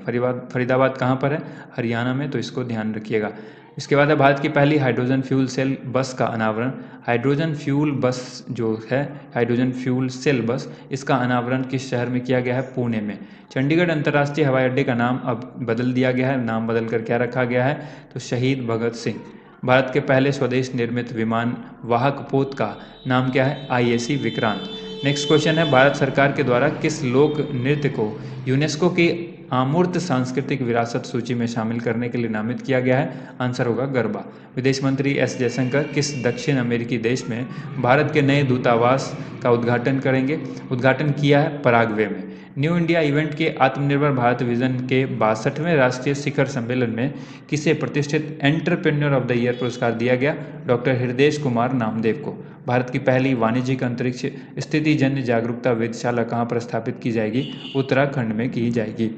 फरीदाबाद कहाँ पर है? हरियाणा में, तो इसको ध्यान रखिएगा। इसके बाद है भारत की पहली हाइड्रोजन फ्यूल सेल बस का अनावरण। हाइड्रोजन फ्यूल बस जो है, हाइड्रोजन फ्यूल सेल बस, इसका अनावरण किस शहर में किया गया है? पुणे में। चंडीगढ़ अंतर्राष्ट्रीय हवाई अड्डे का नाम अब बदल दिया गया है। नाम बदल कर क्या रखा गया है? तो शहीद भगत सिंह। भारत के पहले स्वदेश निर्मित विमान वाहक पोत का नाम क्या है? IAC विक्रांत। नेक्स्ट क्वेश्चन है, भारत सरकार के द्वारा किस लोक नृत्य को यूनेस्को की अमूर्त सांस्कृतिक विरासत सूची में शामिल करने के लिए नामित किया गया है? आंसर होगा गरबा। विदेश मंत्री एस जयशंकर किस दक्षिण अमेरिकी देश में भारत के नए दूतावास का उद्घाटन करेंगे? उद्घाटन किया है पराग्वे में। न्यू इंडिया इवेंट के आत्मनिर्भर भारत विजन के 62वें राष्ट्रीय शिखर सम्मेलन में किसे प्रतिष्ठित एंटरप्रेन्योर ऑफ द ईयर पुरस्कार दिया गया? डॉक्टर हृदयेश कुमार नामदेव को। भारत की पहली वाणिज्यिक अंतरिक्ष स्थितिजन्य जागरूकता वेधशाला कहाँ पर स्थापित की जाएगी? उत्तराखंड में की जाएगी।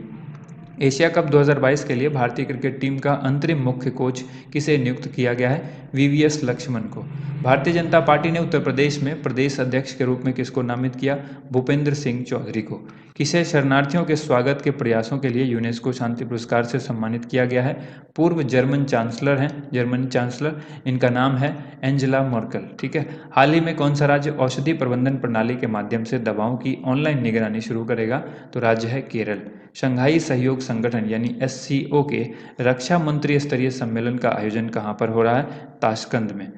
एशिया कप 2022 के लिए भारतीय क्रिकेट टीम का अंतरिम मुख्य कोच किसे नियुक्त किया गया है? VVS लक्ष्मण को। भारतीय जनता पार्टी ने उत्तर प्रदेश में प्रदेश अध्यक्ष के रूप में किसको नामित किया? भूपेंद्र सिंह चौधरी को। किसे शरणार्थियों के स्वागत के प्रयासों के लिए यूनेस्को शांति पुरस्कार से सम्मानित किया गया है? पूर्व जर्मन चांसलर हैं, जर्मनी चांसलर, इनका नाम है एंजेला मर्केल। ठीक है। हाल ही में कौन सा राज्य औषधि प्रबंधन प्रणाली के माध्यम से दवाओं की ऑनलाइन निगरानी शुरू करेगा? तो राज्य है केरल। शंघाई सहयोग संगठन यानी SCO के रक्षा मंत्री स्तरीय सम्मेलन का आयोजन कहाँ पर हो रहा है? ताशकंद में।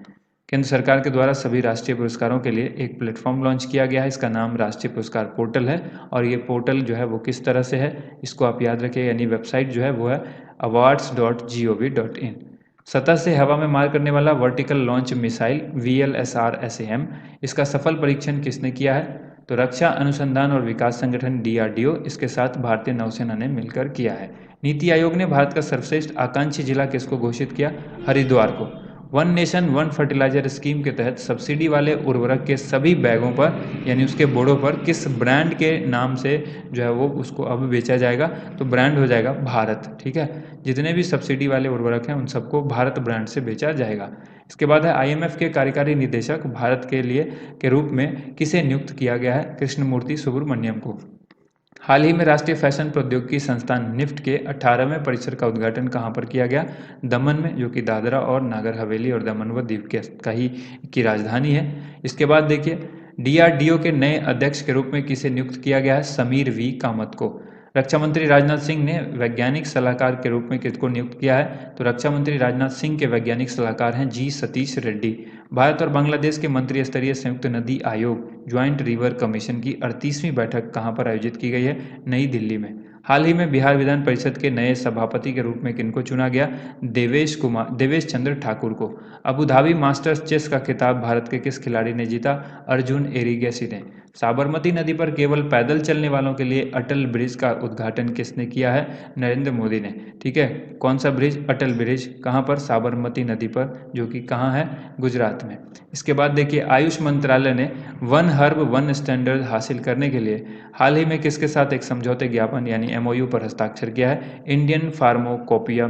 केंद्र सरकार के द्वारा सभी राष्ट्रीय पुरस्कारों के लिए एक प्लेटफॉर्म लॉन्च किया गया है। इसका नाम राष्ट्रीय पुरस्कार पोर्टल है और ये पोर्टल जो है वो किस तरह से है, इसको आप याद रखें, यानी वेबसाइट जो है वो है awards.gov.in। सतह से हवा में मार करने वाला वर्टिकल लॉन्च मिसाइल VLSR-SAM, इसका सफल परीक्षण किसने किया है? तो रक्षा अनुसंधान और विकास संगठन DRDO, इसके साथ भारतीय नौसेना ने मिलकर किया है। नीति आयोग ने भारत का सर्वश्रेष्ठ आकांक्षी जिला किसको घोषित किया? हरिद्वार को। One nation one fertilizer scheme के तहत सब्सिडी वाले उर्वरक के सभी बैगों पर यानी उसके बोर्डों पर किस ब्रांड के नाम से जो है वो उसको अब बेचा जाएगा? तो ब्रांड हो जाएगा भारत। ठीक है। जितने भी सब्सिडी वाले उर्वरक हैं उन सबको भारत ब्रांड से बेचा जाएगा। इसके बाद है IMF के कार्यकारी निदेशक भारत के लिए के रूप में किसे नियुक्त किया गया है? कृष्णमूर्ति सुब्रमण्यम को। हाल ही में राष्ट्रीय फैशन प्रौद्योगिकी संस्थान NIFT के 18वें परिसर का उद्घाटन कहाँ पर किया गया? दमन में, जो कि दादरा और नागर हवेली और दमन व दीव की राजधानी है। इसके बाद देखिए DRDO के नए अध्यक्ष के रूप में किसे नियुक्त किया गया है? समीर V कामत को। रक्षा मंत्री राजनाथ सिंह ने वैज्ञानिक सलाहकार के रूप में किसको नियुक्त किया है? तो रक्षा मंत्री राजनाथ सिंह के वैज्ञानिक सलाहकार हैं जी सतीश रेड्डी। भारत और बांग्लादेश के मंत्री स्तरीय संयुक्त नदी आयोग ज्वाइंट रिवर कमीशन की 38वीं बैठक कहाँ पर आयोजित की गई है? नई दिल्ली में। हाल ही में बिहार विधान परिषद के नए सभापति के रूप में किनको चुना गया? देवेश चंद्र ठाकुर को। अबू धाबी मास्टर्स चेस का खिताब भारत के किस खिलाड़ी ने जीता? अर्जुन एरिगेसी ने। साबरमती नदी पर केवल पैदल चलने वालों के लिए अटल ब्रिज का उद्घाटन किसने किया है? नरेंद्र मोदी ने। ठीक है, कौन सा ब्रिज? अटल ब्रिज। कहाँ पर? साबरमती नदी पर, जो कि कहाँ है? गुजरात में। इसके बाद देखिए, आयुष मंत्रालय ने वन हर्ब वन स्टैंडर्ड हासिल करने के लिए हाल ही में किसके साथ एक समझौते ज्ञापन यानी एमओयू पर हस्ताक्षर किया है? इंडियन फार्माकोपियो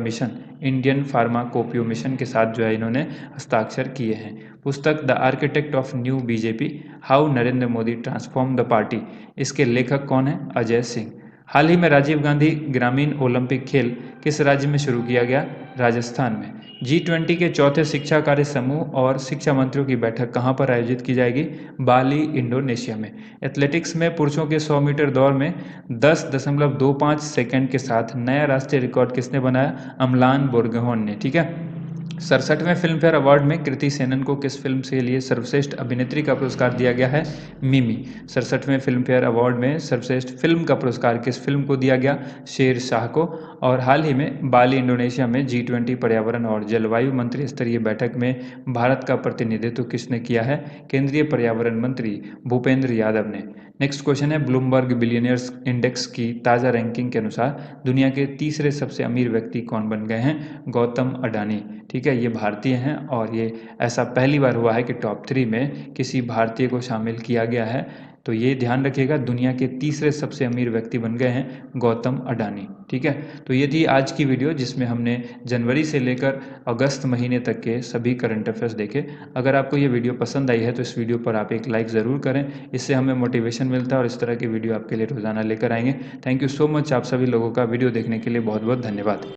मिशन के साथ जो है इन्होंने हस्ताक्षर किए हैं। पुस्तक the architect of new BJP, how Narendra Modi transform the party, इसके लेखक कौन है? अजय सिंह। हाल ही में राजीव गांधी ग्रामीण ओलंपिक खेल किस राज्य में शुरू किया गया? राजस्थान में। G20 के चौथे शिक्षा कार्य समूह और शिक्षा मंत्रियों की बैठक कहाँ पर आयोजित की जाएगी? बाली, इंडोनेशिया में। एथलेटिक्स में पुरुषों के 100 मीटर दौड़ में 10.25 सेकंड के साथ नया राष्ट्रीय रिकॉर्ड किसने बनाया? अमलान बोरगोहेन ने। ठीक है। 67वें फिल्म फेयर अवार्ड में कृति सेनन को किस फिल्म के लिए सर्वश्रेष्ठ अभिनेत्री का पुरस्कार दिया गया है? मिमी। 67वें फिल्म फेयर अवार्ड में सर्वश्रेष्ठ फिल्म का पुरस्कार किस फिल्म को दिया गया? शेरशाह को। और हाल ही में बाली, इंडोनेशिया में G20 पर्यावरण और जलवायु मंत्री स्तरीय बैठक में भारत का प्रतिनिधित्व किसने किया है? केंद्रीय पर्यावरण मंत्री भूपेंद्र यादव ने। नेक्स्ट क्वेश्चन है, ब्लूमबर्ग बिलियनियर्स इंडेक्स की ताज़ा रैंकिंग के अनुसार दुनिया के तीसरे सबसे अमीर व्यक्ति कौन बन गए हैं? गौतम अडानी। ठीक है, ये भारतीय हैं और ये ऐसा पहली बार हुआ है कि टॉप 3 में किसी भारतीय को शामिल किया गया है। तो ये ध्यान रखिएगा, दुनिया के तीसरे सबसे अमीर व्यक्ति बन गए हैं गौतम अडानी। ठीक है, तो ये थी आज की वीडियो जिसमें हमने जनवरी से लेकर अगस्त महीने तक के सभी करंट अफेयर्स देखे। अगर आपको ये वीडियो पसंद आई है तो इस वीडियो पर आप एक लाइक ज़रूर करें, इससे हमें मोटिवेशन मिलता है और इस तरह की वीडियो आपके लिए रोज़ाना लेकर आएंगे। थैंक यू सो मच, आप सभी लोगों का वीडियो देखने के लिए बहुत बहुत धन्यवाद।